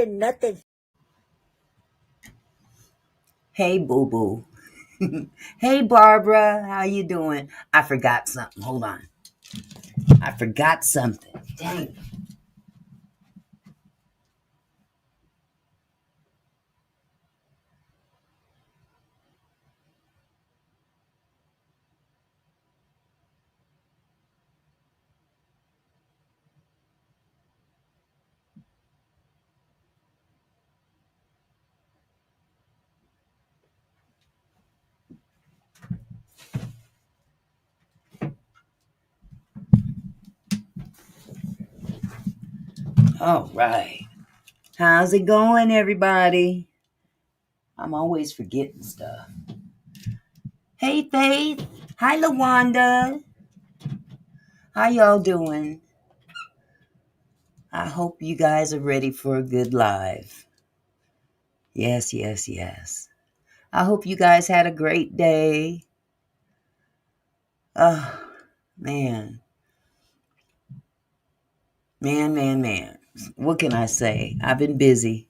nothing. Hey, boo boo. Hey, Barbara. How you doing? I forgot something. Hold on. I forgot something. Dang. All right. How's it going, everybody? I'm always forgetting stuff. Hey, Faith. Hi, LaWanda. How y'all doing? I hope you guys are ready for a good live. Yes, yes, yes. I hope you guys had a great day. Oh, man. Man. What can I say? I've been busy.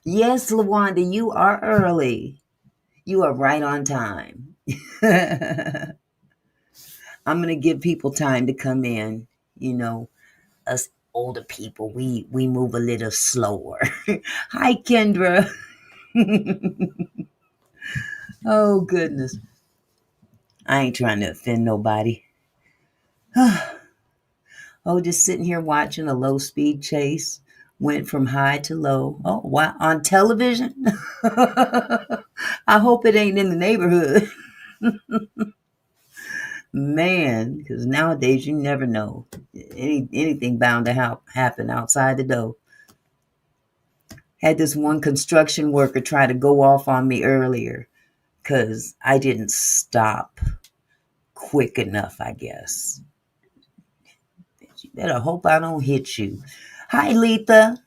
Yes, LaWanda, you are early. You are right on time. I'm going to give people time to come in. You know, us older people, we move a little slower. Hi, Kendra. Oh, goodness. I ain't trying to offend nobody. Oh, just sitting here watching a low speed chase. Went from high to low. Oh, wow. On television? I hope it ain't in the neighborhood. Man, because nowadays you never know. Anything bound to happen outside the door. Had this one construction worker try to go off on me earlier because I didn't stop quick enough, I guess. You better hope I don't hit you. Hi, Letha.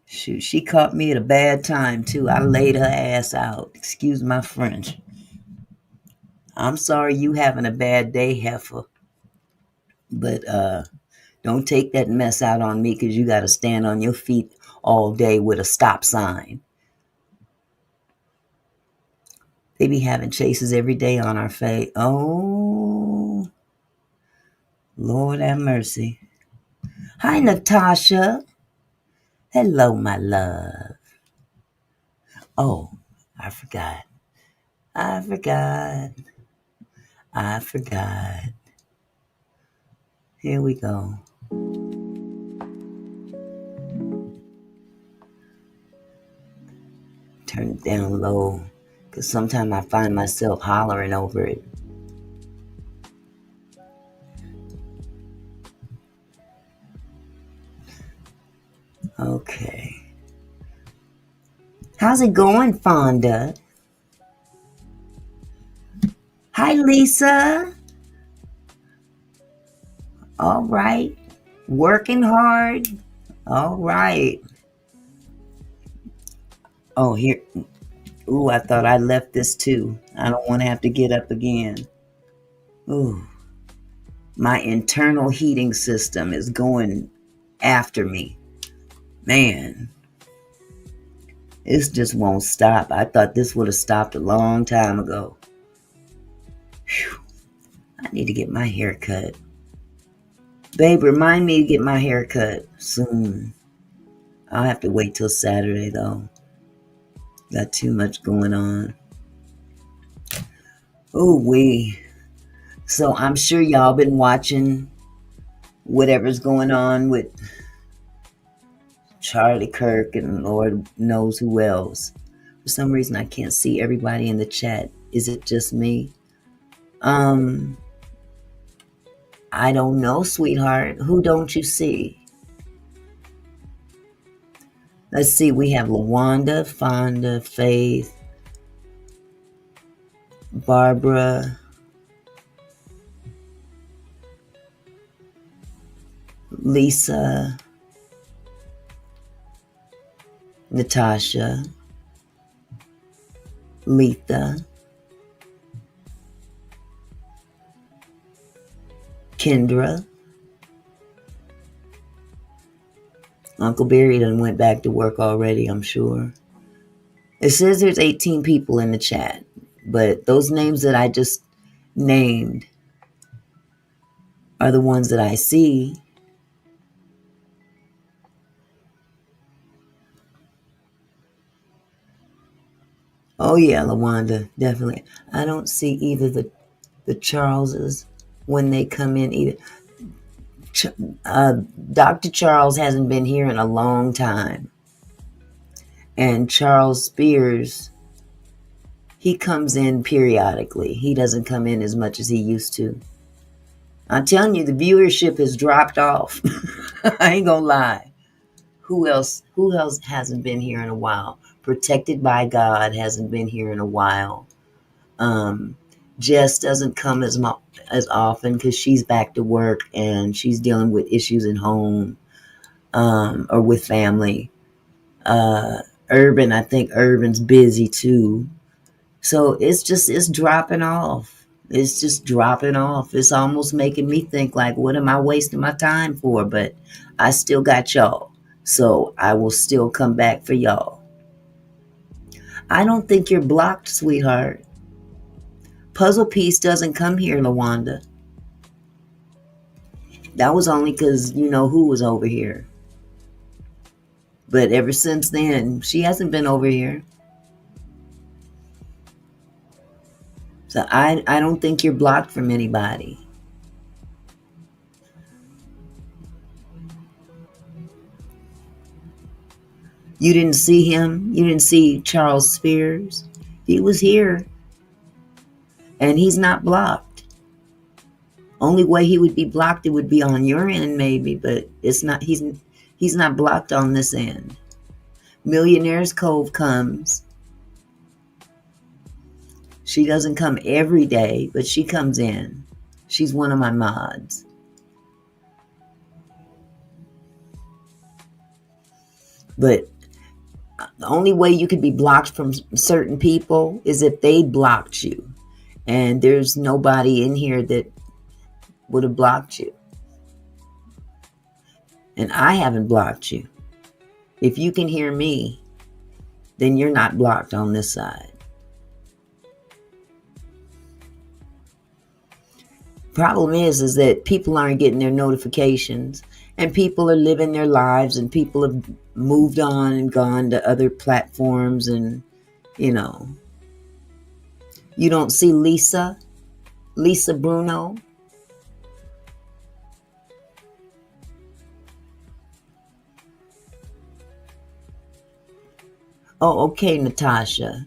Shoot, she caught me at a bad time, too. I laid her ass out. Excuse my French. I'm sorry you having a bad day, heifer. But don't take that mess out on me because you got to stand on your feet all day with a stop sign. They be having chases every day on our face. Oh, Lord have mercy. Hi, Natasha. Hello, my love. Oh, I forgot. I forgot. I forgot. Here we go. Turn it down low because sometimes I find myself hollering over it. Okay. How's it going, Fonda? Hi, Lisa. All right. Working hard. All right. Oh, here. Ooh, I thought I left this too. I don't want to have to get up again. Ooh. My internal heating system is going after me. Man, this just won't stop. I thought this would have stopped a long time ago. Whew. I need to get my hair cut. Babe, remind me to get my hair cut soon. I'll have to wait till Saturday, though. Got too much going on. Oh, wee. So I'm sure y'all been watching whatever's going on with Charlie Kirk and Lord knows who else. For some reason, I can't see everybody in the chat. Is it just me? I don't know, sweetheart. Who don't you see? Let's see. We have LaWanda, Fonda, Faith, Barbara, Lisa, Natasha, Letha, Kendra, Uncle Barry done went back to work already, I'm sure. It says there's 18 people in the chat, but those names that I just named are the ones that I see. Oh yeah, LaWanda, definitely. I don't see either the Charleses when they come in either. Dr. Charles hasn't been here in a long time. And Charles Spears, he comes in periodically. He doesn't come in as much as he used to. I'm telling you, the viewership has dropped off. I ain't gonna lie. Who else hasn't been here in a while? Protected by God hasn't been here in a while. Jess doesn't come as often because she's back to work and she's dealing with issues at home, or with family. Urban, I think Urban's busy too. So it's dropping off. It's just dropping off. It's almost making me think like, what am I wasting my time for? But I still got y'all. So I will still come back for y'all. I don't think you're blocked, sweetheart. Puzzle Piece doesn't come here, LaWanda. That was only because you know who was over here. But ever since then, she hasn't been over here. So I don't think you're blocked from anybody. You didn't see him? You didn't see Charles Spears? He was here. And he's not blocked. Only way he would be blocked, it would be on your end maybe, but it's not. He's not blocked on this end. Millionaire's Cove comes. She doesn't come every day, but she comes in. She's one of my mods. But the only way you could be blocked from certain people is if they blocked you. And there's nobody in here that would have blocked you. And I haven't blocked you. If you can hear me, then you're not blocked on this side. Problem is that people aren't getting their notifications, and people are living their lives, and people have moved on and gone to other platforms, and you know. You don't see Lisa Bruno. Oh, okay, Natasha.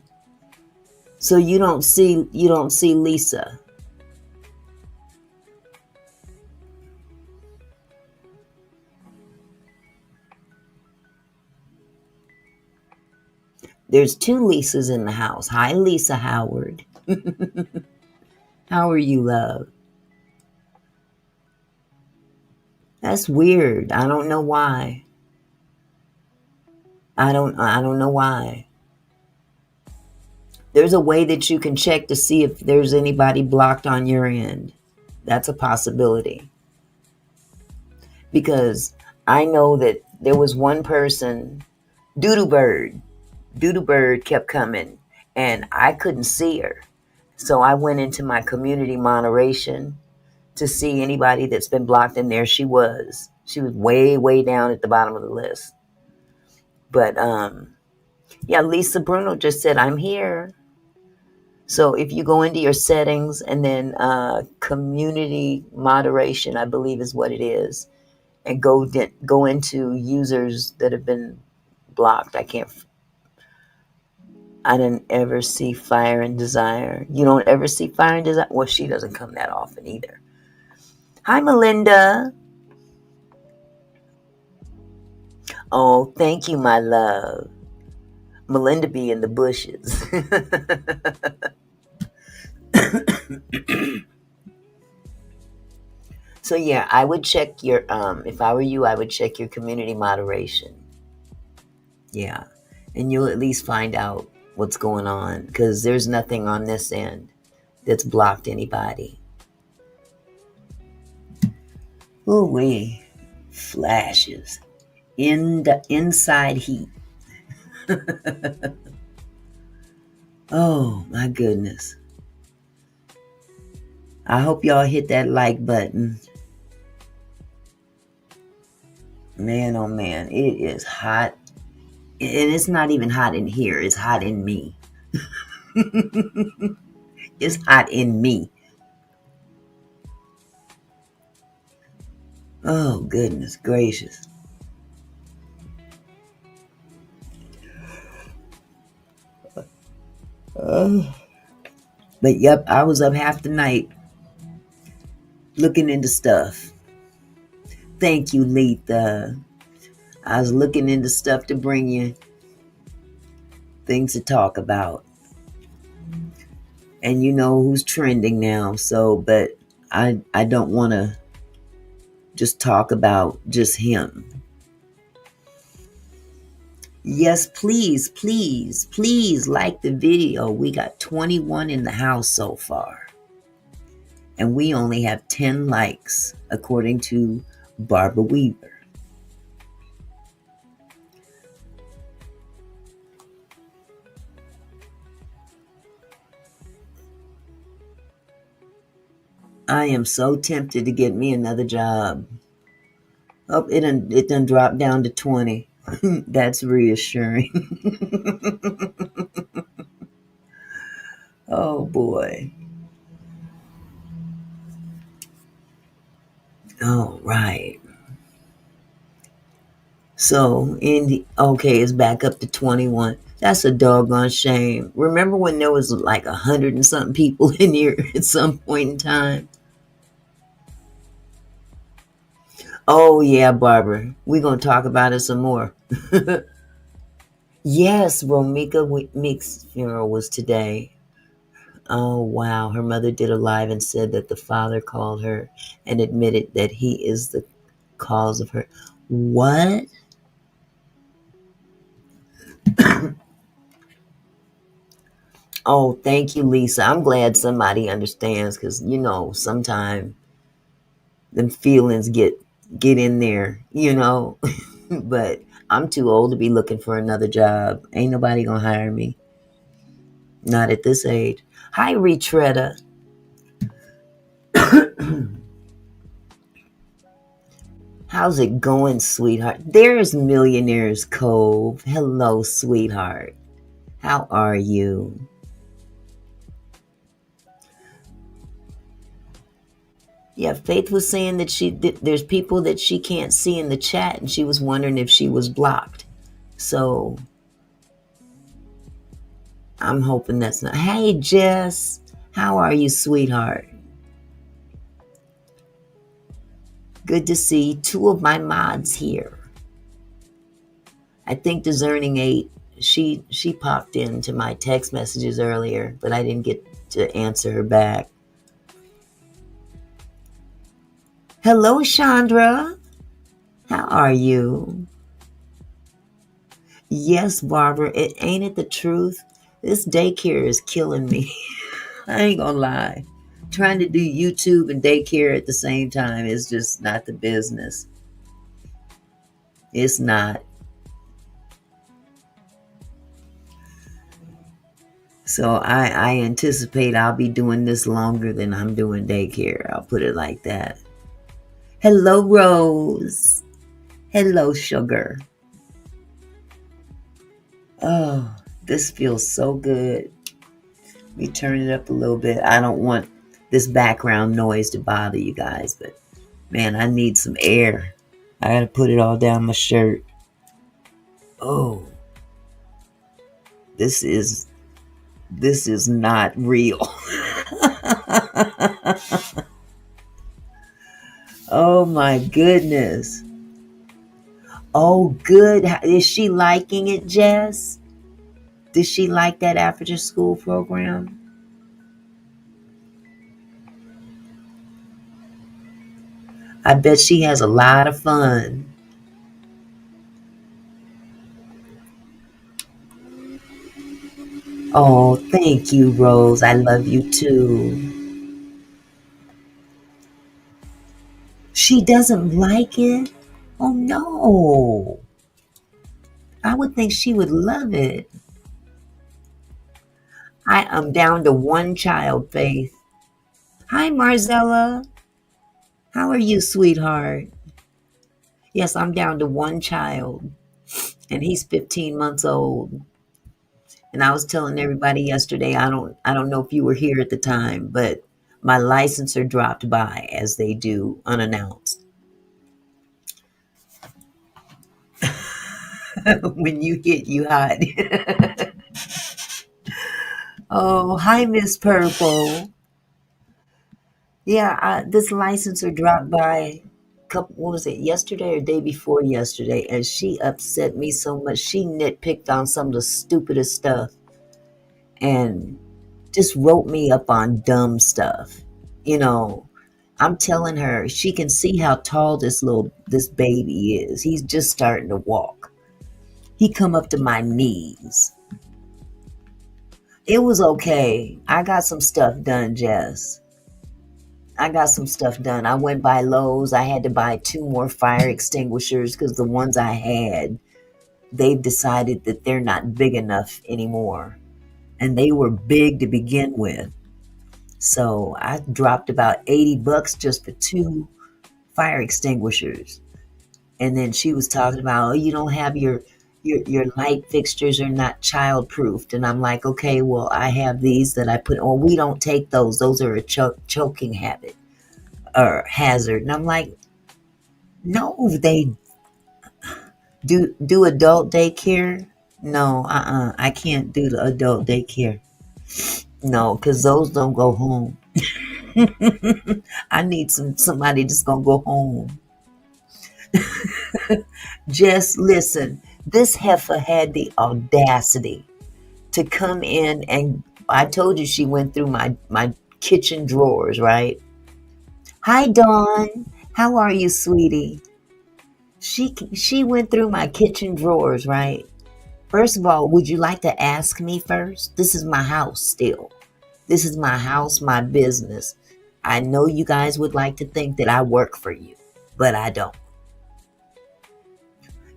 So you don't see Lisa. There's two Lisas in the house. Hi, Lisa Howard. How are you, love? That's weird. I don't know why. I don't know why. There's a way that you can check to see if there's anybody blocked on your end. That's a possibility. Because I know that there was one person, Doodoo Bird kept coming and I couldn't see her. So I went into my community moderation to see anybody that's been blocked, and there she was. She was way, way down at the bottom of the list. But yeah, Lisa Bruno just said, I'm here. So if you go into your settings and then community moderation, I believe is what it is, and go into users that have been blocked. I didn't ever see Fire and Desire. You don't ever see Fire and Desire? Well, she doesn't come that often either. Hi, Melinda. Oh, thank you, my love. Melinda be in the bushes. So yeah, I would check your, if I were you, I would check your community moderation. Yeah. And you'll at least find out what's going on, because there's nothing on this end that's blocked anybody. Ooh wee, flashes. in the inside heat. Oh my goodness. I hope y'all hit that like button. Man, oh man, it is hot. And it's not even hot in here, it's hot in me. It's hot in me. Oh, goodness gracious. But yep, I was up half the night looking into stuff. Thank you, Letha. I was looking into stuff to bring you things to talk about. And you know who's trending now, so but I don't want to just talk about just him. Yes, please, please, please like the video. We got 21 in the house so far. And we only have 10 likes, according to Barbara Weaver. I am so tempted to get me another job. Oh, it done dropped down to 20. That's reassuring. Oh boy. All right. So okay, it's back up to 21. That's a doggone shame. Remember when there was like 100 and something people in here at some point in time? Oh yeah, Barbara. We're gonna talk about it some more. Yes, Romika Meek's funeral was today. Oh wow. Her mother did a live and said that the father called her and admitted that he is the cause of her. What? Oh, thank you, Lisa. I'm glad somebody understands because sometimes them feelings get in there, but I'm too old to be looking for another job. Ain't nobody gonna hire me. Not at this age. Hi, Retretta. How's it going, sweetheart? There's Millionaire's Cove. Hello, sweetheart. How are you? Yeah, Faith was saying that there's people that she can't see in the chat, and she was wondering if she was blocked. So I'm hoping that's not. Hey, Jess, how are you, sweetheart? Good to see two of my mods here. I think Discerning 8, she popped into my text messages earlier, but I didn't get to answer her back. Hello, Chandra. How are you? Yes, Barbara, ain't it the truth? This daycare is killing me. I ain't gonna lie. Trying to do YouTube and daycare at the same time is just not the business. It's not. So I anticipate I'll be doing this longer than I'm doing daycare. I'll put it like that. Hello, Rose. Hello, Sugar. Oh, this feels so good. Let me turn it up a little bit. I don't want this background noise to bother you guys, but man, I need some air. I gotta put it all down my shirt. Oh, this is not real. Oh my goodness. Oh, good. Is she liking it, Jess? Did she like that after school program? I bet she has a lot of fun. Oh, thank you, Rose. I love you too. She doesn't like it? Oh no. I would think she would love it. I am down to one child, Faith. Hi, Marzella. How are you, sweetheart? Yes, I'm down to one child, and he's 15 months old. And I was telling everybody yesterday, I don't know if you were here at the time, but my licensor dropped by as they do unannounced. When you hit, you hide. Oh, hi, Miss Purple. Yeah, this licensor dropped by. What was it, yesterday or day before yesterday? And she upset me so much. She nitpicked on some of the stupidest stuff and just wrote me up on dumb stuff. You know, I'm telling her she can see how tall this baby is. He's just starting to walk. He come up to my knees. It was okay. I got some stuff done, Jess. I got some stuff done. I went by Lowe's. I had to buy 2 more fire extinguishers because the ones I had, they've decided that they're not big enough anymore. And they were big to begin with. So I dropped about $80 just for 2 fire extinguishers. And then she was talking about, oh, you don't have your light fixtures are not child proofed. And I'm like, okay, well, I have these that I put on. We don't take those. Those are a choking habit or hazard. And I'm like, no, they do adult daycare. No, I can't do the adult daycare. No, because those don't go home. I need somebody that's gonna go home. Just listen. This heifer had the audacity to come in, and I told you she went through my kitchen drawers, right? Hi, Dawn. How are you, sweetie? She went through my kitchen drawers, right? First of all, would you like to ask me first? This is my house still. This is my house, my business. I know you guys would like to think that I work for you, but I don't.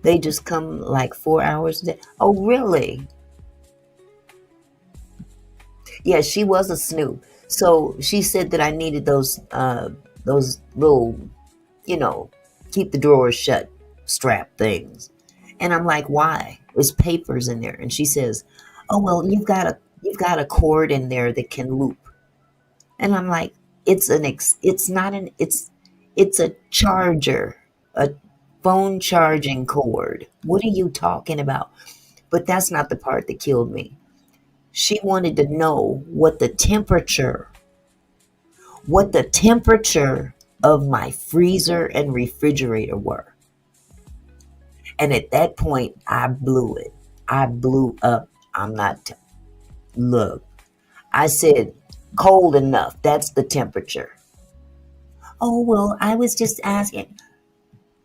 They just come like 4 hours a day. Oh, really? Yeah, she was a snoop. So she said that I needed those little, you know, keep the drawers shut strap things. And I'm like, why? There's papers in there. And she says, oh well, you've got a cord in there that can loop. And I'm like, it's not an it's a charger, a phone charging cord. What are you talking about? But that's not the part that killed me. She wanted to know what the temperature of my freezer and refrigerator were. And at that point, I blew it. I blew up. I'm not, look, I said, cold enough. That's the temperature. Oh, well, I was just asking,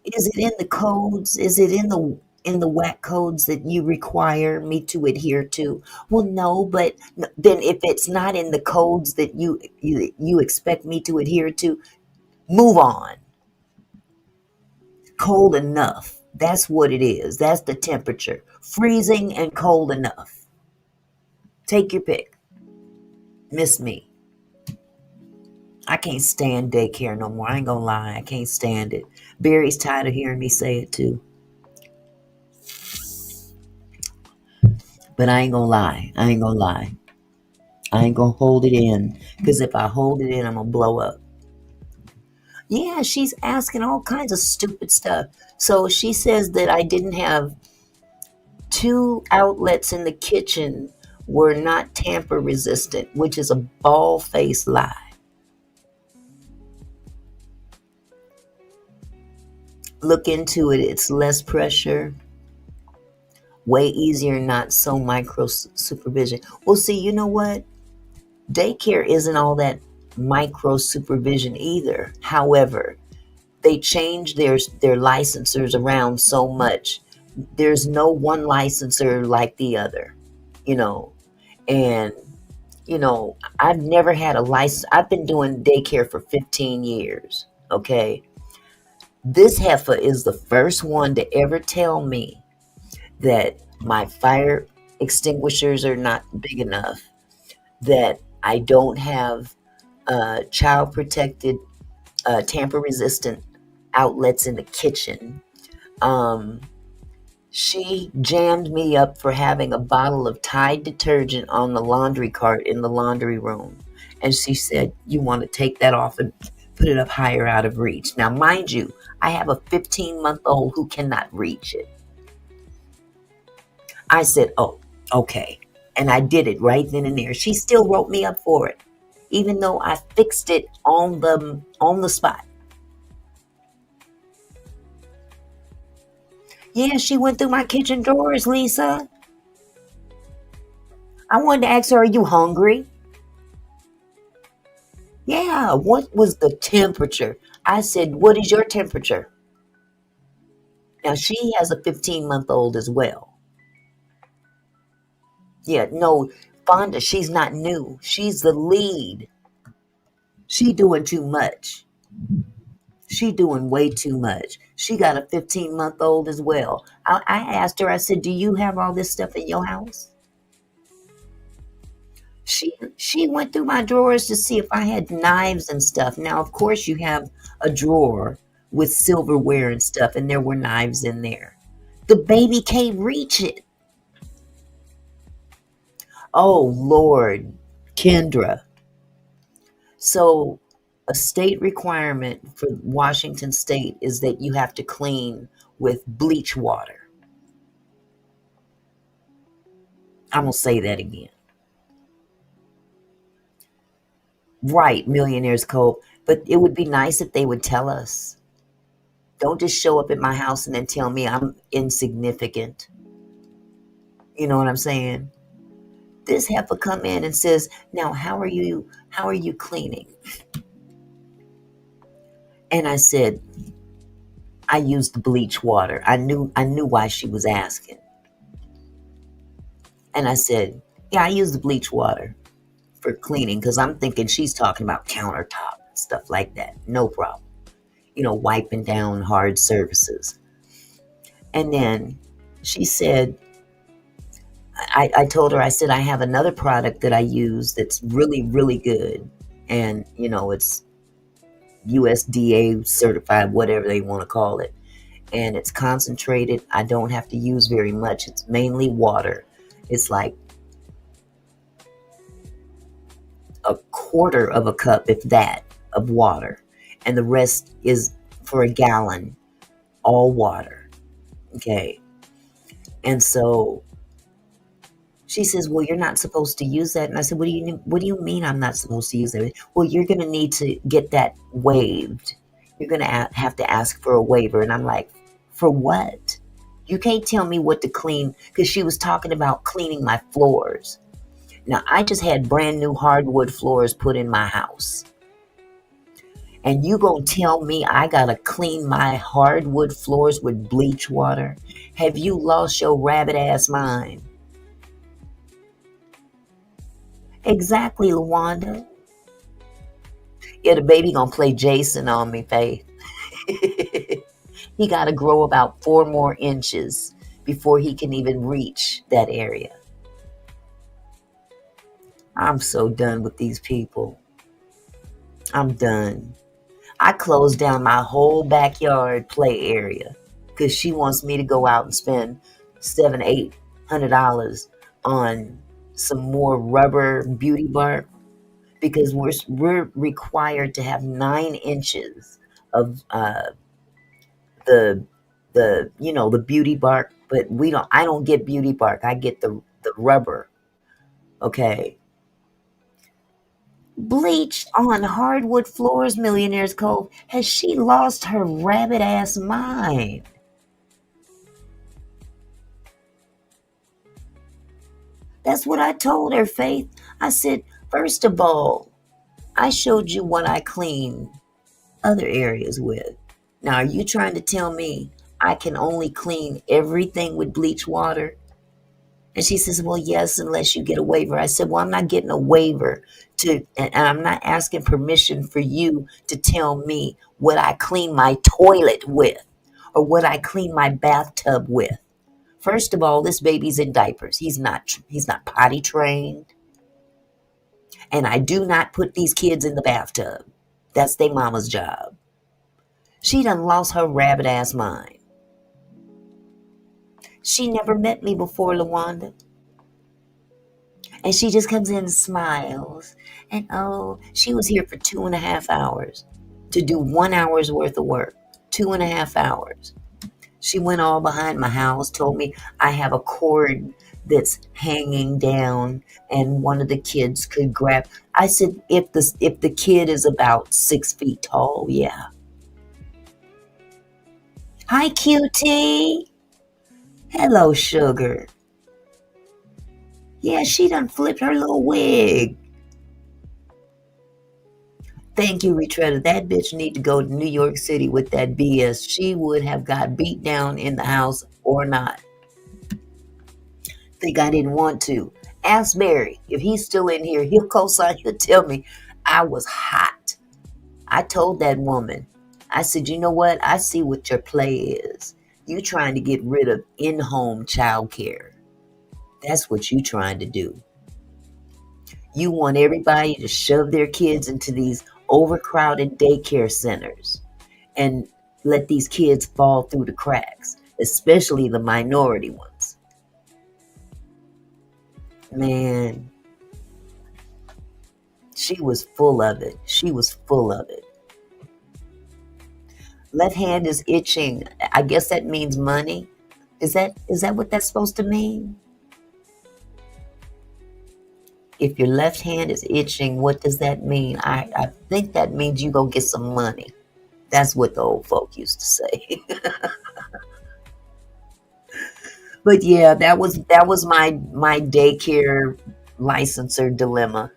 is it in the codes? Is it in the WAC codes that you require me to adhere to? Well, no, but then if it's not in the codes that you expect me to adhere to, move on. Cold enough. That's what it is. That's the temperature. Freezing and cold enough. Take your pick. Miss me. I can't stand daycare no more. I ain't gonna lie. I can't stand it. Barry's tired of hearing me say it too. But I ain't gonna lie. I ain't gonna lie. I ain't gonna hold it in. Because if I hold it in, I'm gonna blow up. Yeah, she's asking all kinds of stupid stuff. So she says that I didn't have 2 outlets in the kitchen were not tamper resistant, which is a bald-faced lie. Look into it. It's less pressure, way easier, not so micro supervision. Well, see, you know what? Daycare isn't all that micro supervision either. However, they change their licensors around so much. There's no one licensor like the other, you know. And I've never had a license. I've been doing daycare for 15 years. Okay. This heifer is the first one to ever tell me that my fire extinguishers are not big enough, that I don't have child protected, tamper resistant outlets in the kitchen. Um, she jammed me up for having a bottle of Tide detergent on the laundry cart in the laundry room. And she said, "You want to take that off and put it up higher out of reach." Now, mind you, I have a 15-month-old who cannot reach it. I said, "Oh, okay." And I did it right then and there. She still wrote me up for it, even though I fixed it on the spot. Yeah, she went through my kitchen drawers, Lisa. I wanted to ask her, "Are you hungry?" Yeah, what was the temperature? I said, "What is your temperature?" Now she has a 15-month-old as well. Yeah, no, Fonda, she's not new. She's the lead. She doing too much. She doing way too much. She got a 15-month-old as well. I asked her, I said, "Do you have all this stuff in your house?" She went through my drawers to see if I had knives and stuff. Now, of course, you have a drawer with silverware and stuff, and there were knives in there. The baby can't reach it. Oh, Lord, Kendra. So, a state requirement for Washington State is that you have to clean with bleach water. I'm going to say that again. Right, Millionaires Cove. But it would be nice if they would tell us. Don't just show up at my house and then tell me I'm insignificant. You know what I'm saying? This heifer come in and says, "Now, how are you cleaning?" And I said, "I used bleach water." I knew why she was asking. And I said, "Yeah, I use the bleach water for cleaning," because I'm thinking she's talking about countertop and stuff like that. No problem. Wiping down hard surfaces. And then she said, I told her, I said, "I have another product that I use that's really, really good. And, it's USDA certified, whatever they want to call it. And it's concentrated. I don't have to use very much. It's mainly water. It's like a quarter of a cup, if that, of water. And the rest is for a gallon, all water." Okay. And so she says, "Well, you're not supposed to use that." And I said, "What do you mean I'm not supposed to use that?" "Well, you're going to need to get that waived. You're going to have to ask for a waiver." And I'm like, "For what? You can't tell me what to clean," because she was talking about cleaning my floors. Now, I just had brand new hardwood floors put in my house. And you gonna tell me I gotta clean my hardwood floors with bleach water? Have you lost your rabbit ass mind? Exactly, Lawanda. Yeah, the baby gonna play Jason on me, Faith. He gotta grow about 4 more inches before he can even reach that area. I'm so done with these people. I'm done. I closed down my whole backyard play area because she wants me to go out and spend $700-800 on some more rubber beauty bark, because we're required to have 9 inches of the beauty bark, but we don't. I don't get beauty bark. I get the rubber. Okay. Bleach on hardwood floors, Millionaire's Cove. Has she lost her rabbit ass mind? That's what I told her, Faith. I said, first of all, I showed you what I clean other areas with. Now, are you trying to tell me I can only clean everything with bleach water? And she says, "Well, yes, unless you get a waiver." I said, "Well, I'm not getting a waiver and I'm not asking permission for you to tell me what I clean my toilet with or what I clean my bathtub with. First of all, this baby's in diapers. He's not potty trained. And I do not put these kids in the bathtub. That's their mama's job. She done lost her rabbit ass mind. She never met me before, LaWanda. And she just comes in and smiles. And oh, she was here for 2.5 hours to do 1 hour's worth of work. 2.5 hours. She went all behind my house, told me I have a cord that's hanging down and one of the kids could grab. I said, if the kid is about 6 feet tall, yeah. Hi, cutie. Hello, sugar. Yeah, she done flipped her little wig. Thank you, Retretta. That bitch need to go to New York City with that BS. She would have got beat down in the house or not. Think I didn't want to. Ask Barry. If he's still in here, he'll co-sign. He'll tell me I was hot. I told that woman, I said, you know what? I see what your play is. You trying to get rid of in-home child care. That's what you trying to do. You want everybody to shove their kids into these overcrowded daycare centers and let these kids fall through the cracks, especially the minority ones. Man, she was full of it. She was full of it. Left hand is itching. I guess that means money. Is that what that's supposed to mean? If your left hand is itching, what does that mean? I think that means you go get some money. That's what the old folk used to say. But yeah, that was my daycare licensor dilemma.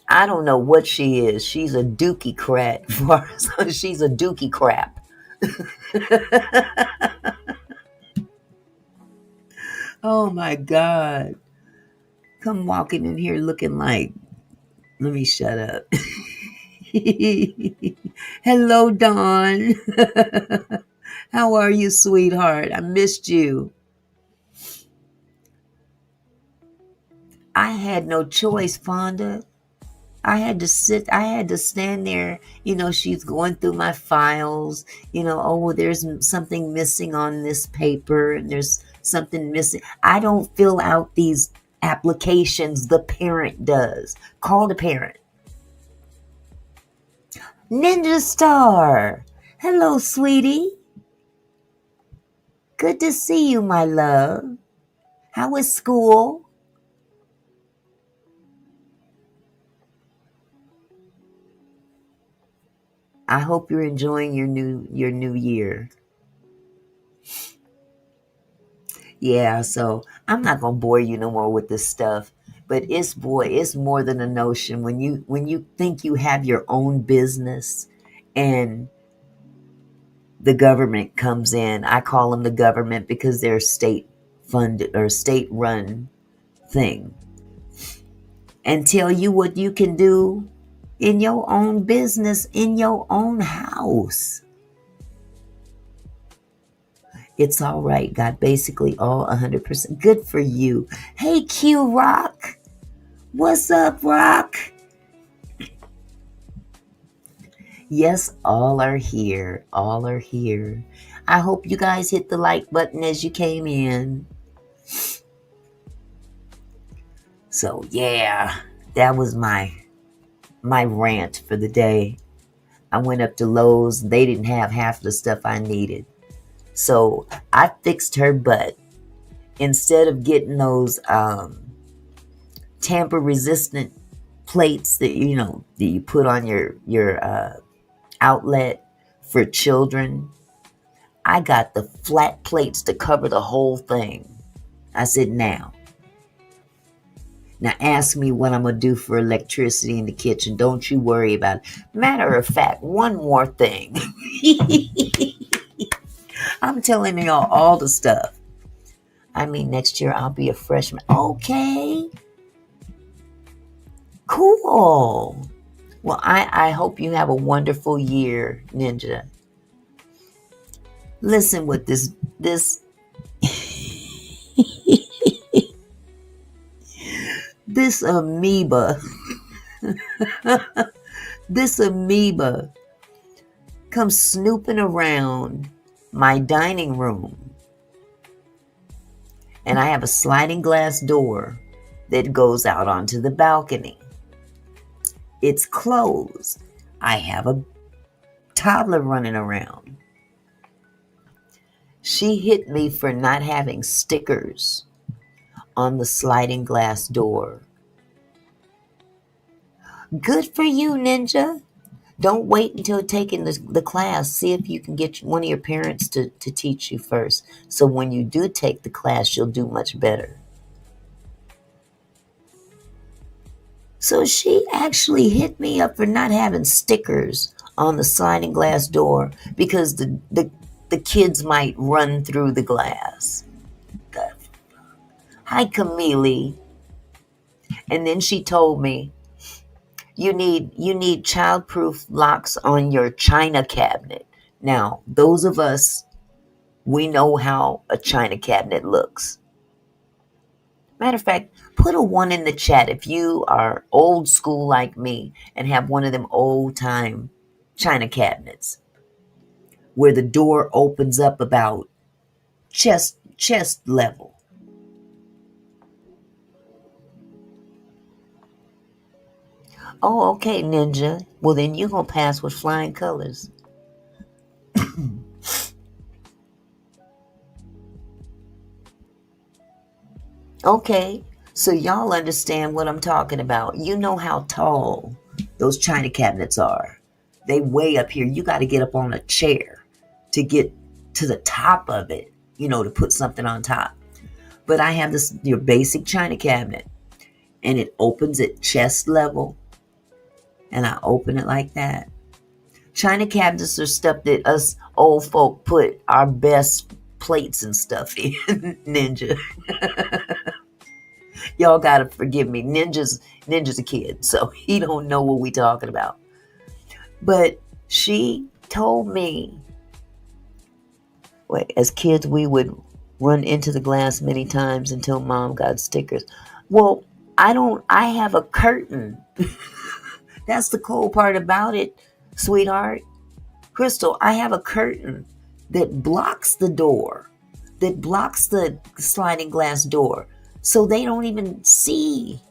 I don't know what she is. She's a dookie crap. She's a dookie crap. Oh my God. Come walking in here looking like, let me shut up. Hello, Dawn. How are you, sweetheart? I missed you. I had no choice, Fonda. I had to stand there. She's going through my files. Oh, there's something missing on this paper and there's something missing. I don't fill out these applications. The parent does. Call the parent. Ninja Star. Hello, sweetie. Good to see you, my love. How is school? I hope you're enjoying your new year. Yeah, so I'm not gonna bore you no more with this stuff, but it's more than a notion. When you think you have your own business, and the government comes in. I call them the government because they're state funded or state run thing, and tell you what you can do in your own business, in your own house. It's all right. Got basically all 100%. Good for you. Hey, Q Rock. What's up, Rock? Yes, all are here. All are here. I hope you guys hit the like button as you came in. So, yeah, that was my rant for the day. I went up to Lowe's. They didn't have half the stuff I needed. So I fixed her butt. Instead of getting those tamper-resistant plates that you put on your outlet for children, I got the flat plates to cover the whole thing. I said, now ask me what I'm going to do for electricity in the kitchen. Don't you worry about it. Matter of fact, one more thing. I'm telling y'all all the stuff. I mean, next year I'll be a freshman. Okay. Cool. Well, I hope you have a wonderful year, Ninja. Listen, with this This amoeba, this amoeba comes snooping around my dining room, and I have a sliding glass door that goes out onto the balcony. It's closed. I have a toddler running around. She hit me for not having stickers on the sliding glass door. Good for you, Ninja. Don't wait until taking the class. See if you can get one of your parents to teach you first. So when you do take the class, you'll do much better. So she actually hit me up for not having stickers on the sliding glass door because the kids might run through the glass. Hi, Camille. And then she told me, you need childproof locks on your china cabinet. Now, those of us, we know how a china cabinet looks. Matter of fact, put a 1 in the chat if you are old school like me and have one of them old time china cabinets where the door opens up about chest level. Oh, okay, Ninja. Well, then you're going to pass with flying colors. Okay, so y'all understand what I'm talking about. You know how tall those china cabinets are. They way up here. You got to get up on a chair to get to the top of it, to put something on top. But I have your basic china cabinet, and it opens at chest level, and I open it like that. China cabinets are stuff that us old folk put our best plates and stuff in, Ninja. Y'all gotta forgive me. Ninja's a kid, so he don't know what we talking about. But she told me, as kids we would run into the glass many times until mom got stickers. Well, I have a curtain. That's the cool part about it, sweetheart. Crystal, I have a curtain that blocks the door, that blocks the sliding glass door, so they don't even see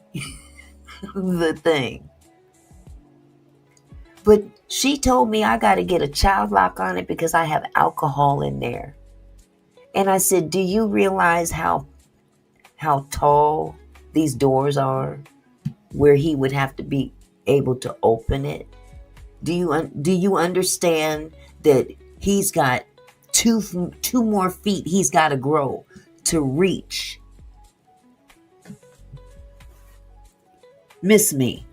the thing. But she told me I got to get a child lock on it because I have alcohol in there. And I said, do you realize how tall these doors are where he would have to be able to open it? Do you understand that he's got two more feet he's got to grow to reach? Miss me.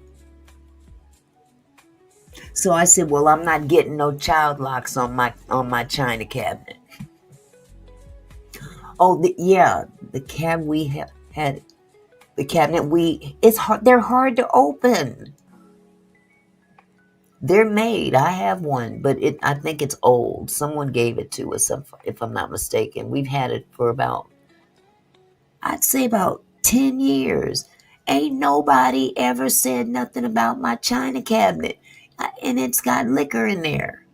So I said, well, I'm not getting no child locks on my china cabinet. Oh, the cab we had, the cabinet they're hard to open. They're made. I have one, but I think it's old. Someone gave it to us, if I'm not mistaken. We've had it for I'd say about 10 years. Ain't nobody ever said nothing about my china cabinet. And it's got liquor in there.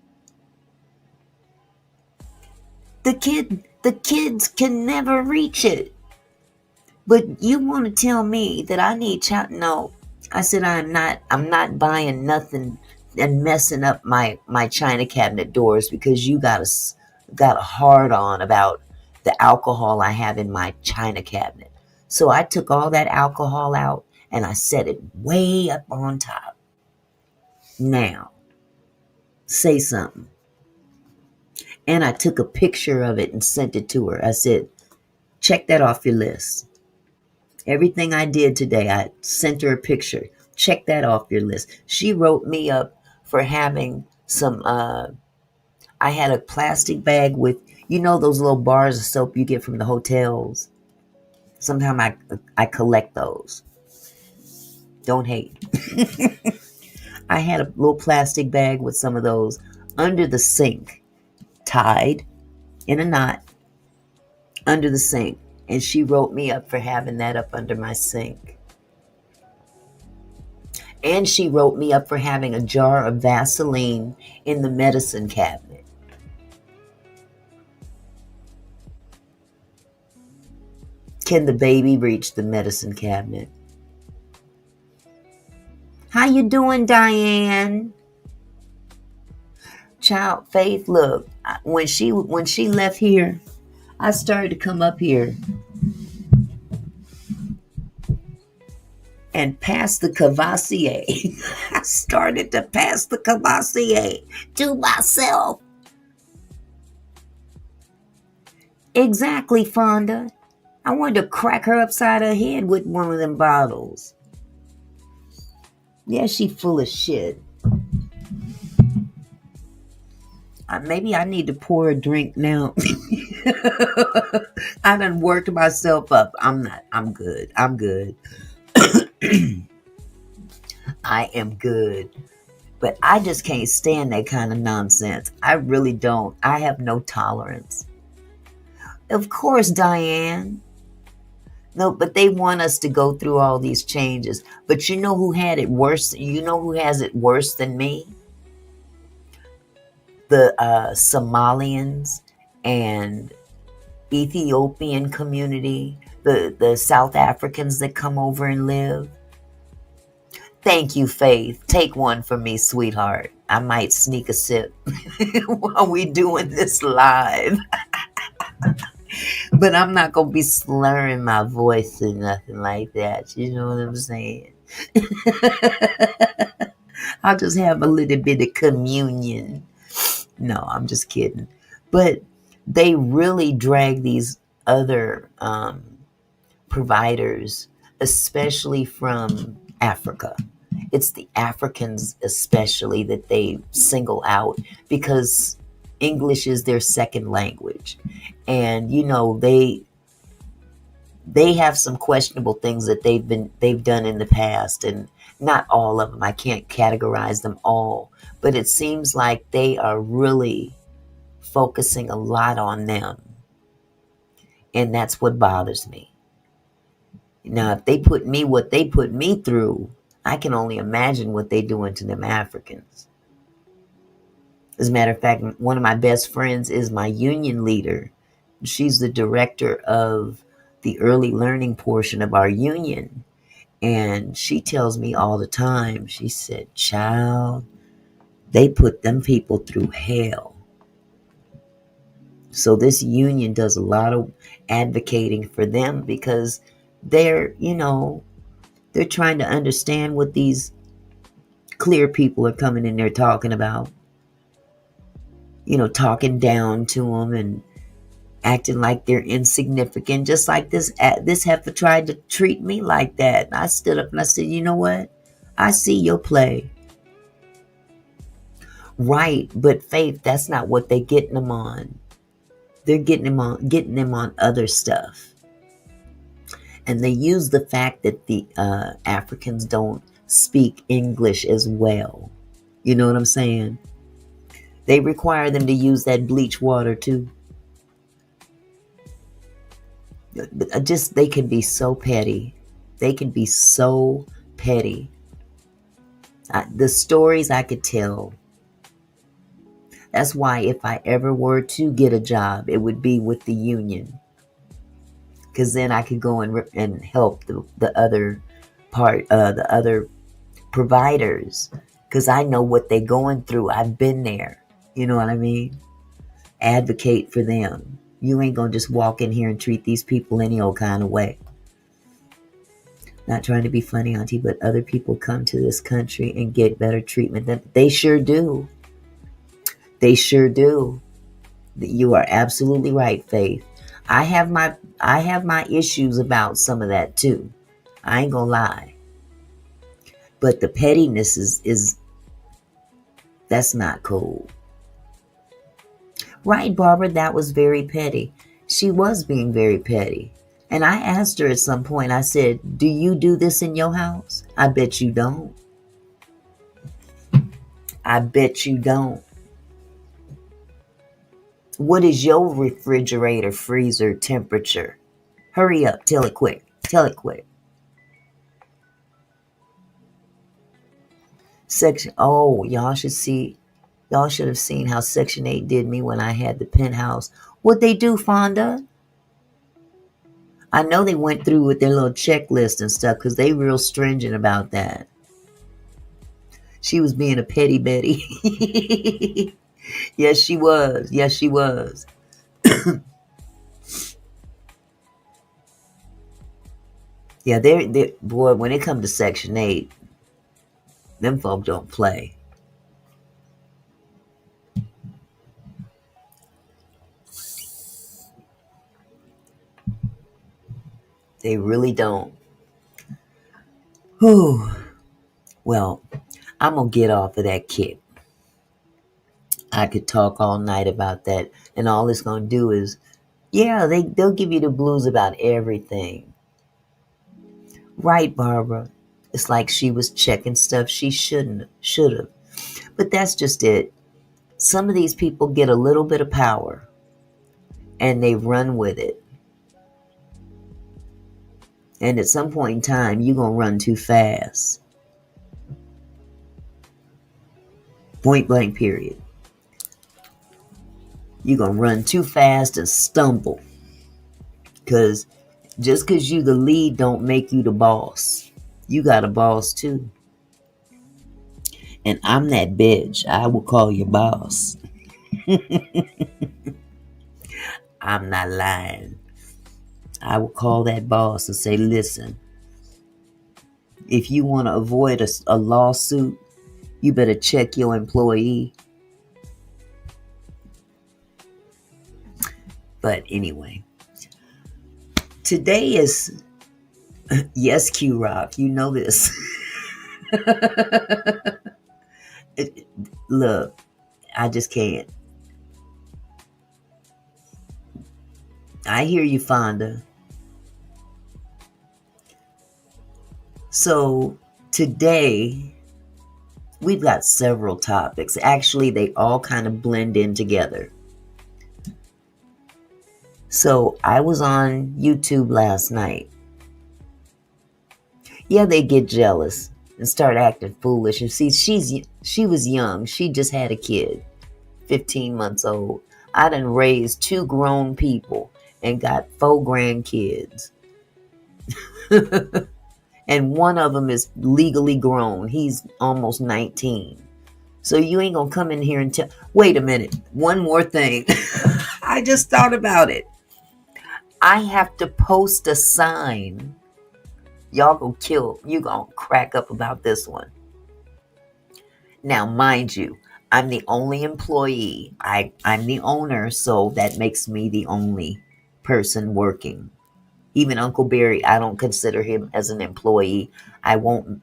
The kids can never reach it. But you want to tell me that I need child? No. I said I'm not buying nothing and messing up my china cabinet doors because you got a hard on about the alcohol I have in my china cabinet. So I took all that alcohol out and I set it way up on top. Now, say something. And I took a picture of it and sent it to her. I said, check that off your list. Everything I did today, I sent her a picture. Check that off your list. She wrote me up for having some, I had a plastic bag with, those little bars of soap you get from the hotels. Sometimes I collect those. Don't hate. I had a little plastic bag with some of those under the sink, tied in a knot under the sink. And she wrote me up for having that up under my sink. And she wrote me up for having a jar of Vaseline in the medicine cabinet. Can the baby reach the medicine cabinet? How you doing, Diane? Child, Faith, look, when she left here, I started to come up here and pass the Cavassier. I started to pass the Cavassier to myself. Exactly, Fonda. I wanted to crack her upside her head with one of them bottles. Yeah, she full of shit. Maybe I need to pour a drink now. I done worked myself up. I'm good. I am good. But I just can't stand that kind of nonsense. I really don't. I have no tolerance. Of course, Diane. No, but they want us to go through all these changes. But you know who had it worse? You know who has it worse than me? The Somalians and Ethiopian community, the South Africans that come over and live. Thank you, Faith. Take one for me, sweetheart. I might sneak a sip while we doing this live. But I'm not going to be slurring my voice or nothing like that. You know what I'm saying? I'll just have a little bit of communion. No, I'm just kidding. But they really drag these other providers, especially from Africa. It's the Africans especially that they single out because English is their second language. And, you know, they have some questionable things that they've done in the past, and not all of them. I can't categorize them all, but it seems like they are really focusing a lot on them. And that's what bothers me. Now, if they put me what they put me through, I can only imagine what they're doing to them Africans. As a matter of fact, one of my best friends is my union leader. She's the director of the early learning portion of our union. And she tells me all the time, she said, child, they put them people through hell. So this union does a lot of advocating for them because they're trying to understand what these clear people are coming in there talking about. You know, talking down to them and acting like they're insignificant, just like this heifer tried to treat me like that. I stood up and I said, you know what? I see your play. Right, but Faith, that's not what they're getting them on. They're getting them on other stuff. And they use the fact that the Africans don't speak English as well. You know what I'm saying? They require them to use that bleach water too. They can be so petty. They can be so petty. The stories I could tell. That's why if I ever were to get a job, it would be with the union. Because then I could go and help the other the other providers. Because I know what they're going through. I've been there. You know what I mean? Advocate for them. You ain't going to just walk in here and treat these people any old kind of way. Not trying to be funny, Auntie, but other people come to this country and get better treatment. They sure do. They sure do. You are absolutely right, Faith. I have my issues about some of that too. I ain't gonna lie. But the pettiness is that's not cool. Right, Barbara, that was very petty. She was being very petty. And I asked her at some point, I said, do you do this in your house? I bet you don't. I bet you don't. What is your refrigerator freezer temperature? Hurry up. Tell it quick. Tell it quick. Section. Oh, y'all should see. Y'all should have seen how Section 8 did me when I had the penthouse. What'd they do, Fonda? I know they went through with their little checklist and stuff because they real stringent about that. She was being a petty Betty. Yes, she was. Yes, she was. Yeah, they boy, when it comes to Section 8, them folk don't play. They really don't. Whew. Well, I'm going to get off of that kick. I could talk all night about that, and all it's going to do is, yeah, they'll give you the blues about everything. Right, Barbara. It's like she was checking stuff she should have. But that's just it. Some of these people get a little bit of power and they run with it. And at some point in time, you're going to run too fast. Point blank, period. You're going to run too fast and stumble. Because just because you the lead don't make you the boss. You got a boss too. And I'm that bitch. I will call your boss. I'm not lying. I will call that boss and say, listen, if you want to avoid a lawsuit, you better check your employee. But anyway, today is, yes, Q Rock, you know this. Look, I just can't. I hear you, Fonda. So today, we've got several topics. Actually, they all kind of blend in together. So I was on YouTube last night. Yeah, they get jealous and start acting foolish. And see, she was young. She just had a kid, 15 months old. I done raised 2 grown people and got 4 grandkids. And one of them is legally grown. He's almost 19. So you ain't gonna come in here and tell. Wait a minute. One more thing. I just thought about it. I have to post a sign. Y'all gonna kill. You gonna crack up about this one. Now, mind you, I'm the only employee. I'm the owner, so that makes me the only person working. Even Uncle Barry, I don't consider him as an employee. I won't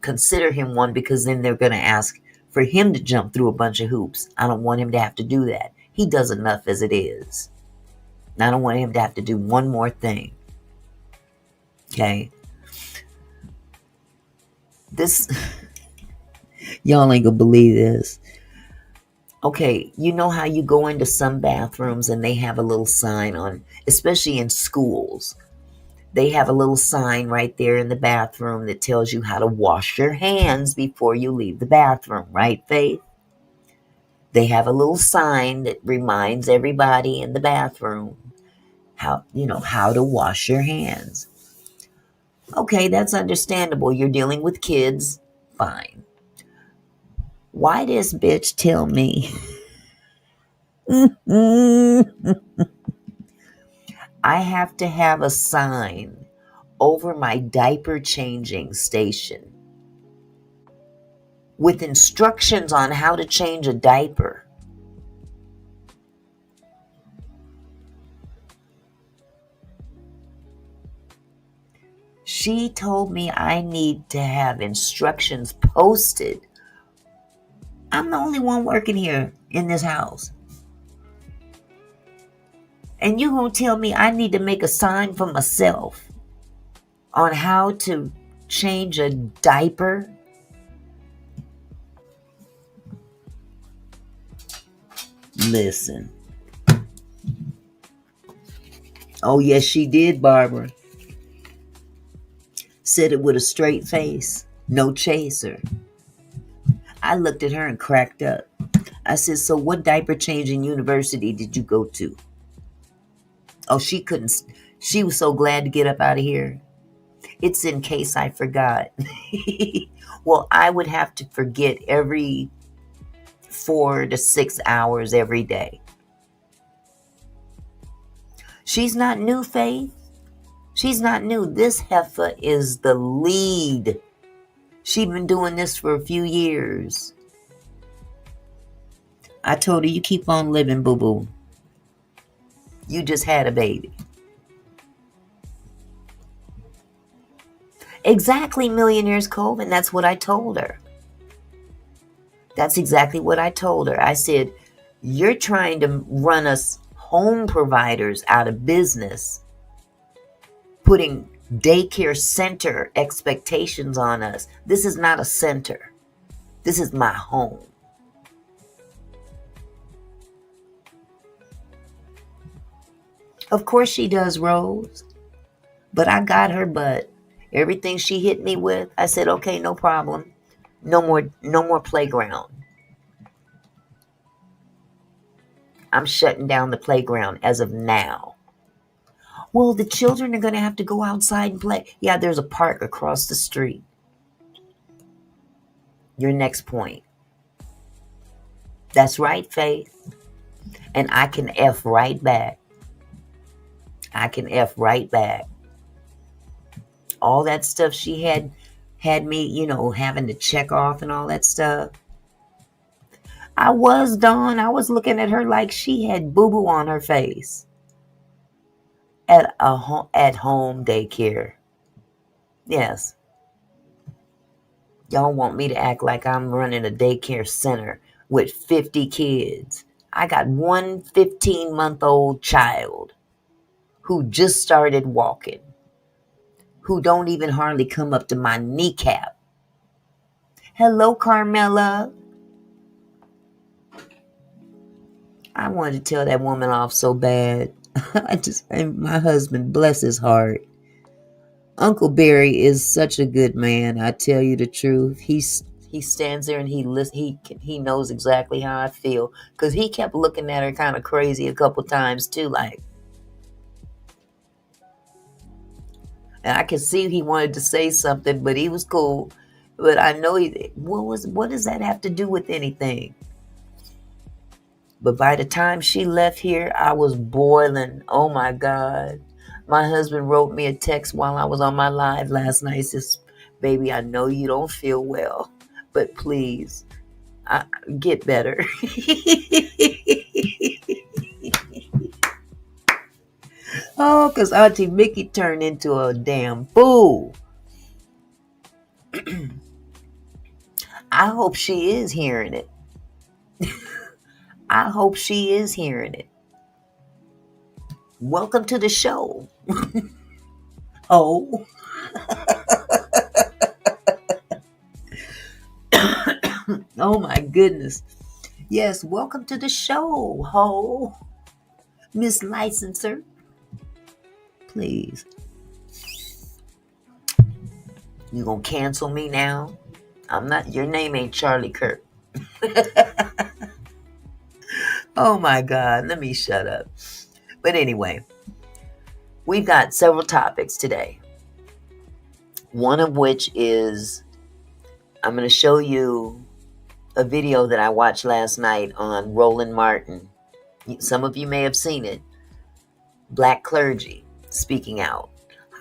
consider him one because then they're going to ask for him to jump through a bunch of hoops. I don't want him to have to do that. He does enough as it is. And I don't want him to have to do one more thing. Okay? This, y'all ain't gonna believe this. Okay, you know how you go into some bathrooms and they have a little sign on, especially in schools. They have a little sign right there in the bathroom that tells you how to wash your hands before you leave the bathroom, right, Faith? They have a little sign that reminds everybody in the bathroom how to wash your hands. Okay, that's understandable. You're dealing with kids. Fine. Why this bitch tell me I have to have a sign over my diaper changing station with instructions on how to change a diaper? She told me I need to have instructions posted. I'm the only one working here in this house. And you gonna tell me I need to make a sign for myself on how to change a diaper? Listen. Oh, yes, she did, Barbara. Said it with a straight face. No chaser. I looked at her and cracked up. I said, so what diaper changing university did you go to? Oh, she couldn't. She was so glad to get up out of here. It's in case I forgot. Well, I would have to forget every 4 to 6 hours every day. She's not new, Faith. She's not new. This heifer is the lead. She's been doing this for a few years. I told her, you keep on living, boo-boo. You just had a baby. Exactly, Millionaires Cove, and that's what I told her. That's exactly what I told her. I said, you're trying to run us home providers out of business, putting daycare center expectations on us. This is not a center. This is my home. Of course she does, Rose. But I got her butt. Everything she hit me with, I said, okay, no problem. No more playground. I'm shutting down the playground as of now. Well, the children are going to have to go outside and play. Yeah, there's a park across the street. Your next point. That's right, Faith. And I can F right back. I can F right back. All that stuff she had me, having to check off and all that stuff. I was, Dawn. I was looking at her like she had boo-boo on her face. At home daycare. Yes. Y'all want me to act like I'm running a daycare center with 50 kids. I got one 15-month-old child who just started walking, who don't even hardly come up to my kneecap. Hello, Carmela. I wanted to tell that woman off so bad. My husband, bless his heart. Uncle Barry is such a good man. I tell you the truth. He stands there and he knows exactly how I feel, because he kept looking at her kind of crazy a couple times too, like. And I could see he wanted to say something, but he was cool. But I know what does that have to do with anything? But by the time she left here, I was boiling. Oh my God. My husband wrote me a text while I was on my live last night. He says, baby, I know you don't feel well, but please, get better. Oh, because Auntie Mickey turned into a damn fool. I hope she is hearing it. I hope she is hearing it. Welcome to the show. Oh. Oh my goodness. Yes, welcome to the show, ho. Miss Licenser. Please. You gonna cancel me now? I'm not, your name ain't Charlie Kirk. Oh my God, let me shut up. But anyway, we've got several topics today. One of which is, I'm going to show you a video that I watched last night on Roland Martin. Some of you may have seen it. Black Clergy speaking out.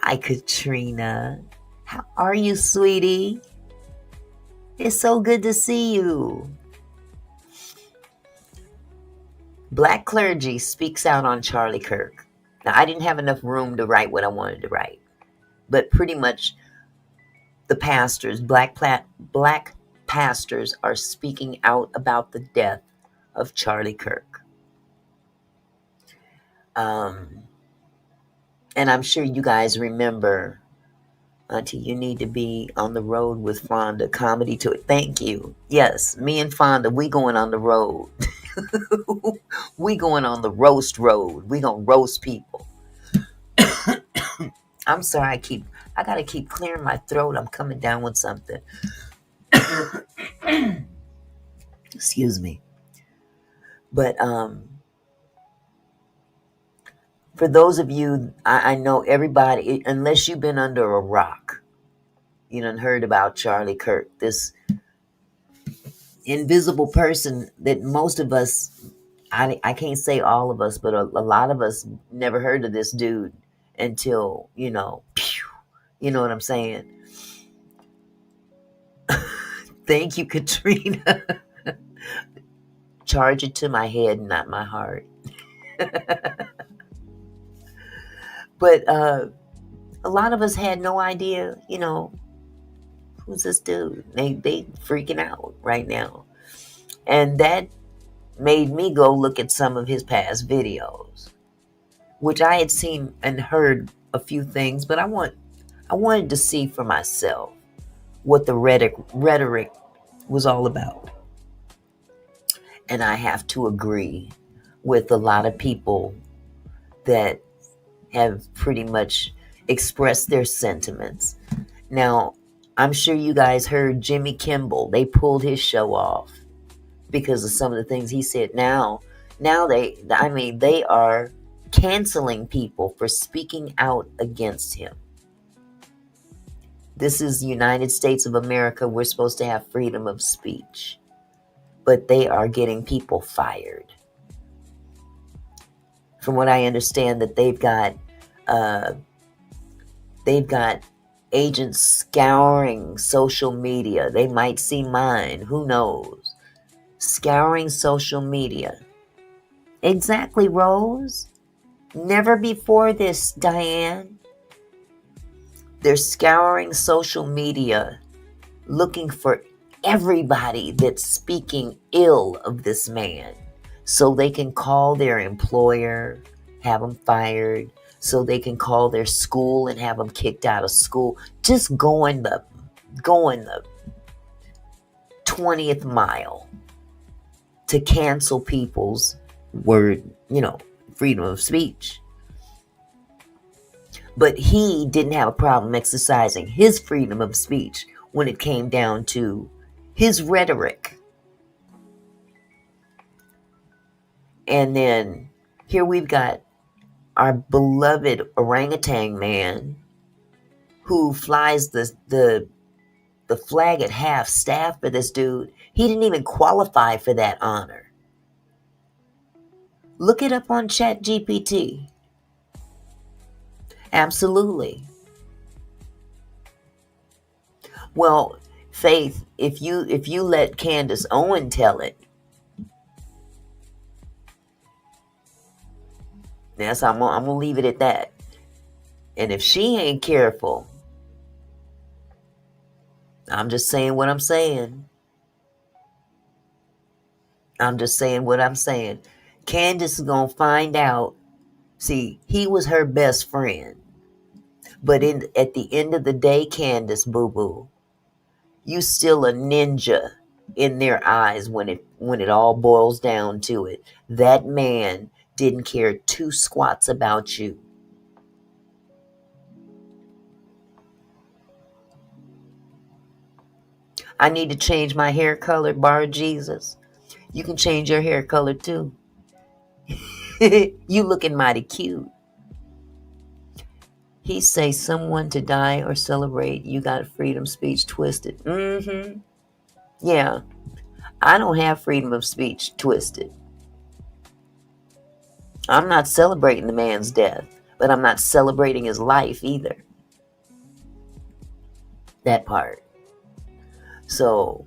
Hi, Katrina. How are you, sweetie? It's so good to see you. Black Clergy speaks out on Charlie Kirk. Now, I didn't have enough room to write what I wanted to write, but pretty much the pastors, black pastors, are speaking out about the death of Charlie Kirk. And I'm sure you guys remember, Auntie, you need to be on the road with Fonda, comedy to it. Thank you. Yes, me and Fonda, we going on the road. We going on the roast road. We gonna roast people. I'm sorry, I gotta keep clearing my throat. I'm coming down with something. Excuse me. But for those of you, I know everybody, unless you've been under a rock, you done heard about Charlie Kirk, this invisible person that most of us, I can't say all of us, but a lot of us never heard of this dude until, pew, you know what I'm saying? Thank you, Katrina. Charge it to my head, not my heart. But a lot of us had no idea, who's this dude? They freaking out right now. And that made me go look at some of his past videos, which I had seen and heard a few things, but I wanted to see for myself what the rhetoric was all about. And I have to agree with a lot of people that have pretty much expressed their sentiments. Now, I'm sure you guys heard Jimmy Kimmel. They pulled his show off because of some of the things he said. Now they are canceling people for speaking out against him. This is the United States of America. We're supposed to have freedom of speech, but they are getting people fired. From what I understand, that they've got agents scouring social media. They might see mine. Who knows? Scouring social media. Exactly, Rose. Never before this, Diane. They're scouring social media, looking for everybody that's speaking ill of this man, so they can call their employer, have them fired, so they can call their school and have them kicked out of school. Just going the 20th mile to cancel people's freedom of speech. But he didn't have a problem exercising his freedom of speech when it came down to his rhetoric. And then here we've got our beloved orangutan man who flies the flag at half staff for this dude. He didn't even qualify for that honor. Look it up on ChatGPT. Absolutely. Well, Faith, if you let Candace Owen tell it, yes, I'm gonna leave it at that. And if she ain't careful, I'm just saying what I'm saying. I'm just saying what I'm saying. Candace is gonna find out. See, he was her best friend. But at the end of the day, Candace, boo-boo, you still a ninja in their eyes when it all boils down to it. That man didn't care two squats about you. I need to change my hair color, bar Jesus. You can change your hair color too. You looking mighty cute. He say someone to die or celebrate. You got freedom speech twisted. Mm-hmm. Yeah. I don't have freedom of speech twisted. I'm not celebrating the man's death, but I'm not celebrating his life either. That part. So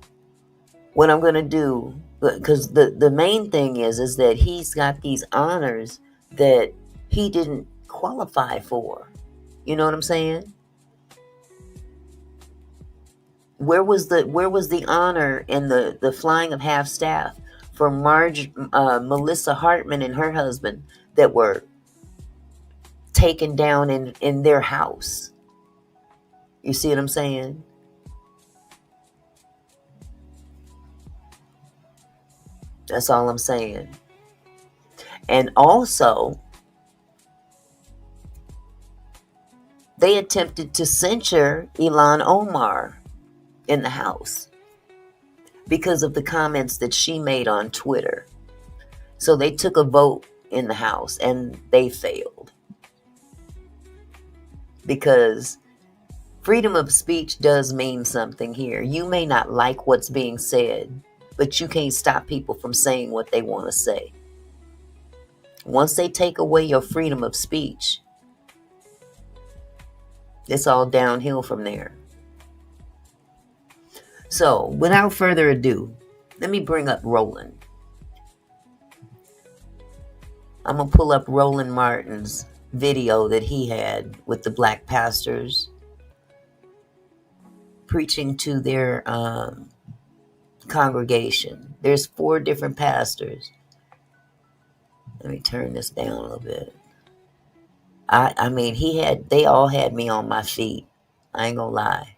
what I'm going to do, because the main thing is that he's got these honors that he didn't qualify for. You know what I'm saying? Where was the honor and the flying of half staff for Melissa Hortman and her husband that were taken down in their house? You see what I'm saying? That's all I'm saying. And also, they attempted to censure Ilhan Omar in the House because of the comments that she made on Twitter. So they took a vote in the House and they failed. Because freedom of speech does mean something here. You may not like what's being said, but you can't stop people from saying what they want to say. Once they take away your freedom of speech, it's all downhill from there. So, without further ado, let me bring up Roland. I'm going to pull up Roland Martin's video that he had with the black pastors preaching to their congregation. There's 4 different pastors. Let me turn this down a little bit. I mean, they all had me on my feet. I ain't gonna lie.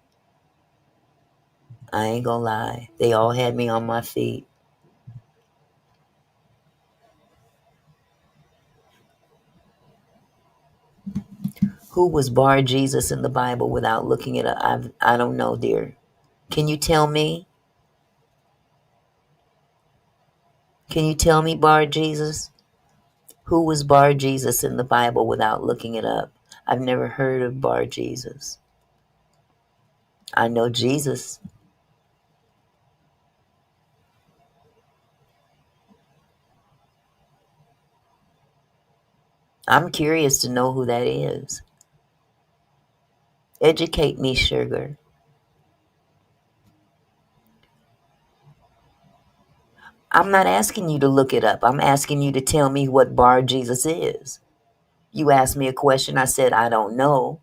They all had me on my feet. Who was Bar Jesus in the Bible without looking it up? I don't know, dear. Can you tell me? Can you tell me Bar Jesus? Who was Bar Jesus in the Bible without looking it up? I've never heard of Bar Jesus. I know Jesus. I'm curious to know who that is. Educate me, sugar. I'm not asking you to look it up. I'm asking you to tell me what Bar Jesus is. You asked me a question. I said, I don't know.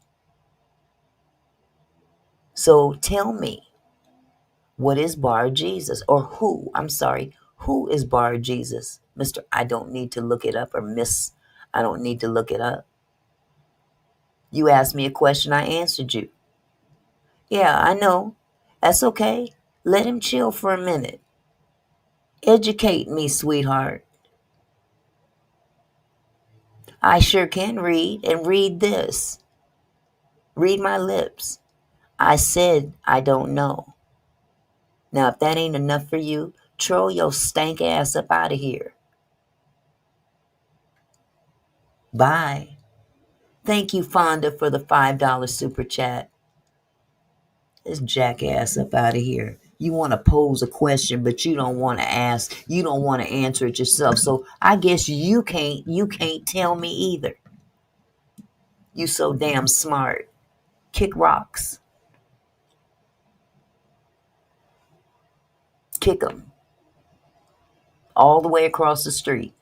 So tell me, what is Bar Jesus? Or who? I'm sorry. Who is Bar Jesus? Mr. I don't need to look it up, or Miss I don't need to look it up. You asked me a question. I answered you. Yeah, I know. That's okay. Let him chill for a minute. Educate me, sweetheart. I sure can read, and read this. Read my lips. I said I don't know. Now, if that ain't enough for you, troll your stank ass up out of here. Bye. Thank you, Fonda, for the $5 super chat. This jackass up out of here. You want to pose a question, but you don't want to ask. You don't want to answer it yourself. So I guess you can't tell me either. You so damn smart. Kick rocks. Kick them. All the way across the street.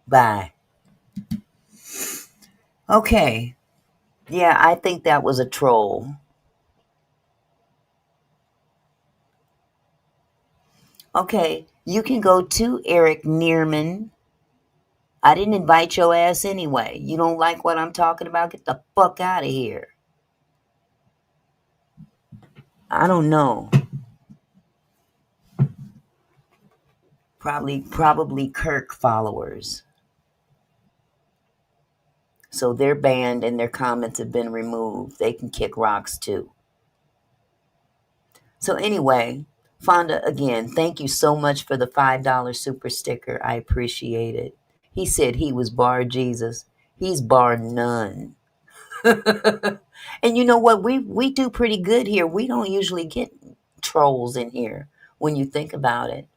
Bye. Okay. Yeah, I think that was a troll. Okay, you can go to Eric Neerman. I didn't invite your ass anyway. You don't like what I'm talking about? Get the fuck out of here. I don't know. Probably Kirk followers. So they're banned and their comments have been removed. They can kick rocks too. So anyway, Fonda, again, thank you so much for the $5 super sticker. I appreciate it. He said he was Bar Jesus. He's bar none. And you know what? We do pretty good here. We don't usually get trolls in here when you think about it.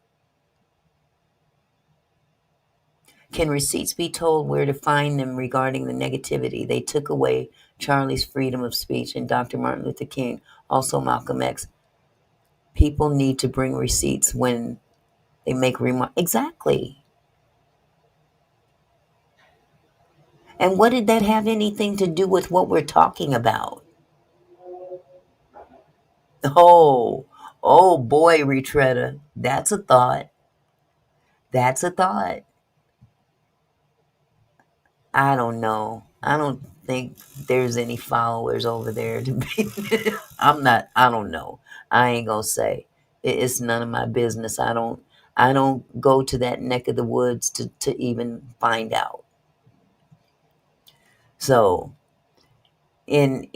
Can receipts be told where to find them regarding the negativity? They took away Charlie's freedom of speech and Dr. Martin Luther King, also Malcolm X. People need to bring receipts when they make remarks. Exactly. And what did that have anything to do with what we're talking about? Oh, oh boy, Retretta. That's a thought. That's a thought. I don't know. I don't think there's any followers over there to be. I don't know. I ain't gonna say. It's none of my business. I don't go to that neck of the woods to even find out. So in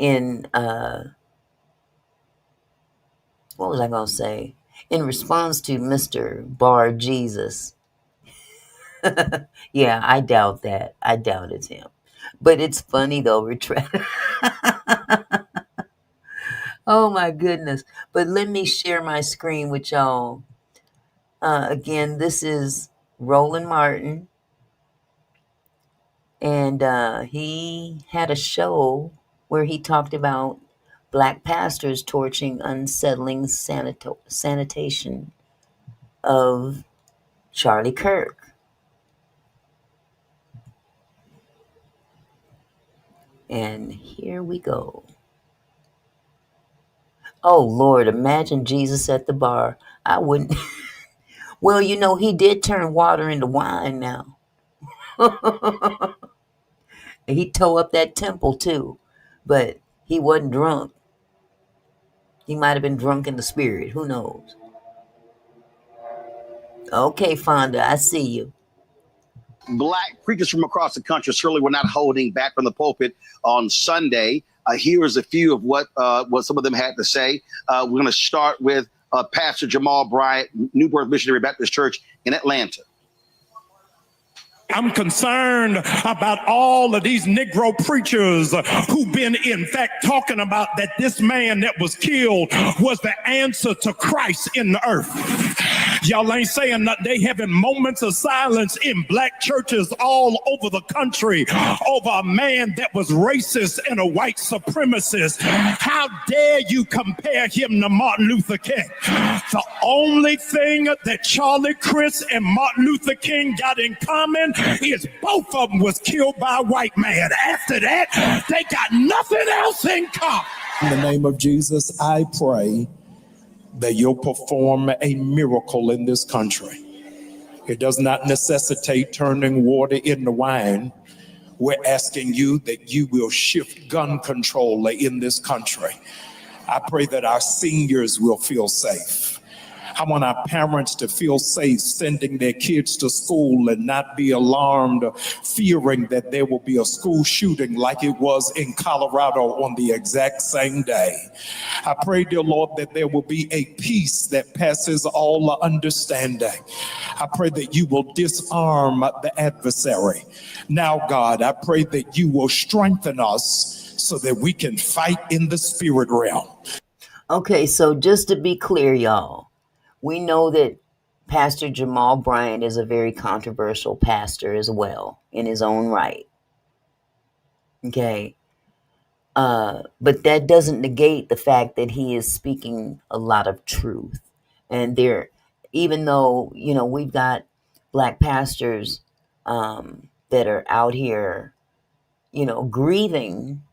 what was I gonna say? In response to Mr. Bar Jesus, yeah, I doubt that. I doubt it's him. But it's funny though, Retretta. Oh my goodness. But let me share my screen with y'all. Again, this is Roland Martin. And he had a show where he talked about black pastors torching unsettling sanitation of Charlie Kirk. And here we go. Oh Lord, imagine Jesus at the bar. I wouldn't. Well, you know, he did turn water into wine now. He tore up that temple too, but he wasn't drunk. He might have been drunk in the spirit. Who knows? Okay, Fonda, I see you. Black preachers from across the country certainly were not holding back from the pulpit on Sunday. Here is a few of what some of them had to say. We're going to start with Pastor Jamal Bryant, New Birth Missionary Baptist Church in Atlanta. I'm concerned about all of these Negro preachers who've been, in fact, talking about that this man that was killed was the answer to Christ in the earth. Y'all ain't saying that. They having moments of silence in black churches all over the country over a man that was racist and a white supremacist. How dare you compare him to Martin Luther King? The only thing that Charlie, Chris, and Martin Luther King got in common is both of them was killed by a white man. After that, they got nothing else in common. In the name of Jesus, I pray that you'll perform a miracle in this country. It does not necessitate turning water into wine. We're asking you that you will shift gun control in this country. I pray that our seniors will feel safe. I want our parents to feel safe sending their kids to school and not be alarmed, fearing that there will be a school shooting like it was in Colorado on the exact same day. I pray, dear Lord, that there will be a peace that passes all understanding. I pray that you will disarm the adversary. Now, God, I pray that you will strengthen us so that we can fight in the spirit realm. Okay, so just to be clear, y'all, we know that Pastor Jamal Bryant is a very controversial pastor as well in his own right. Okay. But that doesn't negate the fact that he is speaking a lot of truth. And even though, you know, we've got black pastors that are out here, you know, grieving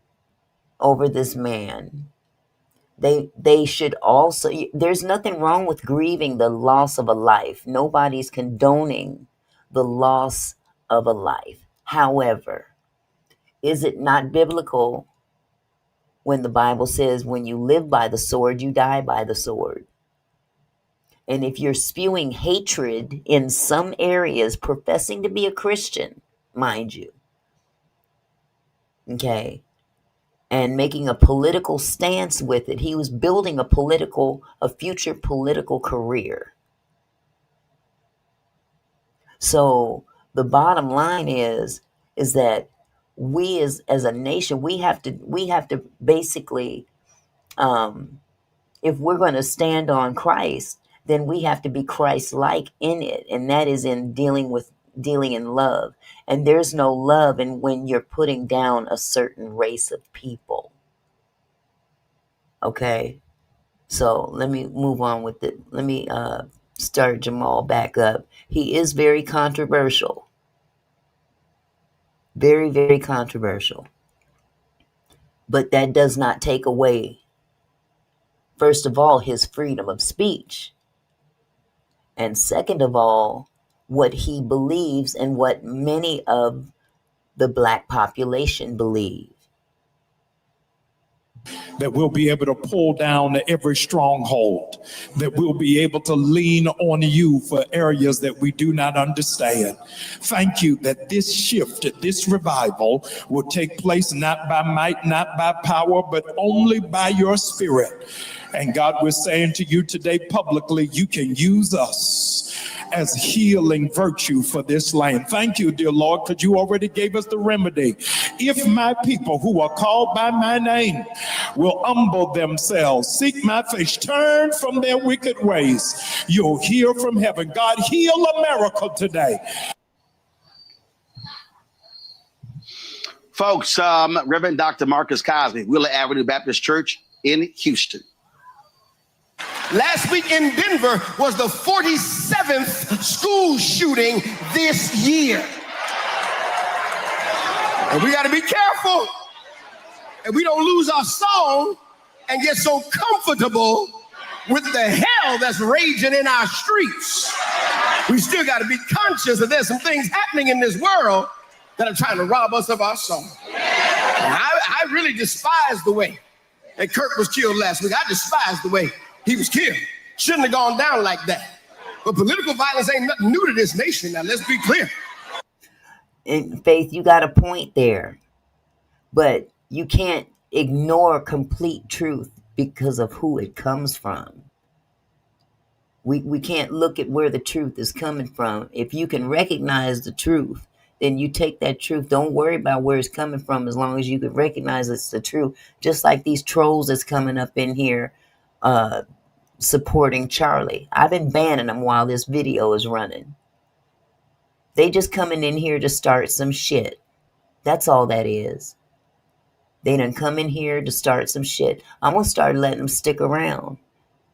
over this man, they should also, there's nothing wrong with grieving the loss of a life. Nobody's condoning the loss of a life. However, is it not biblical when the Bible says when you live by the sword, you die by the sword? And if you're spewing hatred in some areas, professing to be a Christian, mind you, okay, and making a political stance with it. He was building a future political career. So the bottom line is that we as a nation, we have to basically, if we're going to stand on Christ, then we have to be Christ-like in it. And that is in dealing in love. And there's no love in when you're putting down a certain race of people. Okay, so let me move on with it. Let me start Jamal back up. He is very controversial. Very, very controversial. But that does not take away, first of all, his freedom of speech. And second of all, what he believes and what many of the Black population believe. That we'll be able to pull down every stronghold, that we'll be able to lean on you for areas that we do not understand. Thank you that this shift, this revival will take place not by might, not by power, but only by your spirit. And God, we're saying to you today publicly, you can use us as healing virtue for this land. Thank you, dear Lord, because you already gave us the remedy. If my people who are called by my name will humble themselves, seek my face, turn from their wicked ways, you'll hear from heaven. God, heal America today. Folks, Reverend Dr. Marcus Cosby, Wheeler Avenue Baptist Church in Houston. Last week in Denver was the 47th school shooting this year. And we got to be careful and we don't lose our song and get so comfortable with the hell that's raging in our streets. We still got to be conscious that there's some things happening in this world that are trying to rob us of our song. I really despise the way that Kirk was killed last week. I despise the way he was killed. Shouldn't have gone down like that. But political violence ain't nothing new to this nation. Now, let's be clear. In Faith, you got a point there. But you can't ignore complete truth because of who it comes from. We can't look at where the truth is coming from. If you can recognize the truth, then you take that truth. Don't worry about where it's coming from as long as you can recognize it's the truth. Just like these trolls that's coming up in here supporting Charlie. I've been banning them while this video is running. They just coming in here to start some shit. That's all that is. They done come in here to start some shit. I'm going to start letting them stick around.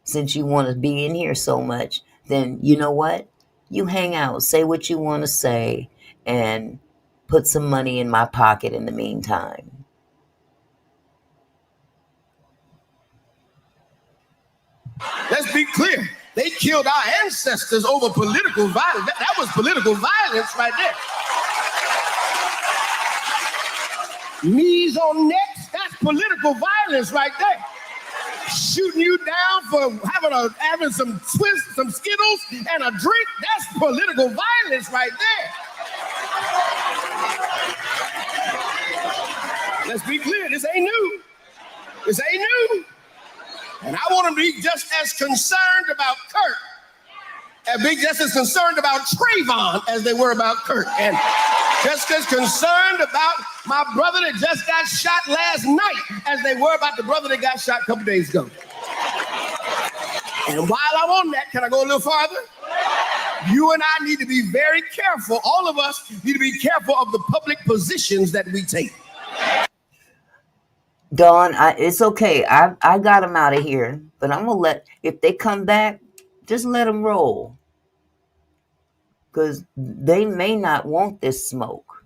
Since you want to be in here so much, then you know what? You hang out, say what you want to say, and put some money in my pocket in the meantime. Let's be clear. They killed our ancestors over political violence. That was political violence right there. Knees on necks, that's political violence right there. Shooting you down for having some Skittles and a drink, that's political violence right there. Let's be clear, this ain't new. This ain't new. And I want them to be just as concerned about Kirk and be just as concerned about Trayvon as they were about Kirk. And just as concerned about my brother that just got shot last night as they were about the brother that got shot a couple days ago. And while I'm on that, can I go a little farther? You and I need to be very careful. All of us need to be careful of the public positions that we take. Dawn, it's okay. I got them out of here, but I'm going to if they come back, just let them roll. Because they may not want this smoke.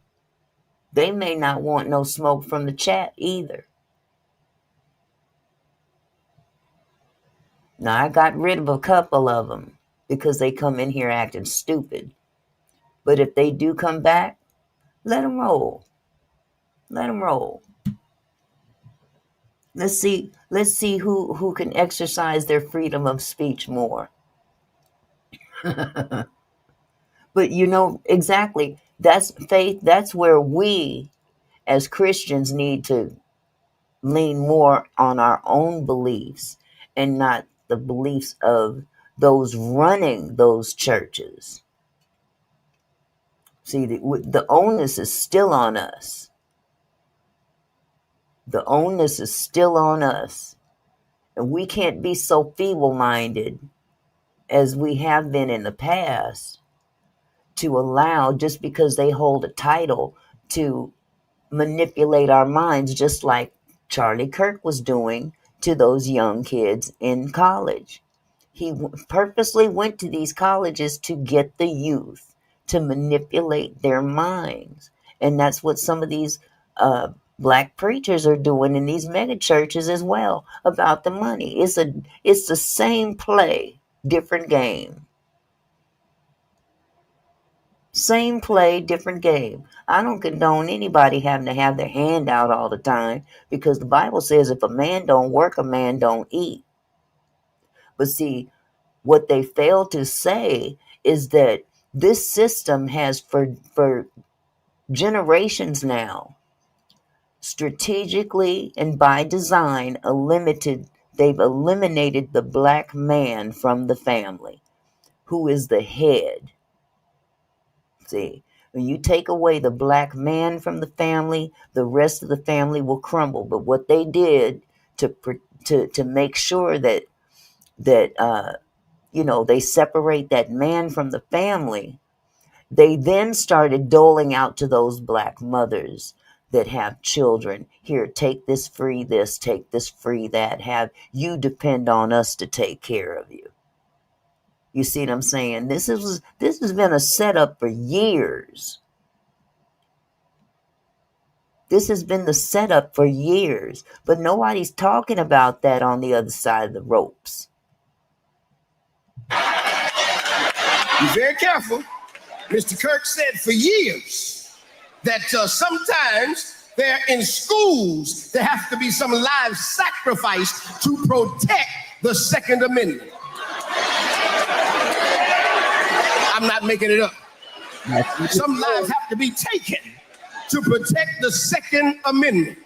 They may not want no smoke from the chat either. Now, I got rid of a couple of them because they come in here acting stupid. But if they do come back, let them roll. Let them roll. Let's see who can exercise their freedom of speech more. But you know, exactly, that's Faith, that's where we as Christians need to lean more on our own beliefs and not the beliefs of those running those churches. See, the onus is still on us. The onus is still on us. And we can't be so feeble-minded as we have been in the past to allow, just because they hold a title, to manipulate our minds, just like Charlie Kirk was doing to those young kids in college. He purposely went to these colleges to get the youth, to manipulate their minds. And that's what some of these black preachers are doing in these mega churches as well about the money. It's the same play, different game. Same play, different game. I don't condone anybody having to have their hand out all the time, because the Bible says if a man don't work, a man don't eat. But see, what they fail to say is that this system has for generations now, strategically and by design, they've eliminated the black man from the family, who is the head. See, when you take away the black man from the family, the rest of the family will crumble. But what they did to make sure that they separate that man from the family, they then started doling out to those black mothers that have children. Here, take this free this, take this free that. Have you depend on us to take care of you. You see what I'm saying? This has been a setup for years. This has been the setup for years, but nobody's talking about that on the other side of the ropes. Be very careful. Mr. Kirk said for years that sometimes they're in schools, there has to be some live sacrifice to protect the Second Amendment. I'm not making it up. Some lives have to be taken to protect the Second Amendment.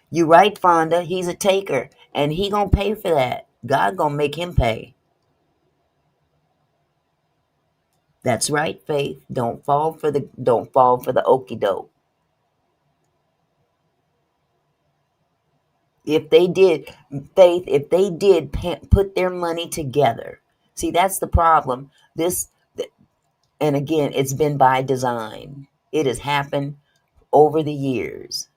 You right, Fonda. He's a taker, and he gonna pay for that. God gonna make him pay. That's right, Faith. Don't fall for the okie doke. If they did, Faith, if they did put their money together, see, that's the problem. And again, it's been by design. It has happened over the years.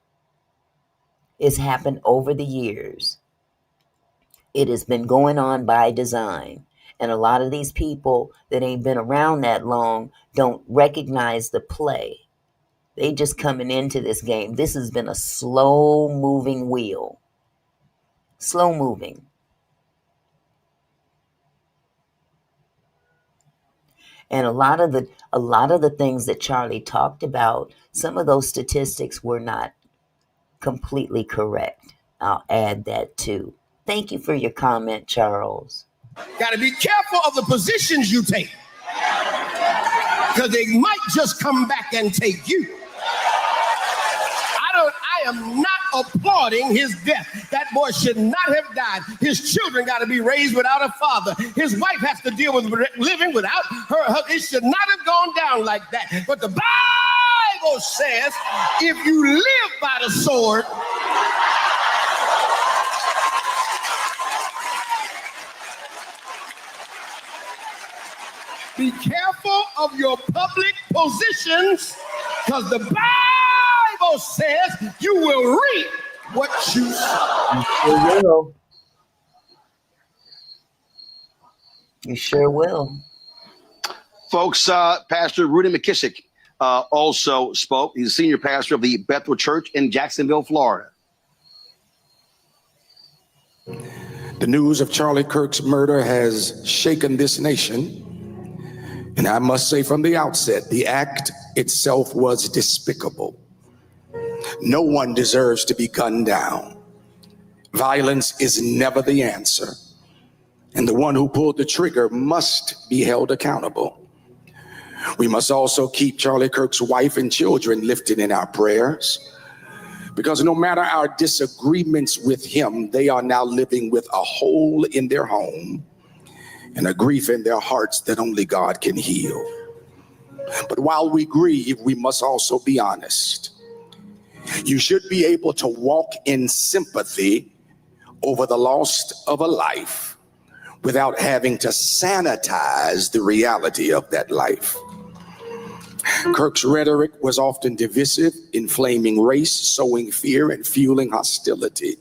It's happened over the years. It has been going on by design. And a lot of these people that ain't been around that long don't recognize the play. They just coming into this game. This has been a slow moving wheel. Slow moving. And a lot of the things that Charlie talked about, some of those statistics were not completely correct. I'll add that too. Thank you for your comment, Charles. Got to be careful of the positions you take, because they might just come back and take you. I am not applauding his death. That boy should not have died. His children got to be raised without a father. His wife has to deal with living without her. It should not have gone down like that. But the Bible says, if you live by the sword, be careful of your public positions, because the Bible says you will reap what you sow. You sure will. You sure will. Folks, Pastor Rudy McKissick also spoke. He's a senior pastor of the Bethel Church in Jacksonville, Florida. The news of Charlie Kirk's murder has shaken this nation. And I must say from the outset, the act itself was despicable. No one deserves to be gunned down. Violence is never the answer. And the one who pulled the trigger must be held accountable. We must also keep Charlie Kirk's wife and children lifted in our prayers, because no matter our disagreements with him, they are now living with a hole in their home and a grief in their hearts that only God can heal. But while we grieve, we must also be honest. You should be able to walk in sympathy over the loss of a life without having to sanitize the reality of that life. Kirk's rhetoric was often divisive, inflaming race, sowing fear, and fueling hostility.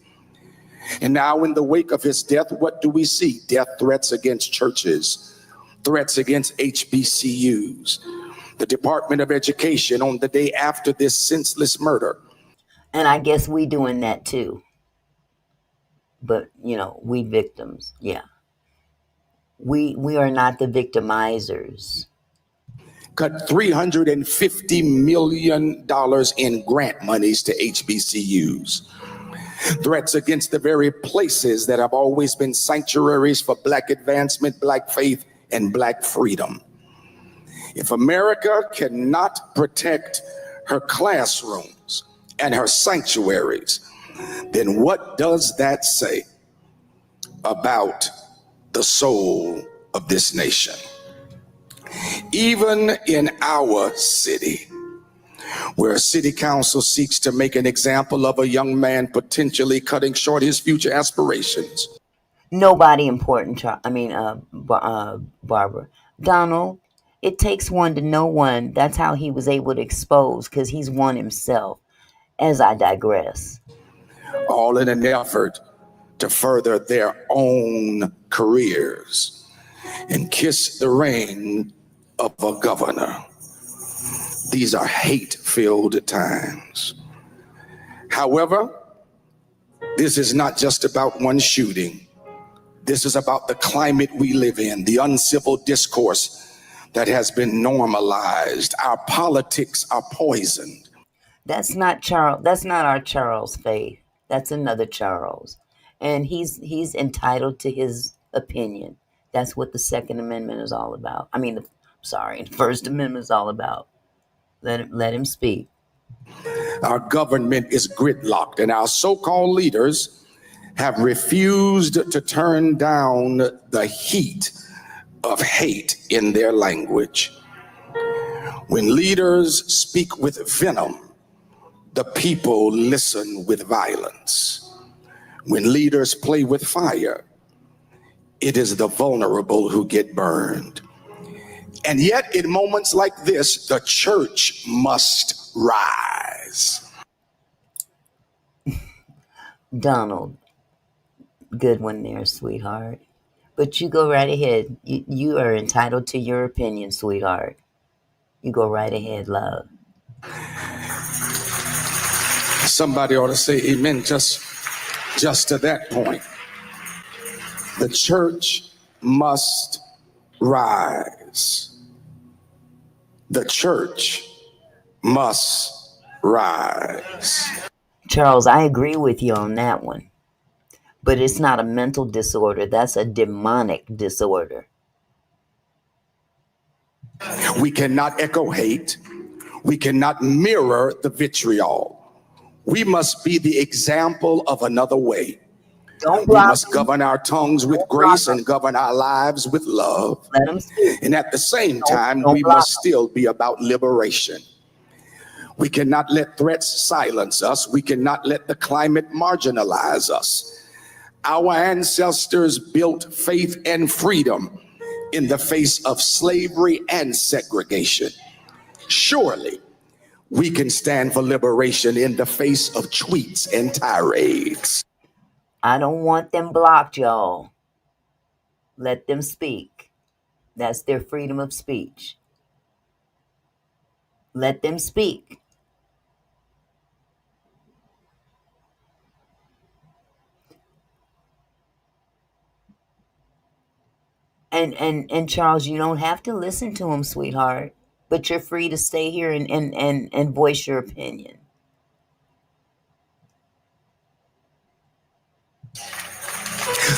And now in the wake of his death, what do we see? Death threats against churches, threats against HBCUs, the Department of Education on the day after this senseless murder. And I guess we doing that too. But, you know, we victims. Yeah. We are not the victimizers. Cut $350 million in grant monies to HBCUs. Threats against the very places that have always been sanctuaries for Black advancement, Black faith, and Black freedom. If America cannot protect her classrooms and her sanctuaries, then what does that say about the soul of this nation? Even in our city, where a city council seeks to make an example of a young man potentially cutting short his future aspirations. Nobody important, Barbara. Donald, it takes one to know one. That's how he was able to expose, because he's one himself. As I digress. All in an effort to further their own careers and kiss the ring of a governor. These are hate-filled times. However, this is not just about one shooting. This is about the climate we live in, the uncivil discourse that has been normalized. Our politics are poisoned. That's not Charles. That's not our Charles Faith. That's another Charles, and he's entitled to his opinion. That's what the Second Amendment is all about. The First Amendment is all about. Let him speak. Our government is gridlocked, and our so-called leaders have refused to turn down the heat of hate in their language. When leaders speak with venom, the people listen with violence. When leaders play with fire, it is the vulnerable who get burned. And yet, in moments like this, the church must rise. Donald, good one there, sweetheart. But you go right ahead. You are entitled to your opinion, sweetheart. You go right ahead, love. Somebody ought to say amen just to that point. The church must rise. The church must rise. Charles, I agree with you on that one. But it's not a mental disorder. That's a demonic disorder. We cannot echo hate. We cannot mirror the vitriol. We must be the example of another way. We must govern our tongues with grace and govern our lives with love. Let them speak. And at the same time, we must still be about liberation. We cannot let threats silence us. We cannot let the climate marginalize us. Our ancestors built faith and freedom in the face of slavery and segregation. Surely, we can stand for liberation in the face of tweets and tirades. I don't want them blocked, y'all. Let them speak. That's their freedom of speech. Let them speak. And Charles, you don't have to listen to him, sweetheart. But you're free to stay here and voice your opinion.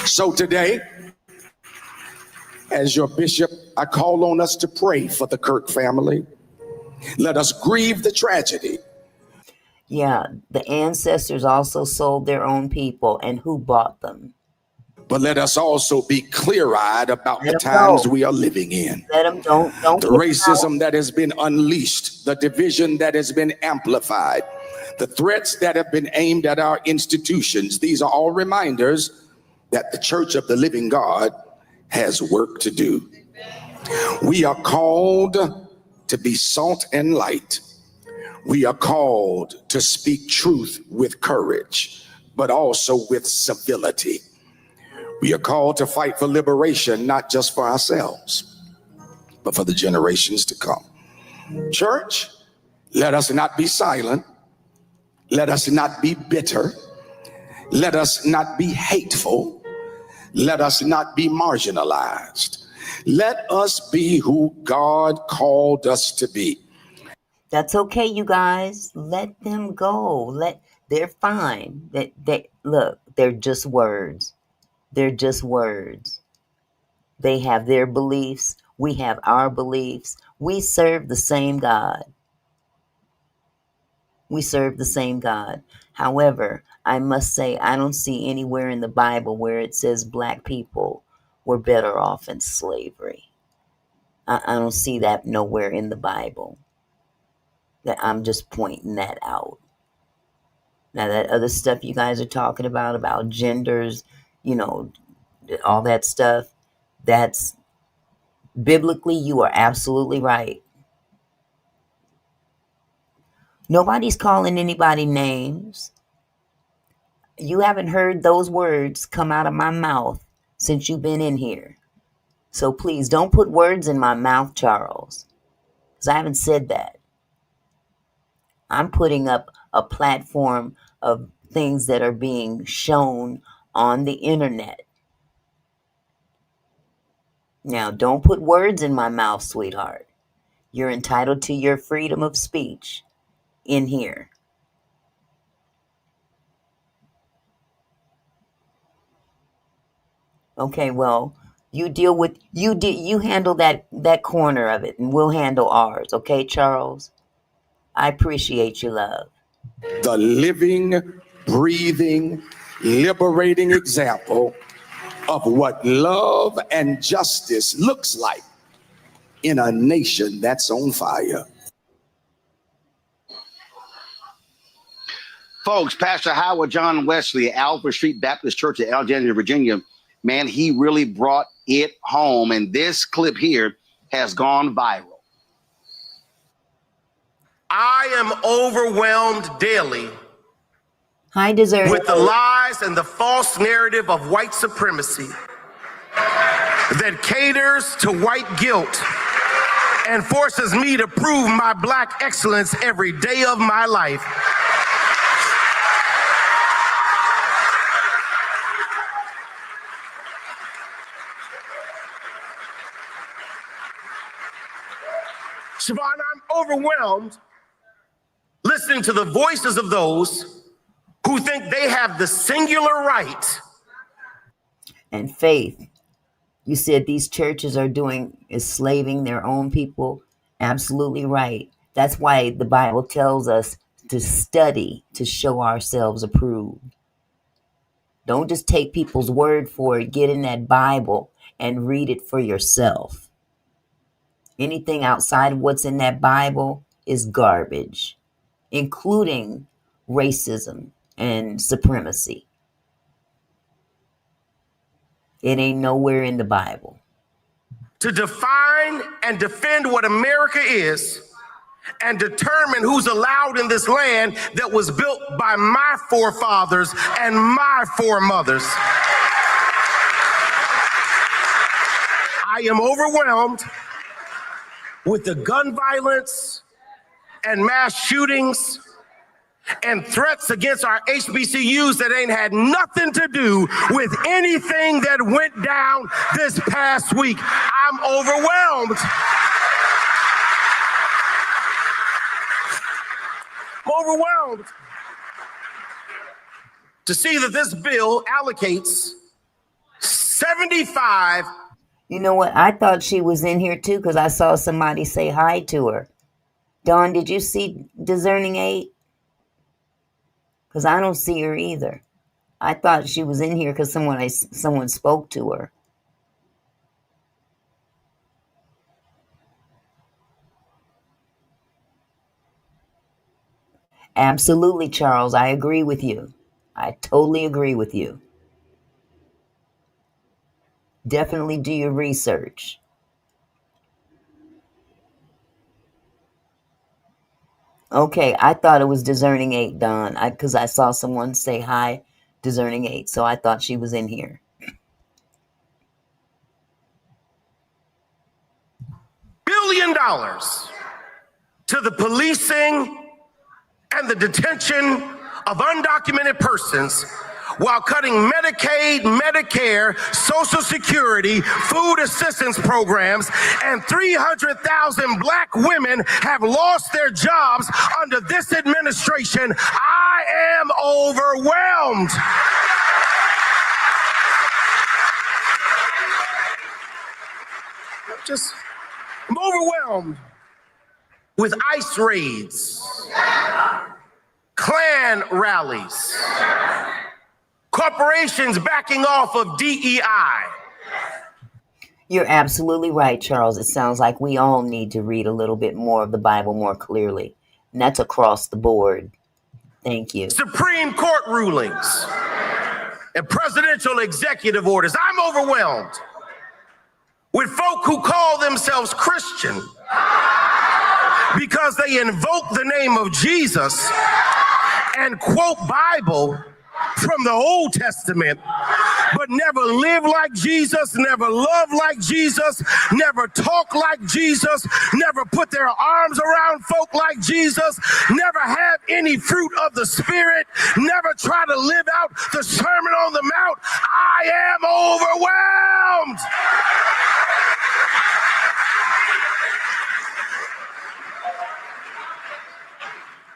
So today, as your bishop, I call on us to pray for the Kirk family. Let us grieve the tragedy. Yeah, the ancestors also sold their own people, and who bought them? But let us also be clear-eyed about the times we are living in. Let them don't the racism that has been unleashed, the division that has been amplified, the threats that have been aimed at our institutions. These are all reminders that the Church of the Living God has work to do. We are called to be salt and light. We are called to speak truth with courage, but also with civility. We are called to fight for liberation, not just for ourselves, but for the generations to come. Church, let us not be silent. Let us not be bitter. Let us not be hateful. Let us not be marginalized. Let us be who God called us to be. That's okay, you guys. Let them go. They're fine. Look, they're just words. They're just words. They have their beliefs. We have our beliefs. We serve the same God. We serve the same God. However, I must say, I don't see anywhere in the Bible where it says black people were better off in slavery. I don't see that nowhere in the Bible. That I'm just pointing that out. Now, that other stuff you guys are talking about genders, all that stuff, that's biblically, you are absolutely right. Nobody's calling anybody names. You haven't heard those words come out of my mouth since you've been in here. So please don't put words in my mouth, Charles, because I haven't said that. I'm putting up a platform of things that are being shown on the internet. Now, don't put words in my mouth, sweetheart. You're entitled to your freedom of speech in here. Okay, well, you handle that corner of it, and we'll handle ours. Okay, Charles? I appreciate you, love. The living, breathing, liberating example of what love and justice looks like in a nation that's on fire. Folks, Pastor Howard John Wesley, Alfred Street Baptist Church in Alexandria, Virginia, man, he really brought it home. And this clip here has gone viral. I am overwhelmed daily Hi, Dessert. with the lies and the false narrative of white supremacy that caters to white guilt and forces me to prove my black excellence every day of my life. Siobhan, I'm overwhelmed listening to the voices of those who think they have the singular right. And Faith, you said these churches are enslaving their own people. Absolutely right. That's why the Bible tells us to study to show ourselves approved. Don't just take people's word for it. Get in that Bible and read it for yourself. Anything outside of what's in that Bible is garbage, including racism and supremacy. It ain't nowhere in the Bible. To define and defend what America is and determine who's allowed in this land that was built by my forefathers and my foremothers. I am overwhelmed with the gun violence and mass shootings and threats against our HBCUs that ain't had nothing to do with anything that went down this past week. I'm overwhelmed. I'm overwhelmed to see that this bill allocates 75. You know what? I thought she was in here too because I saw somebody say hi to her. Dawn, did you see Discerning 8? Because I don't see her either. I thought she was in here because someone spoke to her. Absolutely, Charles. I agree with you. I totally agree with you. Definitely do your research. Okay, I thought it was Discerning 8, Don, because I saw someone say hi, Discerning 8, so I thought she was in here. $1 billion to the policing and the detention of undocumented persons while cutting Medicaid, Medicare, Social Security, food assistance programs, and 300,000 black women have lost their jobs under this administration. I am overwhelmed. I'm overwhelmed with ICE raids, Klan rallies, corporations backing off of DEI. You're absolutely right, Charles. It sounds like we all need to read a little bit more of the Bible more clearly. And that's across the board. Thank you. Supreme Court rulings and presidential executive orders. I'm overwhelmed with folk who call themselves Christian because they invoke the name of Jesus and quote Bible from the Old Testament, but never live like Jesus, never love like Jesus, never talk like Jesus, never put their arms around folk like Jesus, never have any fruit of the Spirit, never try to live out the Sermon on the Mount. I am overwhelmed.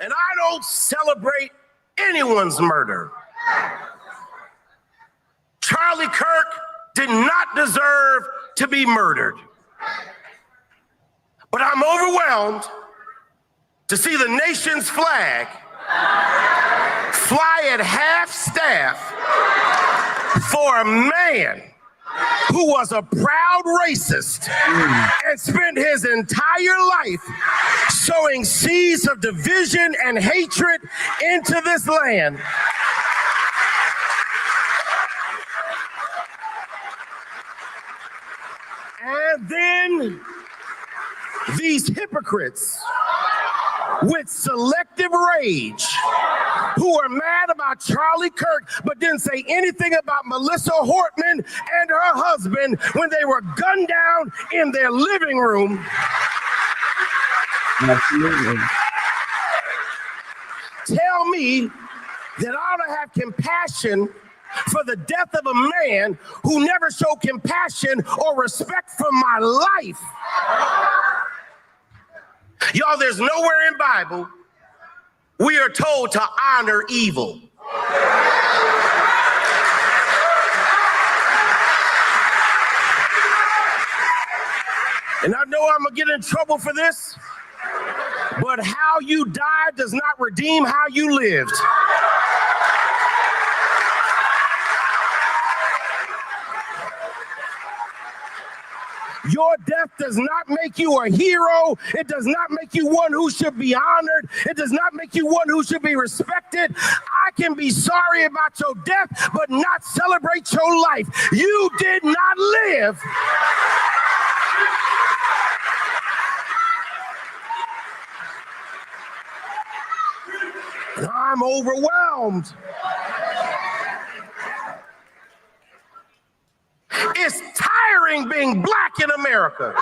And I don't celebrate anyone's murder. Charlie Kirk did not deserve to be murdered. But I'm overwhelmed to see the nation's flag fly at half staff for a man who was a proud racist and spent his entire life sowing seeds of division and hatred into this land. And then these hypocrites with selective rage who are mad about Charlie Kirk but didn't say anything about Melissa Hortman and her husband when they were gunned down in their living room. Absolutely. Tell me that I ought to have compassion for the death of a man who never showed compassion or respect for my life. Y'all, there's nowhere in Bible we are told to honor evil. And I know I'm gonna get in trouble for this, but how you died does not redeem how you lived. Your death does not make you a hero. It does not make you one who should be honored. It does not make you one who should be respected. I can be sorry about your death, but not celebrate your life. You did not live. And I'm overwhelmed. It's tiring being black in America.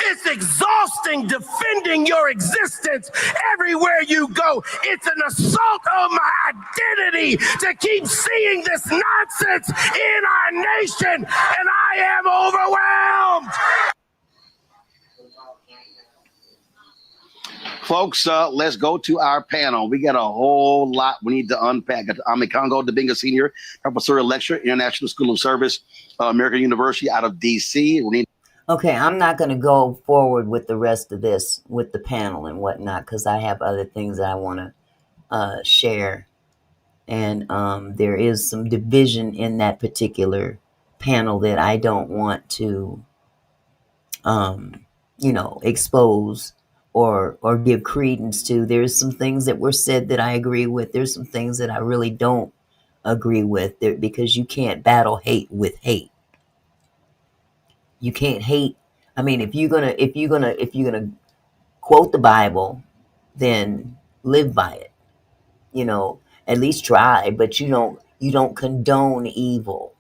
It's exhausting defending your existence everywhere you go. It's an assault on my identity to keep seeing this nonsense in our nation, and I am overwhelmed. Folks, let's go to our panel. We got a whole lot we need to unpack. I'm Congo Debinga Senior, Professor Lecturer, International School of Service, American University out of D.C. Okay, I'm not going to go forward with the rest of this with the panel and whatnot because I have other things that I want to share. And there is some division in that particular panel that I don't want to, expose or give credence to. There's some things that were said that I agree with. There's some things that I really don't agree with there, because you can't battle hate with hate. You can't hate. I mean, if you're gonna quote the Bible, then live by it. At least try, but you don't condone evil.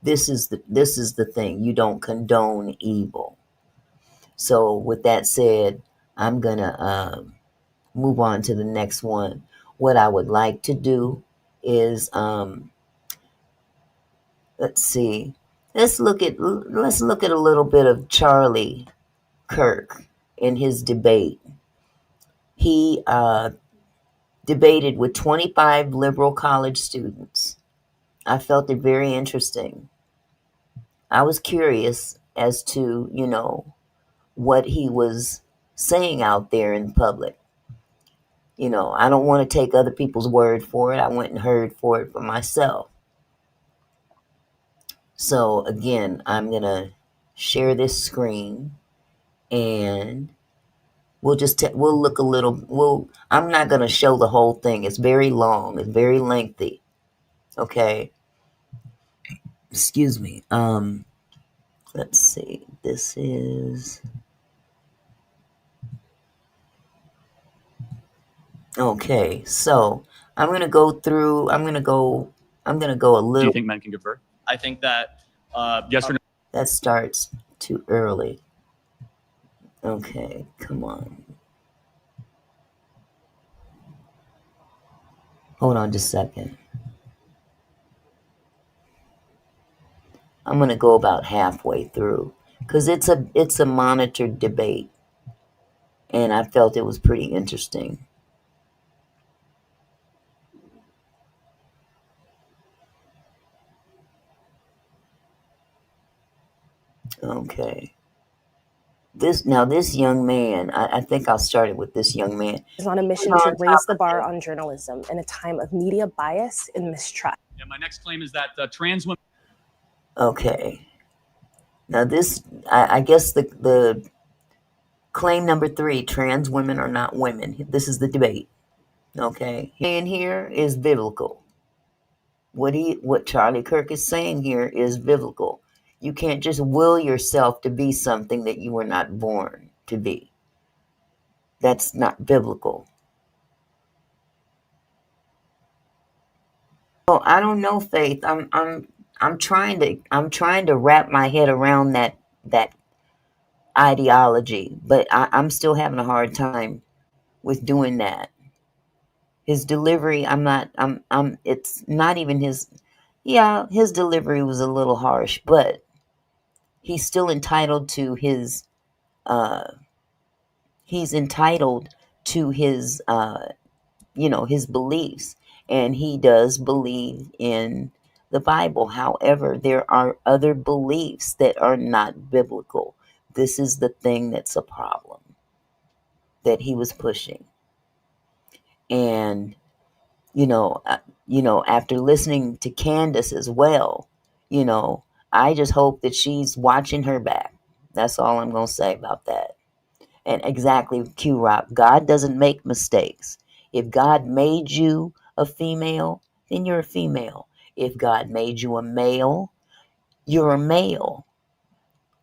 This is the thing. You don't condone evil. So with that said, I'm going to move on to the next one. What I would like to do is, let's see, let's look at a little bit of Charlie Kirk in his debate. He debated with 25 liberal college students. I felt it very interesting. I was curious as to, what he was saying out there in public. I don't want to take other people's word for it. I went and heard for it for myself. So again, I'm going to share this screen and we'll just we'll look a little. I'm not going to show the whole thing. It's very long. It's very lengthy. Okay. Excuse me. Let's see. This is okay. So I'm going to go through. I'm going to go a little. Do you think men can give birth? I think that yes or no. That starts too early. Okay, come on. Hold on just a second. I'm going to go about halfway through because it's a monitored debate, and I felt it was pretty interesting. Okay. This young man, I think I'll start it with this young man. Is on a mission to raise the bar on journalism in a time of media bias and mistrust. Yeah, my next claim is that trans women. Okay. Now this, I guess the claim number 3, trans women are not women. This is the debate. Okay. And here is biblical. What Charlie Kirk is saying here is biblical. You can't just will yourself to be something that you were not born to be. That's not biblical. Well, I don't know, Faith. I'm trying to wrap my head around that ideology, but I'm still having a hard time with doing that. His delivery, it's not even his delivery was a little harsh, but he's still entitled to his his beliefs, and he does believe in the Bible. However, there are other beliefs that are not biblical. This is the thing that's a problem that he was pushing. And after listening to Candace as well, I just hope that she's watching her back. That's all I'm going to say about that. And exactly, Q-Rock, God doesn't make mistakes. If God made you a female, then you're a female. If God made you a male, you're a male.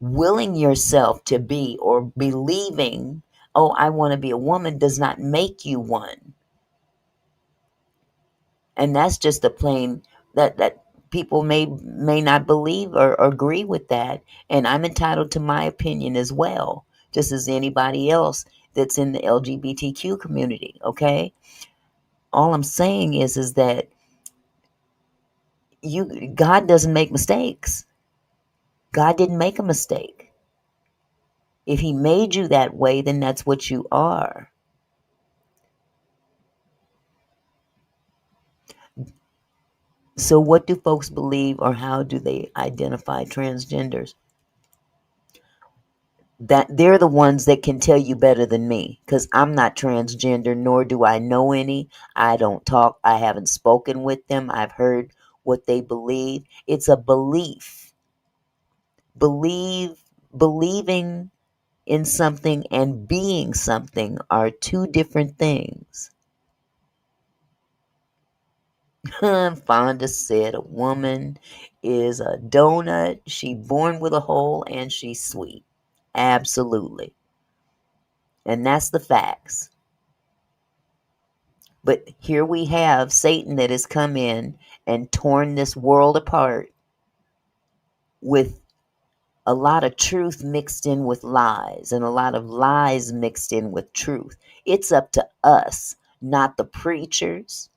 Willing yourself to be or believing, oh, I want to be a woman, does not make you one. And that's just a plain that people may not believe or agree with that. And I'm entitled to my opinion as well, just as anybody else that's in the LGBTQ community. Okay. All I'm saying is that God doesn't make mistakes. God didn't make a mistake. If he made you that way, then that's what you are. So what do folks believe, or how do they identify transgenders? That they're the ones that can tell you better than me, because I'm not transgender, nor do I know any. I don't talk. I haven't spoken with them. I've heard what they believe. It's a belief. Believing in something and being something are two different things. Fonda said a woman is a donut. She born with a hole and she's sweet. Absolutely. And that's the facts. But here we have Satan that has come in and torn this world apart with a lot of truth mixed in with lies and a lot of lies mixed in with truth. It's up to us, not the preachers,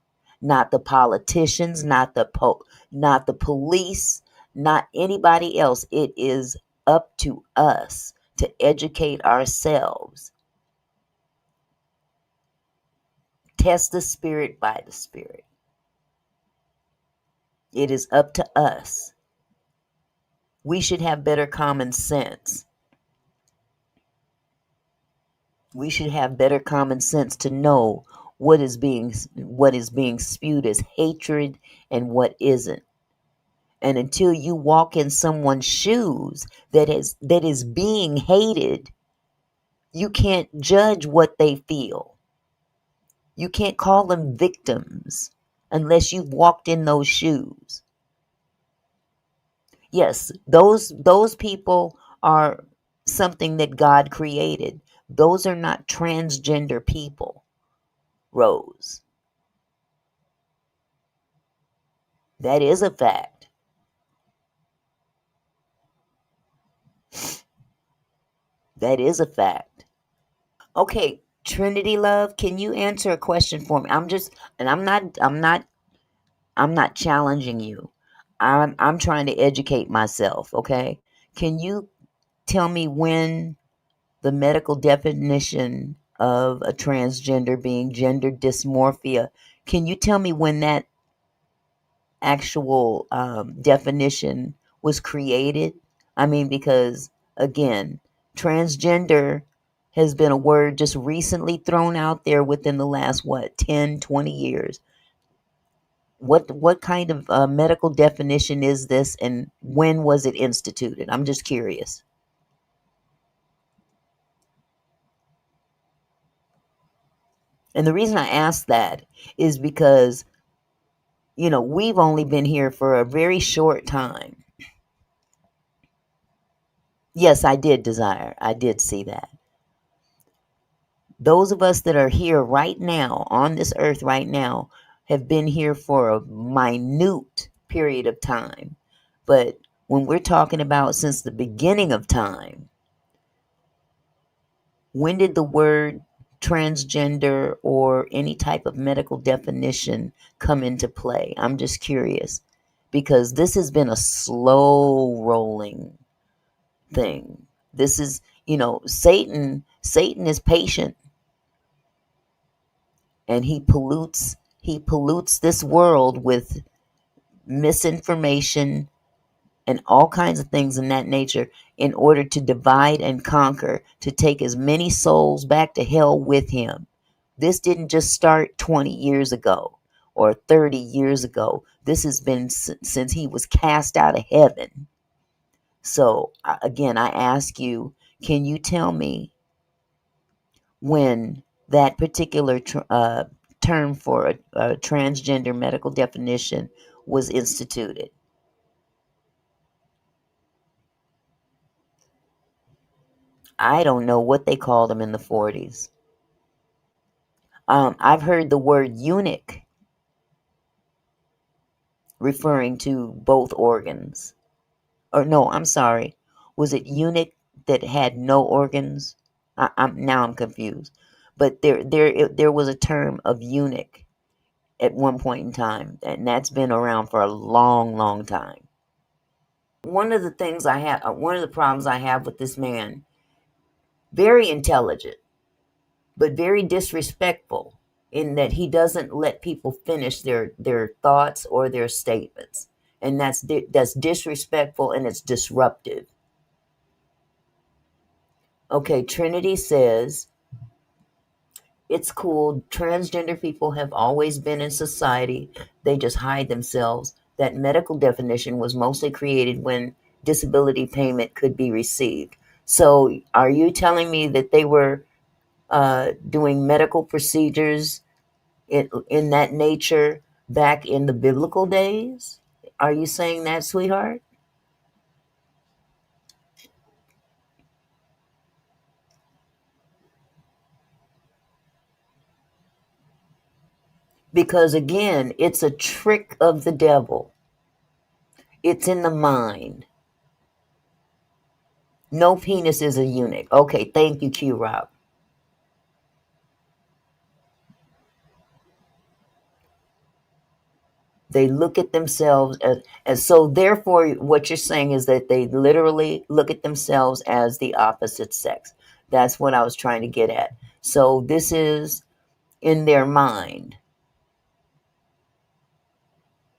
not the politicians, not the police, not anybody else. It is up to us to educate ourselves. Test the spirit by the spirit. It is up to us. We should have better common sense. We should have better common sense to know what is being spewed as hatred and what isn't. And until you walk in someone's shoes that is being hated, you can't judge what they feel. You can't call them victims unless you've walked in those shoes. Yes, those people are something that God created. Those are not transgender people, Rose. That is a fact. That is a fact. Okay, Trinity Love, can you answer a question for me? I'm not challenging you. I'm trying to educate myself, okay? Can you tell me when the medical definition of a transgender being gender dysmorphia, can you tell me when that actual definition was created? I mean, because again, transgender has been a word just recently thrown out there within the last, 10, 20 years. What kind of medical definition is this, and when was it instituted? I'm just curious. And the reason I ask that is because, we've only been here for a very short time. Yes, I did, Desire. I did see that. Those of us that are here right now, on this earth right now, have been here for a minute period of time. But when we're talking about since the beginning of time, when did the word transgender or any type of medical definition come into play? I'm just curious, because this has been a slow rolling thing. This is, Satan is patient, and he pollutes this world with misinformation and all kinds of things in that nature in order to divide and conquer, to take as many souls back to hell with him. This didn't just start 20 years ago or 30 years ago. This has been since he was cast out of heaven. So again, I ask you, can you tell me when that particular term for a transgender medical definition was instituted? I don't know what they called them in the 40s. I've heard the word eunuch referring to both organs. Or no, I'm sorry. Was it eunuch that had no organs? I'm confused. But there was a term of eunuch at one point in time, and that's been around for a long, long time. One of the problems I have with this man, very intelligent, but very disrespectful, in that he doesn't let people finish their thoughts or their statements. And that's disrespectful, and it's disruptive. Okay, Trinity says, it's cool. Transgender people have always been in society. They just hide themselves. That medical definition was mostly created when disability payment could be received. So are you telling me that they were doing medical procedures in that nature back in the biblical days? Are you saying that, sweetheart? Because again, it's a trick of the devil. It's in the mind. No penis is a eunuch. Okay, thank you, Q Rob. They look at themselves as so therefore what you're saying is that they literally look at themselves as the opposite sex. That's what I was trying to get at. So this is in their mind.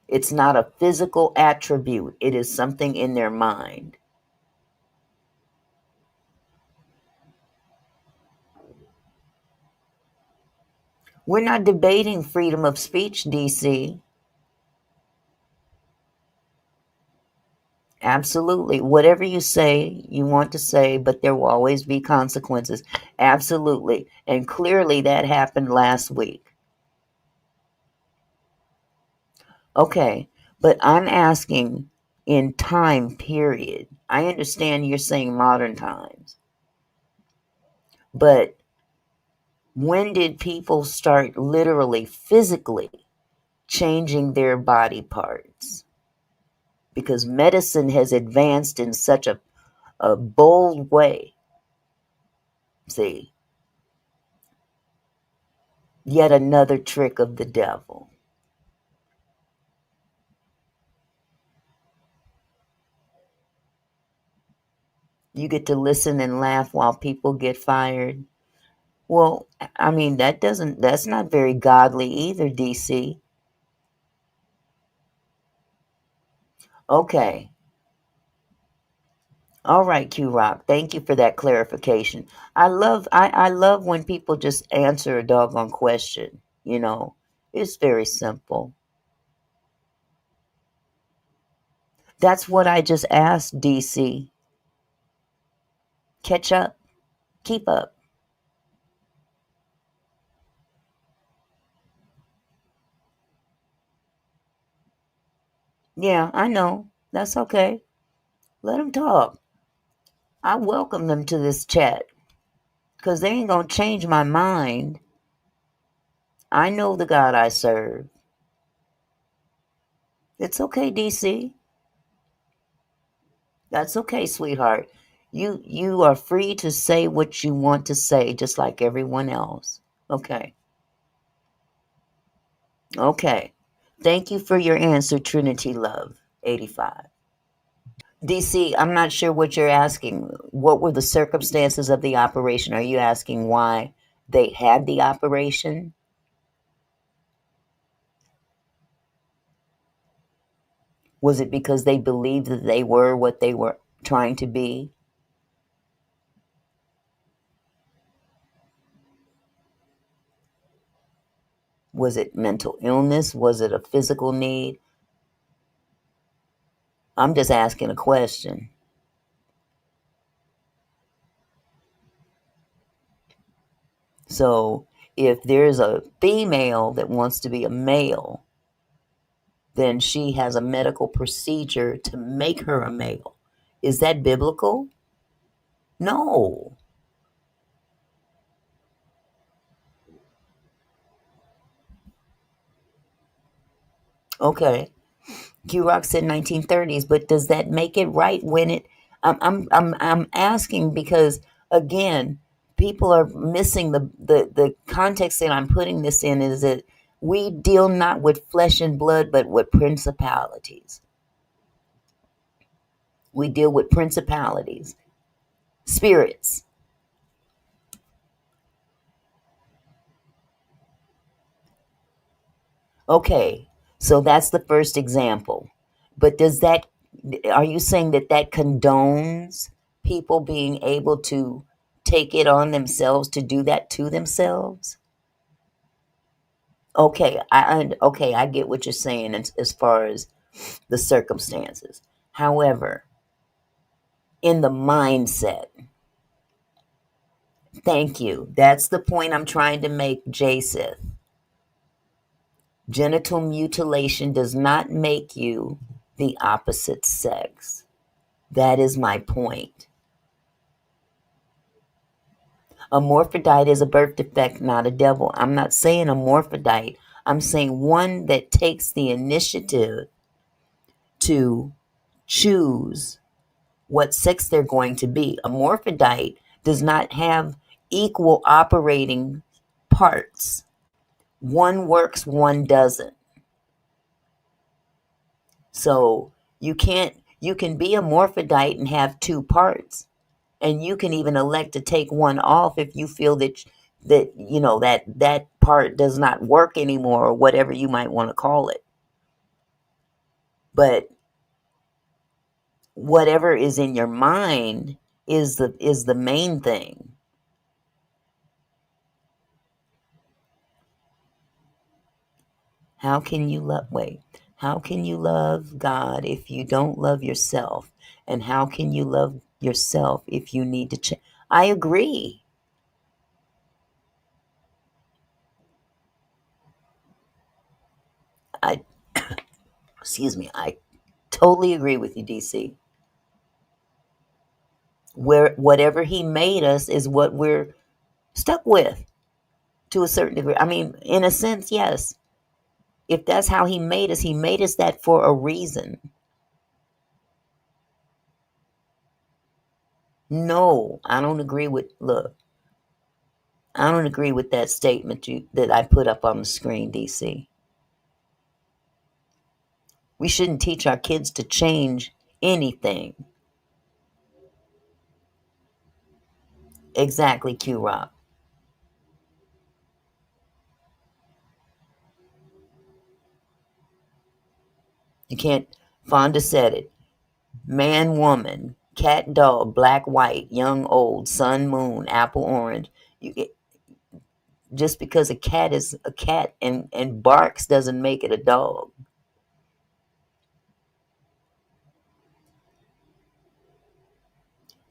It's not a physical attribute. It is something in their mind. We're not debating freedom of speech, DC. Absolutely. Whatever you say, you want to say, but there will always be consequences. Absolutely. And clearly that happened last week. Okay. But I'm asking in time period. I understand you're saying modern times. But when did people start literally, physically changing their body parts? Because medicine has advanced in such a bold way. See, yet another trick of the devil. You get to listen and laugh while people get fired. Well, I mean, that's not very godly either, DC. Okay. All right, Q Rock. Thank you for that clarification. I love when people just answer a doggone question. It's very simple. That's what I just asked, DC. Catch up. Keep up. Yeah, I know. That's okay. Let them talk. I welcome them to this chat because they ain't going to change my mind. I know the God I serve. It's okay, DC. That's okay, sweetheart. You are free to say what you want to say, just like everyone else. Okay. Okay. Thank you for your answer, Trinity Love, 85. DC, I'm not sure what you're asking. What were the circumstances of the operation? Are you asking why they had the operation? Was it because they believed that they were what they were trying to be? Was it mental illness? Was it a physical need? I'm just asking a question. So if there's a female that wants to be a male, then she has a medical procedure to make her a male. Is that biblical? No. Okay. Q-Rock said 1930s, but does that make it right when it? I'm asking because again, people are missing the context that I'm putting this in is that we deal not with flesh and blood, but with principalities. We deal with principalities, spirits. Okay, so that's the first example. But are you saying that condones people being able to take it on themselves to do that to themselves? Okay, I get what you're saying as far as the circumstances. However, in the mindset, thank you. That's the point I'm trying to make, Jaseth. Genital mutilation does not make you the opposite sex. That is my point. A morphodite is a birth defect, not a devil. I'm not saying a morphodite. I'm saying one that takes the initiative to choose what sex they're going to be. A morphodite does not have equal operating parts. One works, one doesn't. So you can be a morphodite and have two parts, and you can even elect to take one off if you feel that that part does not work anymore, or whatever you might want to call it. But whatever is in your mind is the main thing. How can you love God if you don't love yourself? And how can you love yourself if you need to change? I agree. I excuse me. I totally agree with you, DC. Whatever he made us is what we're stuck with to a certain degree. I mean, in a sense, yes. If that's how he made us that for a reason. No, I don't agree with, look, I don't agree with that statement that I put up on the screen, DC. We shouldn't teach our kids to change anything. Exactly, Q-Rock. You can't, Fonda said it. Man, woman, cat, dog, black, white, young, old, sun, moon, apple, orange. Just because a cat is a cat and barks doesn't make it a dog.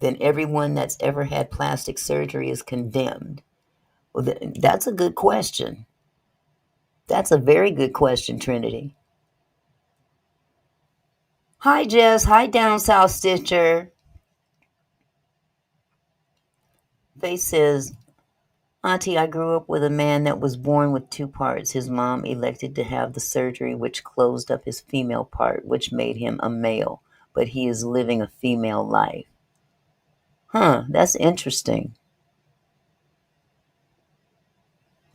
Then everyone that's ever had plastic surgery is condemned. Well, that's a good question. That's a very good question, Trinity. Hi, Jess. Hi, Down South Stitcher. Faith says, Auntie, I grew up with a man that was born with two parts. His mom elected to have the surgery, which closed up his female part, which made him a male, but he is living a female life. Huh, that's interesting.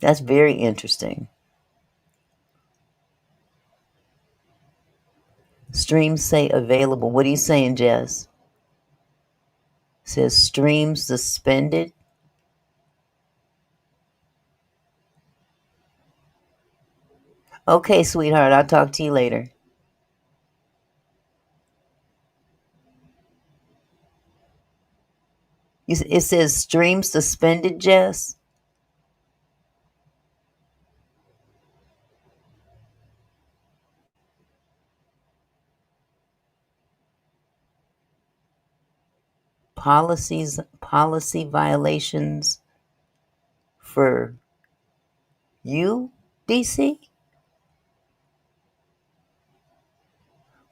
That's very interesting. Streams say available. What are you saying, Jess? Says stream suspended. Okay, sweetheart, I'll talk to you later. It says stream suspended, Jess. Policy violations for you, DC?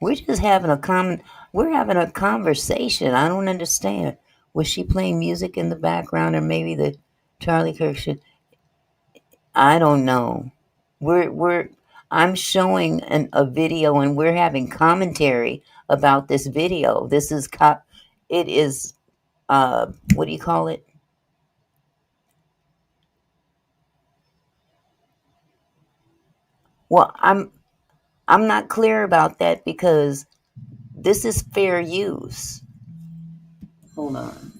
We're having a conversation. I don't understand. Was she playing music in the background, or maybe the Charlie Kirk should? I don't know. I'm showing a video, and we're having commentary about this video. It is, what do you call it? Well, I'm not clear about that because this is fair use. Hold on.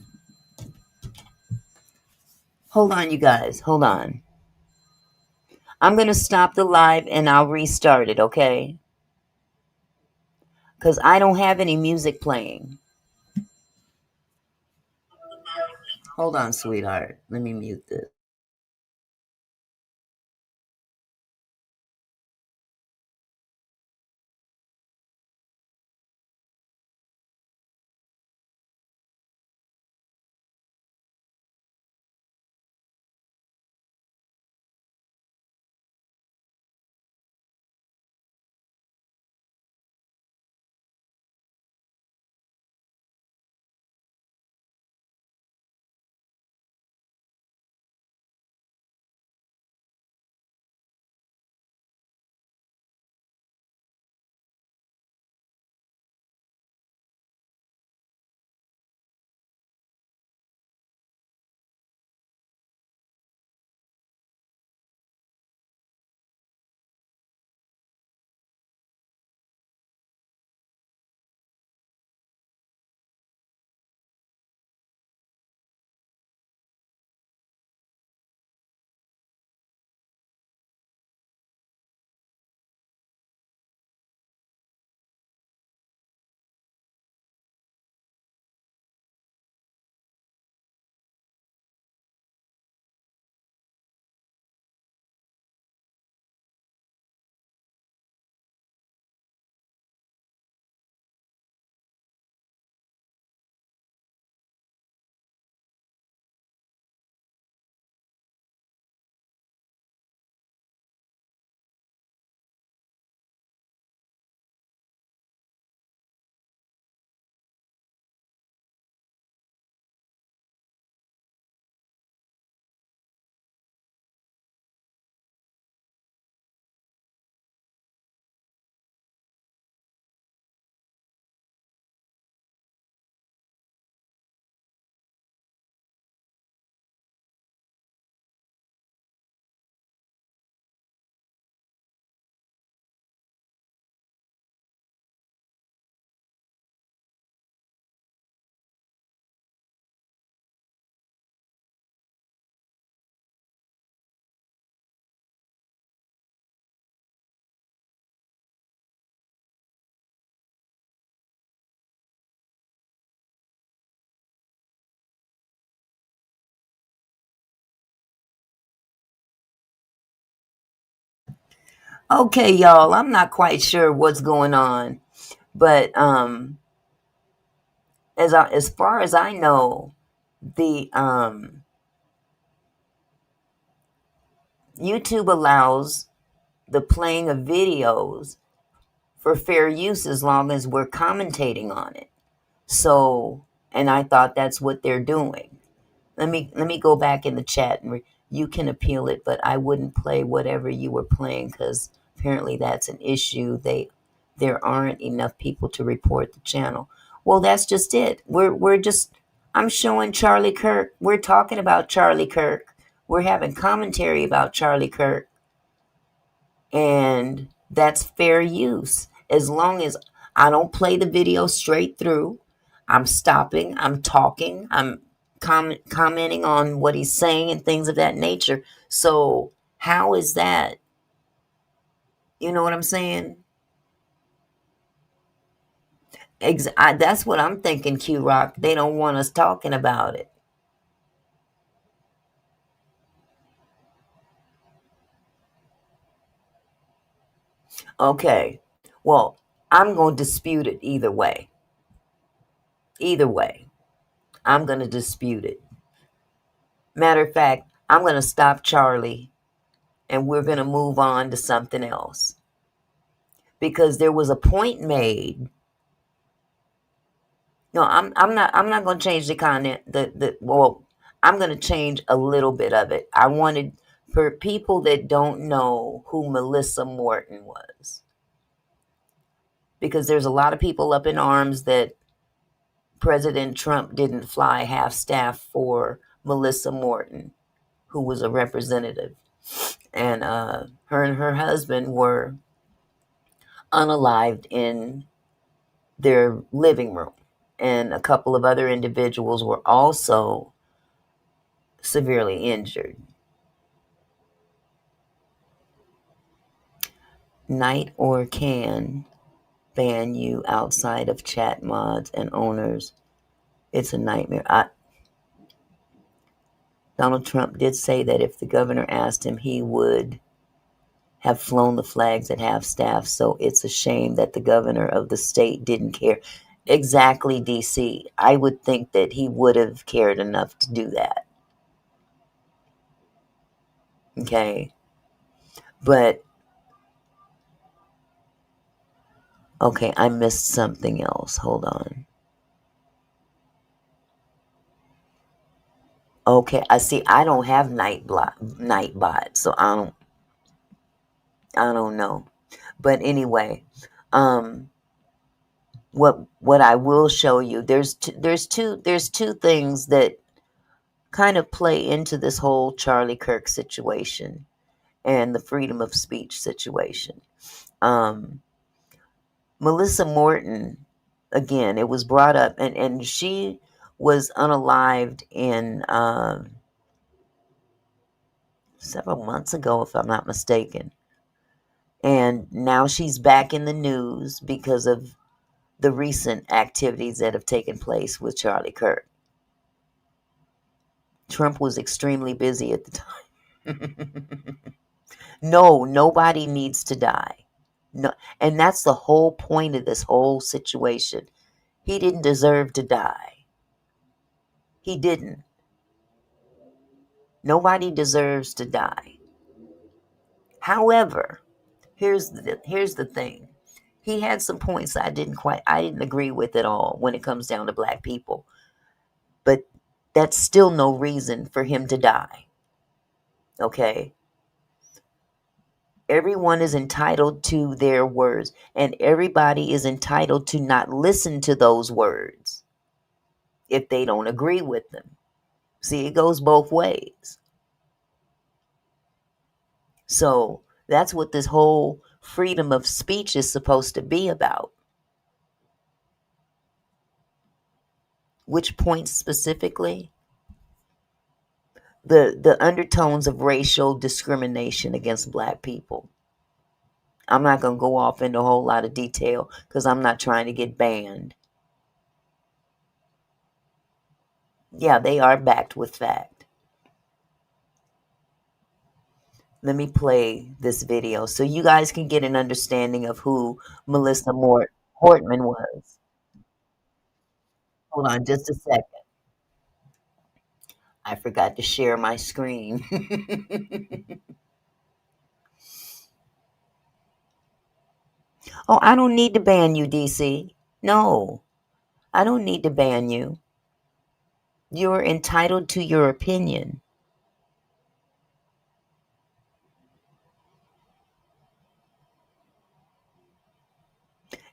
Hold on, you guys. Hold on. I'm going to stop the live and I'll restart it, okay? Because I don't have any music playing. Hold on, sweetheart. Let me mute this. Okay, y'all, I'm not quite sure what's going on, but as far as I know, the YouTube allows the playing of videos for fair use as long as we're commentating on it. So, and I thought that's what they're doing. Let me go back in the chat and you can appeal it, but I wouldn't play whatever you were playing because apparently that's an issue. There aren't enough people to report the channel. Well, that's just it. I'm showing Charlie Kirk. We're talking about Charlie Kirk. We're having commentary about Charlie Kirk, and that's fair use as long as I don't play the video straight through. I'm stopping, I'm talking, I'm commenting on what he's saying and things of that nature. So how is that? You know what I'm saying? That's what I'm thinking, Q Rock. They don't want us talking about it. Okay. Well, I'm going to dispute it either way. Either way, I'm going to dispute it. Matter of fact, I'm going to stop Charlie and we're going to move on to something else. Because there was a point made. No, I'm not going to change the content. Well, I'm going to change a little bit of it. I wanted for people that don't know who Melissa Hortman was. Because there's a lot of people up in arms that President Trump didn't fly half staff for Melissa Hortman, who was a representative. And her and her husband were unalived in their living room. And a couple of other individuals were also severely injured. Night or can ban you outside of chat mods and owners. It's a nightmare. Donald Trump did say that if the governor asked him, he would have flown the flags at half staff. So it's a shame that the governor of the state didn't care. Exactly, DC. I would think that he would have cared enough to do that. Okay. But, okay, I missed something else. Hold on. Okay, I see. I don't have Nightbot, so I don't know. But anyway, what I will show you, there's two things that kind of play into this whole Charlie Kirk situation and the freedom of speech situation. Melissa Hortman, again, it was brought up, and she was unalived in several months ago, if I'm not mistaken. And now she's back in the news because of the recent activities that have taken place with Charlie Kirk. Trump was extremely busy at the time. No, nobody needs to die. No, and that's the whole point of this whole situation. He didn't deserve to die. He didn't. Nobody deserves to die. However, here's the thing. He had some points I didn't agree with at all when it comes down to black people. But that's still no reason for him to die. Okay? Everyone is entitled to their words, and everybody is entitled to not listen to those words if they don't agree with them. See, it goes both ways. So that's what this whole freedom of speech is supposed to be about. Which points specifically? The undertones of racial discrimination against black people. I'm not going to go off into a whole lot of detail because I'm not trying to get banned. Yeah, they are backed with fact. Let me play this video so you guys can get an understanding of who Melissa Hortman was. Hold on just a second. I forgot to share my screen. Oh, I don't need to ban you, DC. No, I don't need to ban you. You're entitled to your opinion.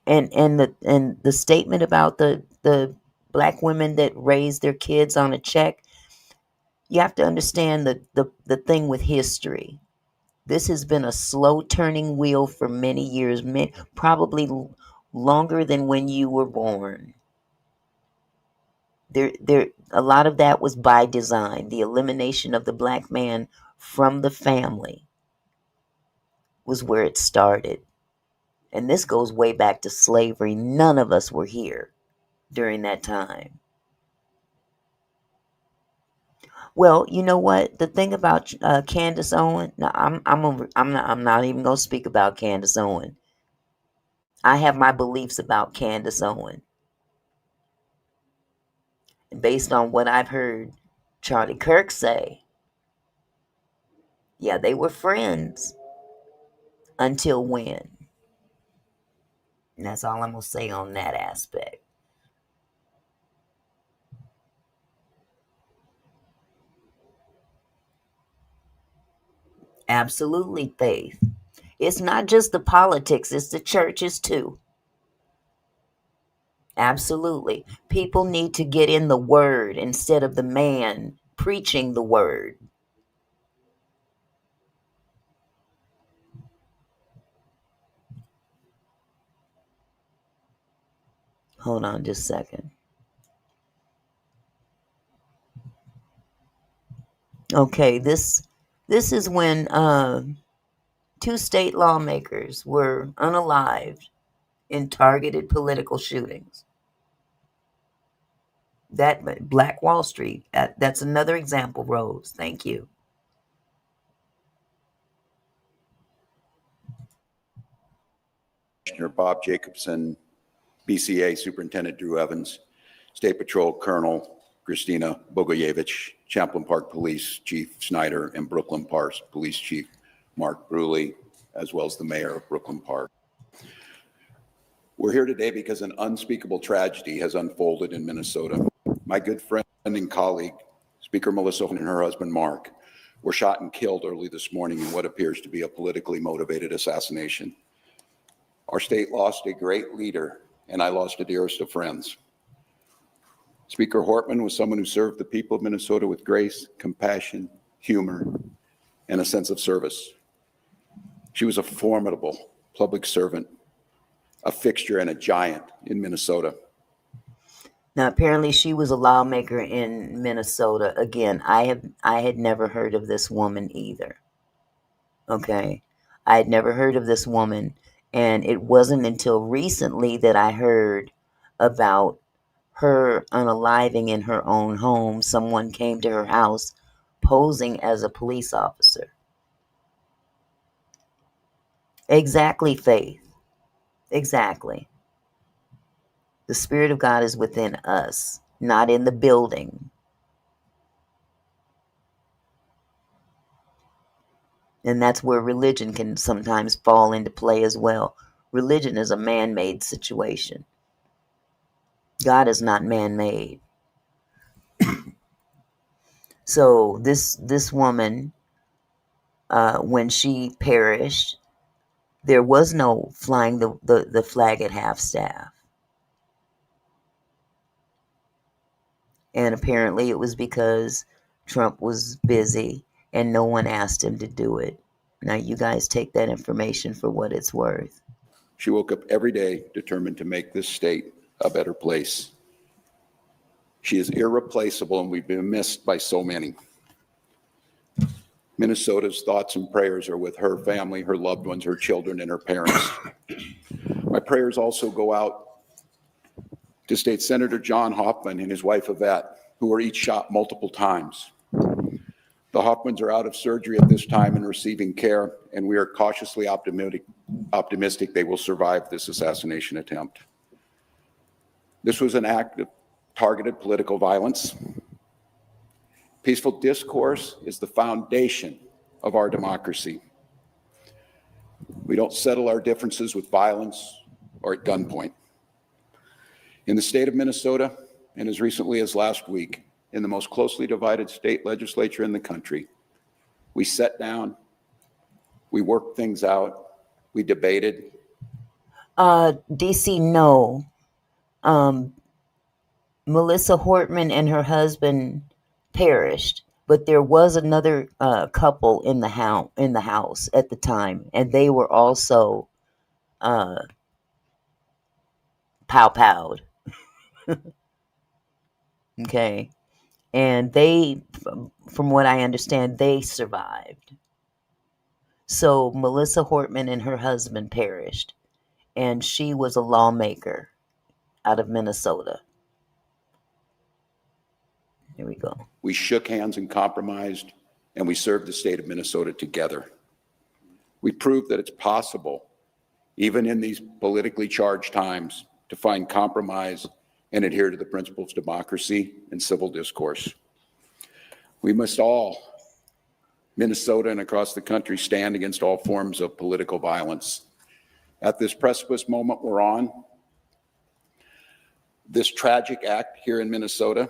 And the statement about the black women that raise their kids on a check, you have to understand the thing with history. This has been a slow turning wheel for many years, probably longer than when you were born. A lot of that was by design. The elimination of the black man from the family was where it started. And this goes way back to slavery. None of us were here during that time. Well, you know what? The thing about Candace Owen. No, I'm not even gonna speak about Candace Owen. I have my beliefs about Candace Owen, and based on what I've heard Charlie Kirk say. Yeah, they were friends until when? And that's all I'm gonna say on that aspect. Absolutely, Faith. It's not just the politics, it's the churches too. Absolutely. People need to get in the word instead of the man preaching the word. Hold on just a second. Okay, this is when two state lawmakers were unalived in targeted political shootings. That Black Wall Street, that's another example, Rose. Thank you. Commissioner Bob Jacobson, BCA Superintendent Drew Evans, State Patrol Colonel Christina Bogoyevich, Champlain Park Police Chief Snyder, and Brooklyn Park Police Chief Mark Bruley, as well as the Mayor of Brooklyn Park. We're here today because an unspeakable tragedy has unfolded in Minnesota. My good friend and colleague, Speaker Melissa Hortman, and her husband Mark were shot and killed early this morning in what appears to be a politically motivated assassination. Our state lost a great leader, and I lost the dearest of friends. Speaker Hortman was someone who served the people of Minnesota with grace, compassion, humor, and a sense of service. She was a formidable public servant, a fixture and a giant in Minnesota. Now, apparently she was a lawmaker in Minnesota. Again, I had never heard of this woman either. Okay. I had never heard of this woman. And it wasn't until recently that I heard about her unaliving in her own home. Someone came to her house posing as a police officer. Exactly, Faith. Exactly. The Spirit of God is within us, not in the building. And that's where religion can sometimes fall into play as well. Religion is a man-made situation. God is not man-made. So this woman, when she perished, there was no flying the flag at half-staff. And apparently it was because Trump was busy and no one asked him to do it. Now you guys take that information for what it's worth. She woke up every day determined to make this state a better place. She is irreplaceable, and we've been missed by so many. Minnesota's thoughts and prayers are with her family, her loved ones, her children, and her parents. My prayers also go out to State Senator John Hoffman and his wife Yvette, who were each shot multiple times. The The Hoffmans are out of surgery at this time and receiving care, and we are cautiously optimistic they will survive this assassination attempt. This was an act of targeted political violence. Peaceful discourse is the foundation of our democracy. We don't settle our differences with violence or at gunpoint. In the state of Minnesota, and as recently as last week, in the most closely divided state legislature in the country, we sat down, we worked things out, we debated. DC, no. Melissa Hortman and her husband perished, but there was another couple in the house at the time, and they were also pow-powed. Okay. And they, from what I understand, they survived. So Melissa Hortman and her husband perished, and she was a lawmaker out of Minnesota. Here we go. We shook hands and compromised, and we served the state of Minnesota together. We proved that it's possible, even in these politically charged times, to find compromise and adhere to the principles of democracy and civil discourse. We must all, Minnesota and across the country, stand against all forms of political violence. At this precipice moment we're on, this tragic act here in Minnesota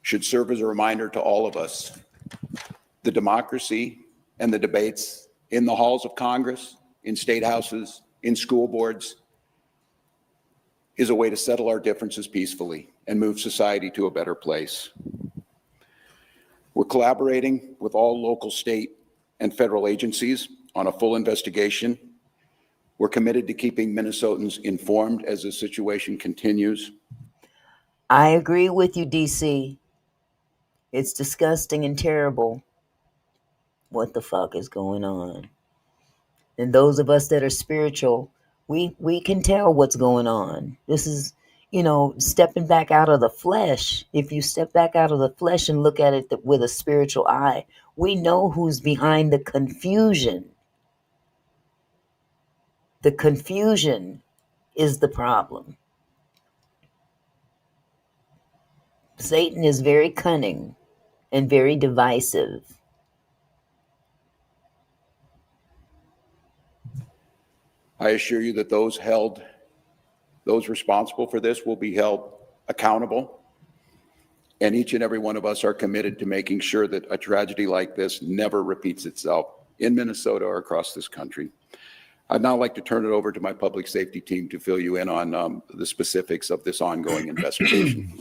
should serve as a reminder to all of us. The democracy and the debates in the halls of Congress, in state houses, in school boards, is a way to settle our differences peacefully and move society to a better place. We're collaborating with all local, state, and federal agencies on a full investigation. We're committed to keeping Minnesotans informed as the situation continues. I agree with you, DC. It's disgusting and terrible. What the fuck is going on? And those of us that are spiritual, we can tell what's going on. This is, stepping back out of the flesh. If you step back out of the flesh and look at it with a spiritual eye, we know who's behind the confusion. The confusion is the problem. Satan is very cunning and very divisive. I assure you that those responsible for this will be held accountable. And each and every one of us are committed to making sure that a tragedy like this never repeats itself in Minnesota or across this country. I'd now like to turn it over to my public safety team to fill you in on the specifics of this ongoing investigation.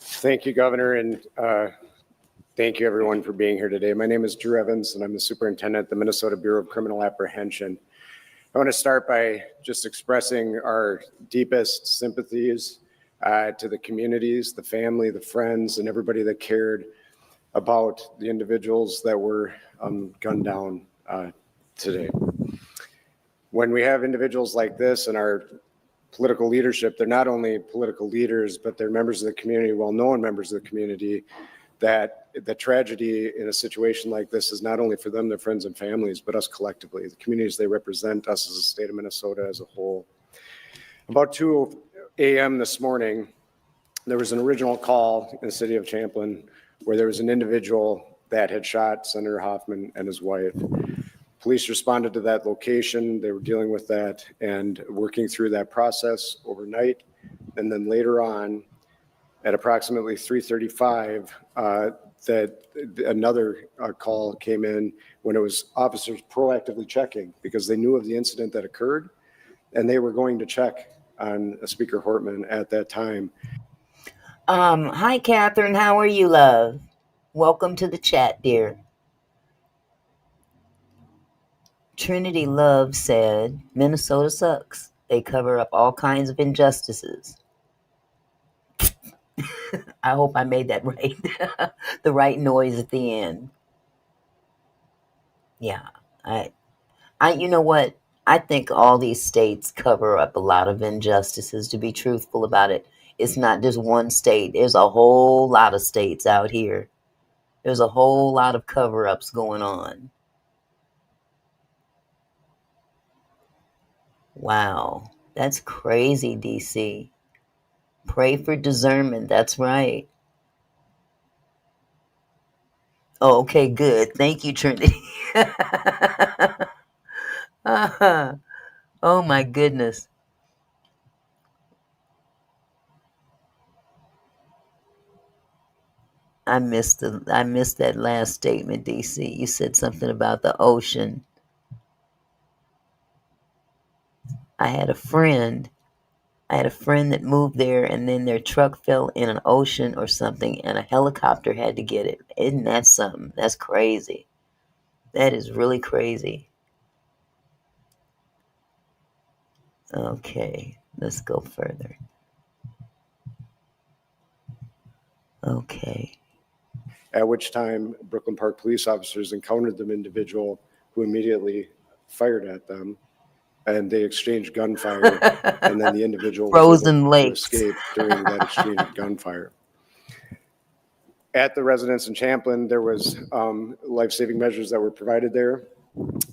Thank you, Governor, and thank you, everyone, for being here today. My name is Drew Evans, and I'm the superintendent at the Minnesota Bureau of Criminal Apprehension. I want to start by just expressing our deepest sympathies to the communities, the family, the friends, and everybody that cared about the individuals that were gunned down today. When we have individuals like this in our political leadership, they're not only political leaders, but they're members of the community, well-known members of the community, that the tragedy in a situation like this is not only for them, their friends and families, but us collectively, the communities they represent, us as a state of Minnesota as a whole. About 2 a.m. this morning, there was an original call in the city of Champlin where there was an individual that had shot Senator Hoffman and his wife. Police responded to that location. They were dealing with that and working through that process overnight. And then later on, at approximately 3:35, that another call came in when it was officers proactively checking because they knew of the incident that occurred, and they were going to check on Speaker Hortman at that time. Hi, Catherine. How are you, love? Welcome to the chat, dear. Trinity Love said, Minnesota sucks. They cover up all kinds of injustices. I hope I made that right. The right noise at the end. Yeah. You know what? I think all these states cover up a lot of injustices, to be truthful about it. It's not just one state. There's a whole lot of states out here. There's a whole lot of cover-ups going on. Wow, that's crazy, DC. Pray for discernment. That's right. Oh, okay, good. Thank you, Trinity. Oh my goodness. I missed that last statement, DC. You said something about the ocean. I had a friend that moved there, and then their truck fell in an ocean or something, and a helicopter had to get it. Isn't that something? That's crazy. That is really crazy. Okay, let's go further. Okay. At which time Brooklyn Park police officers encountered the individual who immediately fired at them, and they exchanged gunfire, and then the individual was Frozen able to lakes. escape during that exchange of gunfire. At the residence in Champlin, there was life-saving measures that were provided there.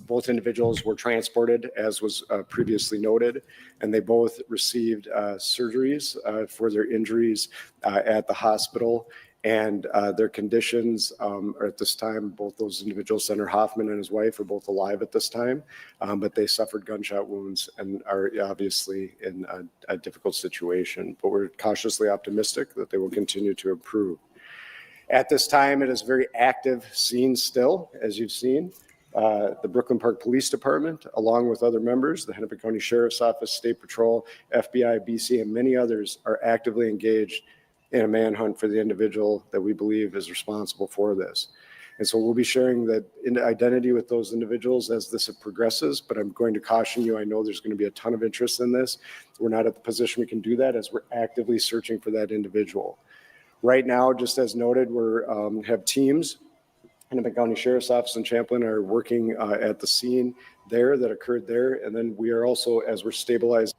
Both individuals were transported, as was previously noted, and they both received surgeries for their injuries at the hospital. And their conditions are at this time, both those individuals, Senator Hoffman and his wife, are both alive at this time, but they suffered gunshot wounds and are obviously in a difficult situation. But we're cautiously optimistic that they will continue to improve. At this time, it is a very active scene still, as you've seen. The Brooklyn Park Police Department, along with other members, the Hennepin County Sheriff's Office, State Patrol, FBI, BC, and many others are actively engaged in a manhunt for the individual that we believe is responsible for this. And so we'll be sharing that identity with those individuals as this progresses, but I'm going to caution you, I know there's going to be a ton of interest in this. We're not at the position we can do that as we're actively searching for that individual. Right now, just as noted, we have teams. Hennepin County Sheriff's Office in Champlin are working at the scene there that occurred there. And then we are also, as we're stabilizing.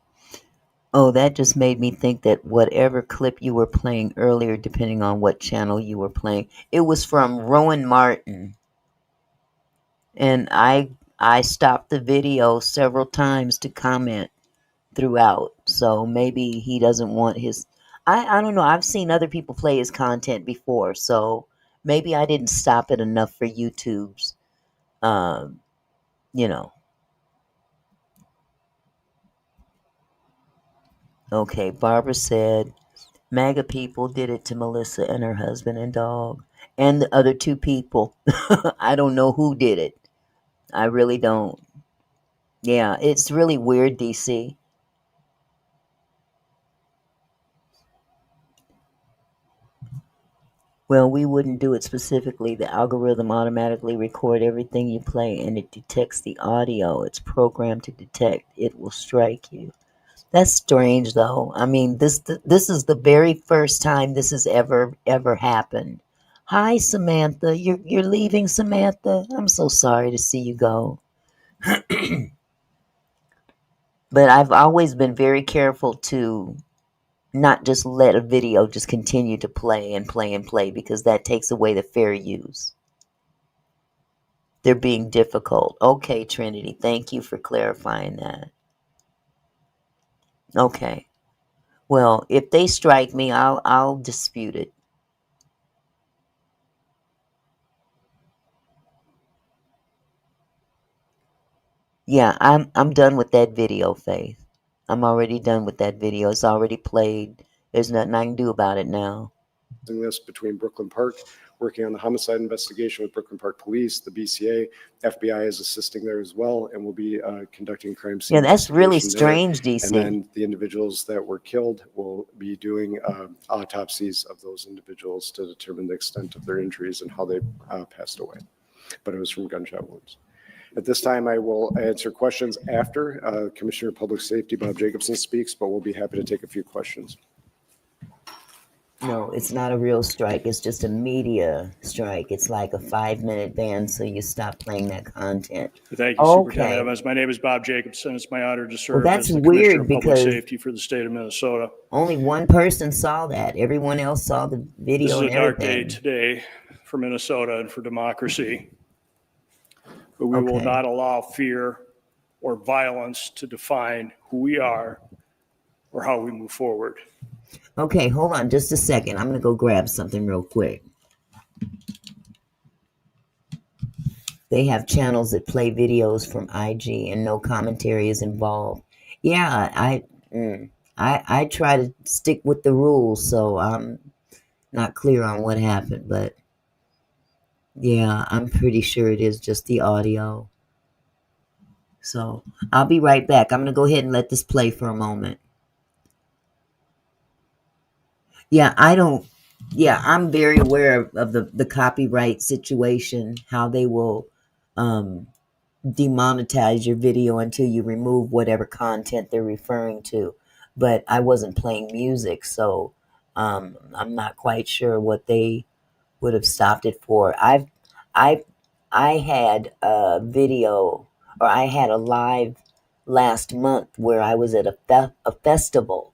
Oh, that just made me think that whatever clip you were playing earlier, depending on what channel you were playing, it was from Rowan Martin. And I stopped the video several times to comment throughout. So maybe he doesn't want his... I don't know. I've seen other people play his content before. So maybe I didn't stop it enough for YouTube's, you know. Okay, Barbara said, MAGA people did it to Melissa and her husband and dog. And the other two people. I don't know who did it. I really don't. Yeah, it's really weird, DC. Well, we wouldn't do it specifically. The algorithm automatically record everything you play, and it detects the audio. It's programmed to detect. It will strike you. That's strange, though. I mean, this is the very first time this has ever happened. Hi, Samantha. You're leaving, Samantha. I'm so sorry to see you go. But I've always been very careful to not just let a video just continue to play and play and play, because that takes away the fair use. They're being difficult. Okay, Trinity, thank you for clarifying that. Okay. Well, if they strike me, I'll dispute it. Yeah, I'm done with that video, Faith. I'm already done with that video. It's already played. There's nothing I can do about it now. This between Brooklyn Park, working on the homicide investigation with Brooklyn Park Police, the BCA, FBI is assisting there as well, and we'll be conducting crime scene. Yeah, that's really investigation strange, DC. And then the individuals that were killed will be doing autopsies of those individuals to determine the extent of their injuries and how they passed away. But it was from gunshot wounds. At this time, I will answer questions after Commissioner of Public Safety Bob Jacobson speaks, but we'll be happy to take a few questions. No, it's not a real strike. It's just a media strike. It's like a 5-minute ban, so you stop playing that content. Thank you, Superintendent Evans. My name is Bob Jacobson. It's my honor to serve that's as the Commissioner weird of Public because Safety for the state of Minnesota. only one person saw that. Everyone else saw the This video is a and dark day everything. today for Minnesota and for democracy. But we will Okay. not allow fear or violence to define who we are or how we move forward. Okay, hold on just a second. I'm going to go grab something real quick. They have channels that play videos from IG and no commentary is involved. Yeah, I try to stick with the rules, so I'm not clear on what happened, but yeah, I'm pretty sure it is just the audio. So I'll be right back. I'm going to go ahead and let this play for a moment. Yeah, I'm very aware of the copyright situation, how they will demonetize your video until you remove whatever content they're referring to. But I wasn't playing music, so I'm not quite sure what they would have stopped it for. I had a video, or I had a live last month where I was at a festival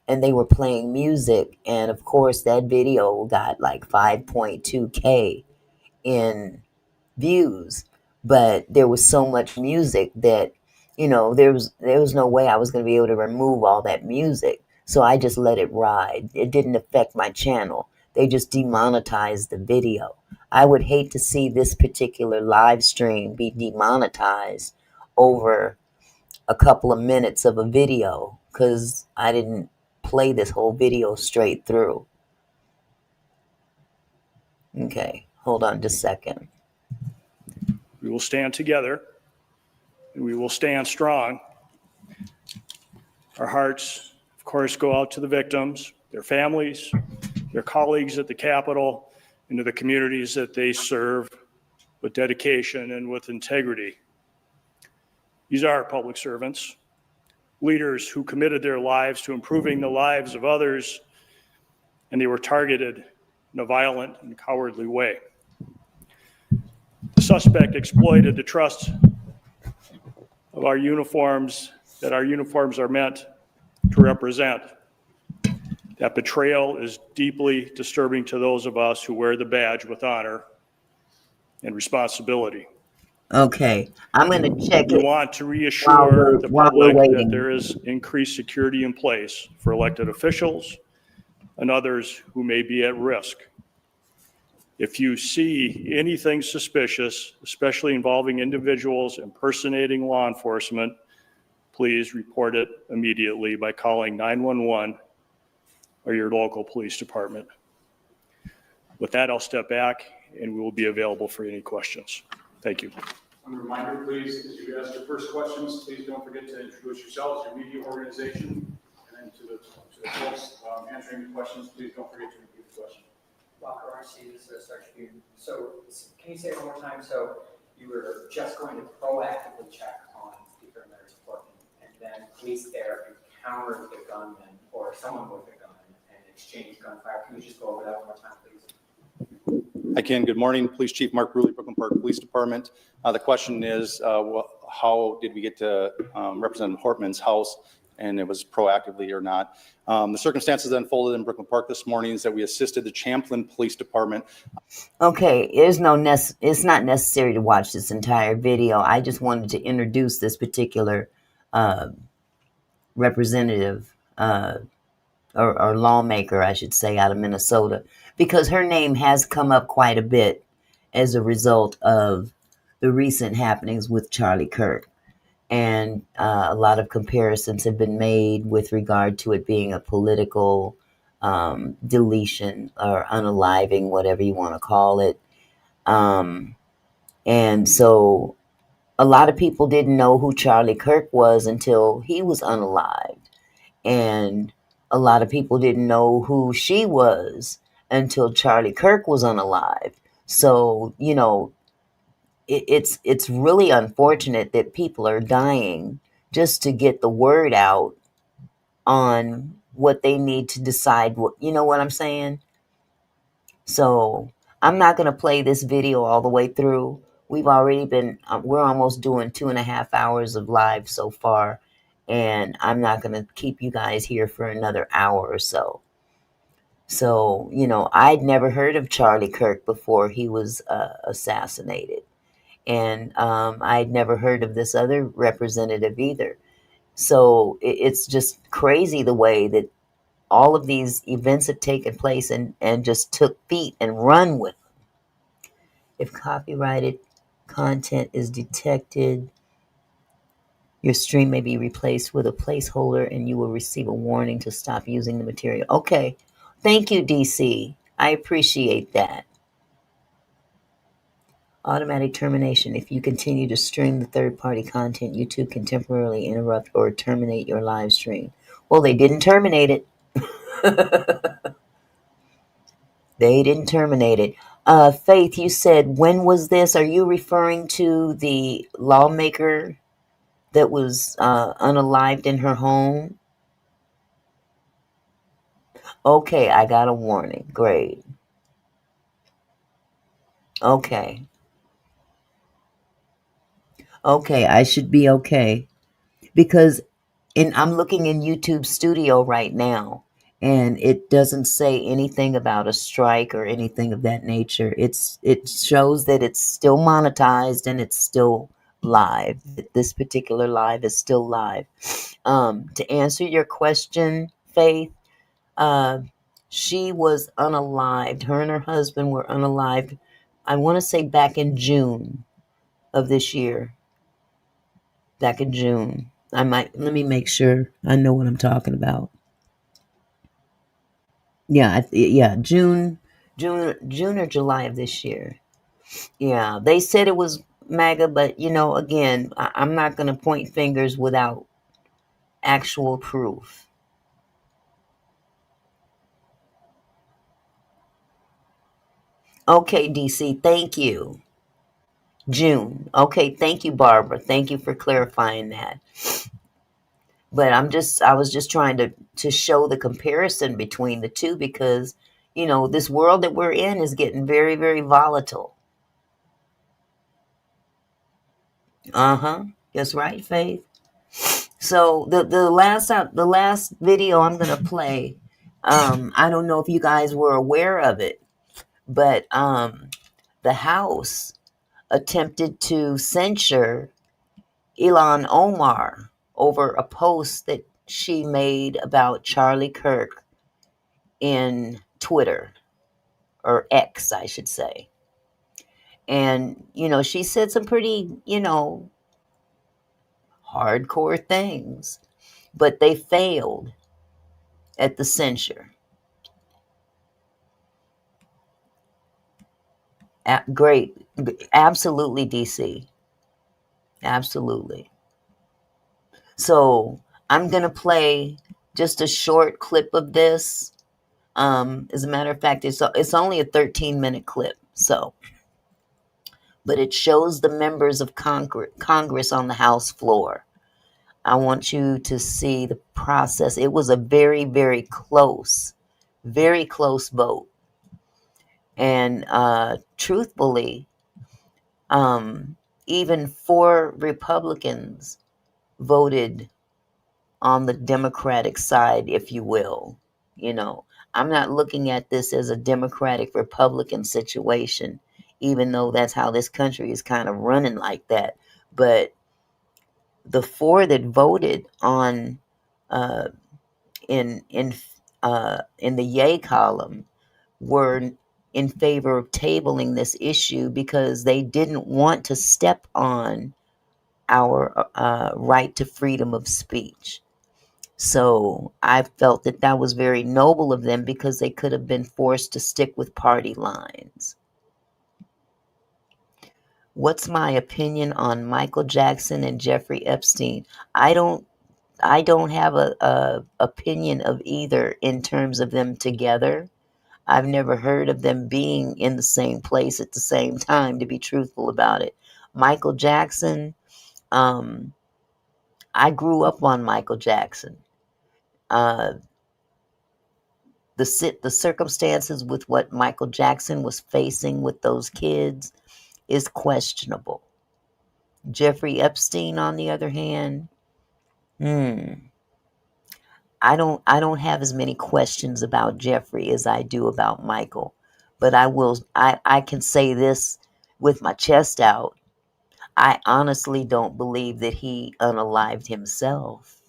and they were playing music, and of course that video got like 5.2K in views, but there was so much music that there was no way I was going to be able to remove all that music, so I just let it ride. It didn't affect my channel. They just demonetized the video. I would hate to see this particular live stream be demonetized over a couple of minutes of a video because I didn't play this whole video straight through. Okay, hold on just a second. We will stand together and we will stand strong. Our hearts, of course, go out to the victims, their families, their colleagues at the Capitol, and to the communities that they serve with dedication and with integrity. These are public servants, leaders who committed their lives to improving the lives of others, and they were targeted in a violent and cowardly way. The suspect exploited the trust of our uniforms, that our uniforms are meant to represent. That betrayal is deeply disturbing to those of us who wear the badge with honor and responsibility. Okay, I'm going to check We it want to reassure the while we're public that waiting. there is increased security in place for elected officials and others who may be at risk. If you see anything suspicious, especially involving individuals impersonating law enforcement, please report it immediately by calling 911 or your local police department. With that, I'll step back and we will be available for any questions. Thank you. A reminder, please, as you ask your first questions, please don't forget to introduce yourselves, your media organization, and then to the folks answering the questions, please don't forget to repeat the question. Walker RC, this is Sergeant. So can you say it one more time? So you were just going to proactively check on people in their department, and then police there encountered the gunman or someone with a gun and exchanged gunfire. Can you just go over that one more time, please? I can. Good morning, Police Chief Mark Bruley, Brooklyn Park Police Department. The question is, how did we get to Representative Hortman's house, and it was proactively or not? The circumstances that unfolded in Brooklyn Park this morning is that we assisted the Champlin Police Department. Okay, it's not necessary to watch this entire video. I just wanted to introduce this particular representative or lawmaker, I should say, out of Minnesota, because her name has come up quite a bit as a result of the recent happenings with Charlie Kirk. And a lot of comparisons have been made with regard to it being a political deletion or unaliving, whatever you want to call it. And so a lot of people didn't know who Charlie Kirk was until he was unalived. And a lot of people didn't know who she was until Charlie Kirk was unalived. So, it's really unfortunate that people are dying just to get the word out on what they need to decide. What, you know what I'm saying? So I'm not going to play this video all the way through. We've already been, we're almost doing 2.5 hours of live so far. And I'm not going to keep you guys here for another hour or so. So, you know, I'd never heard of Charlie Kirk before he was assassinated. And I'd never heard of this other representative either. So it's just crazy the way that all of these events have taken place and just took feet and run with them. If copyrighted content is detected, your stream may be replaced with a placeholder and you will receive a warning to stop using the material. Okay. Thank you, DC. I appreciate that. Automatic termination. If you continue to stream the third-party content, YouTube can temporarily interrupt or terminate your live stream. Well, they didn't terminate it. They didn't terminate it. Faith, you said, when was this? Are you referring to the lawmaker that was unalived in her home? Okay, I got a warning. Great. Okay. Okay, I should be okay. Because I'm looking in YouTube Studio right now, and it doesn't say anything about a strike or anything of that nature. It shows that it's still monetized and it's still live. This particular live is still live. To answer your question, Faith, she was unalived. Her and her husband were unalived, I want to say back in June of this year. Back in June. Let me make sure I know what I'm talking about. Yeah, June or July of this year. Yeah, they said it was MAGA, but you know, again, I'm not going to point fingers without actual proof. Okay, DC, thank you. June. Okay, thank you, Barbara. Thank you for clarifying that. But I was just trying to show the comparison between the two because, you know, this world that we're in is getting very, very volatile. That's right, Faith. So the last video I'm gonna play, I don't know if you guys were aware of it, but the House attempted to censure Ilhan Omar over a post that she made about Charlie Kirk in Twitter, or X, I should say. And, you know, she said some pretty, you know, hardcore things, but they failed at the censure. Great. Absolutely, DC. Absolutely. So I'm going to play just a short clip of this. As a matter of fact, it's only a 13-minute clip. So, but it shows the members of Congress on the House floor. I want you to see the process. It was a very, very close vote. And truthfully, even 4 Republicans voted on the Democratic side, if you will. You know, I'm not looking at this as a Democratic Republican situation, even though that's how this country is kind of running like that. But the 4 that voted on in the yay column were in favor of tabling this issue because they didn't want to step on our right to freedom of speech. So I felt that was very noble of them because they could have been forced to stick with party lines. What's my opinion on Michael Jackson and Jeffrey Epstein? I don't have a opinion of either in terms of them together. I've never heard of them being in the same place at the same time, to be truthful about it. Michael Jackson, I grew up on Michael Jackson. the circumstances with what Michael Jackson was facing with those kids is questionable. Jeffrey Epstein, on the other hand, I don't have as many questions about Jeffrey as I do about Michael. But I can say this with my chest out. I honestly don't believe that he unalived himself.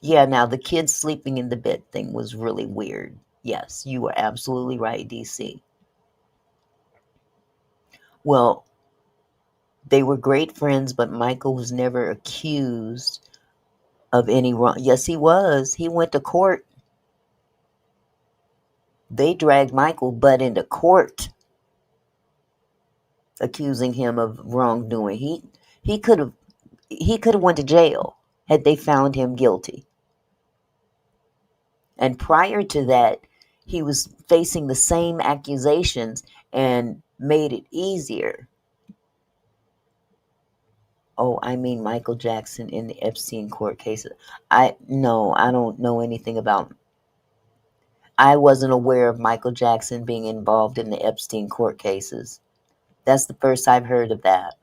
Yeah, now the kids sleeping in the bed thing was really weird. Yes, you were absolutely right, DC. Well, they were great friends, but Michael was never accused of any wrong. Yes, he was. He went to court. They dragged Michael butt into court, accusing him of wrongdoing. He could have went to jail had they found him guilty. And prior to that, he was facing the same accusations and made it easier. Oh, I mean Michael Jackson in the Epstein court cases. I don't know anything about. I wasn't aware of Michael Jackson being involved in the Epstein court cases. That's the first I've heard of that.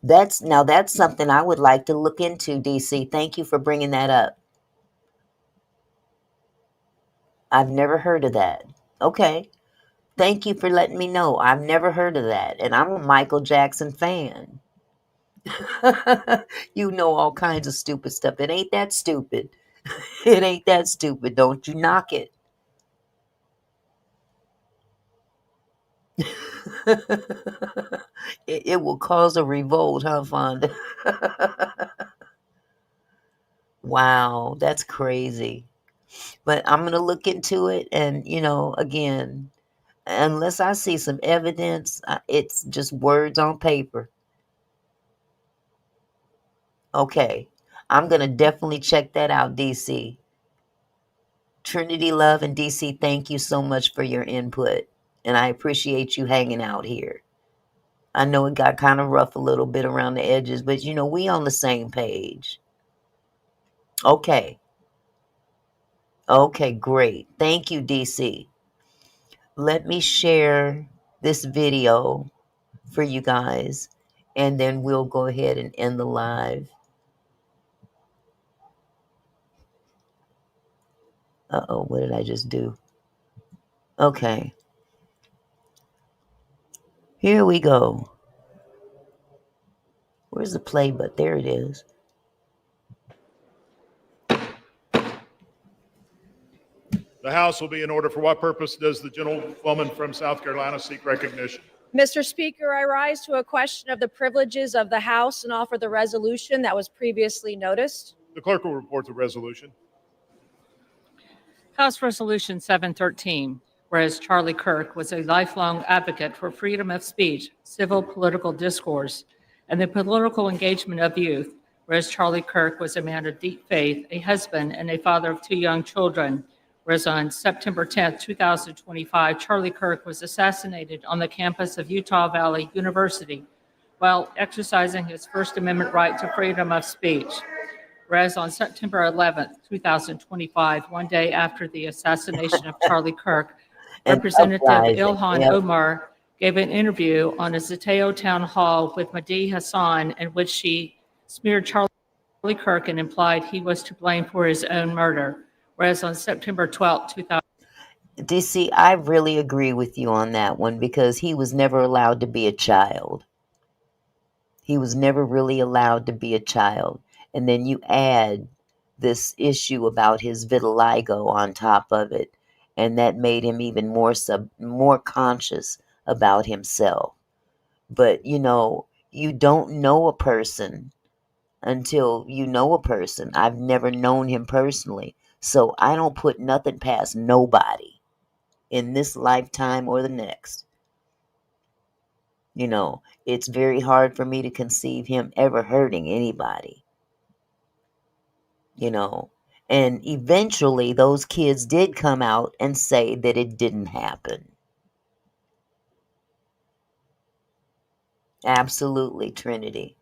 That's something I would like to look into, DC. Thank you for bringing that up. I've never heard of that. Okay. Thank you for letting me know. I've never heard of that. And I'm a Michael Jackson fan. You know all kinds of stupid stuff. It ain't that stupid. It ain't that stupid. Don't you knock it. It will cause a revolt, huh, Fonda? Wow, that's crazy. But I'm going to look into it. And, again, unless I see some evidence, it's just words on paper. Okay. I'm going to definitely check that out, DC. Trinity Love and DC, thank you so much for your input. And I appreciate you hanging out here. I know it got kind of rough a little bit around the edges, but we on the same page. Okay. Okay, great. Thank you, DC. Let me share this video for you guys, and then we'll go ahead and end the live. Uh-oh, what did I just do? Okay. Here we go. Where's the play button? There it is. The House will be in order. For what purpose does the gentlewoman from South Carolina seek recognition? Mr. Speaker, I rise to a question of the privileges of the House and offer the resolution that was previously noticed. The clerk will report the resolution. House Resolution 713, whereas Charlie Kirk was a lifelong advocate for freedom of speech, civil political discourse, and the political engagement of youth, whereas Charlie Kirk was a man of deep faith, a husband, and a father of 2 young children, whereas on September 10, 2025, Charlie Kirk was assassinated on the campus of Utah Valley University while exercising his First Amendment right to freedom of speech. Whereas on September 11, 2025, one day after the assassination of Charlie Kirk, Representative Ilhan Omar gave an interview on a Zateo town hall with Mahdi Hassan in which she smeared Charlie Kirk and implied he was to blame for his own murder. Whereas on September 12, 2000. DC, I really agree with you on that one because he was never allowed to be a child. He was never really allowed to be a child. And then you add this issue about his vitiligo on top of it. And that made him even more conscious about himself. But, you don't know a person until you know a person. I've never known him personally. So I don't put nothing past nobody in this lifetime or the next. It's very hard for me to conceive him ever hurting anybody. And eventually those kids did come out and say that it didn't happen. Absolutely, Trinity.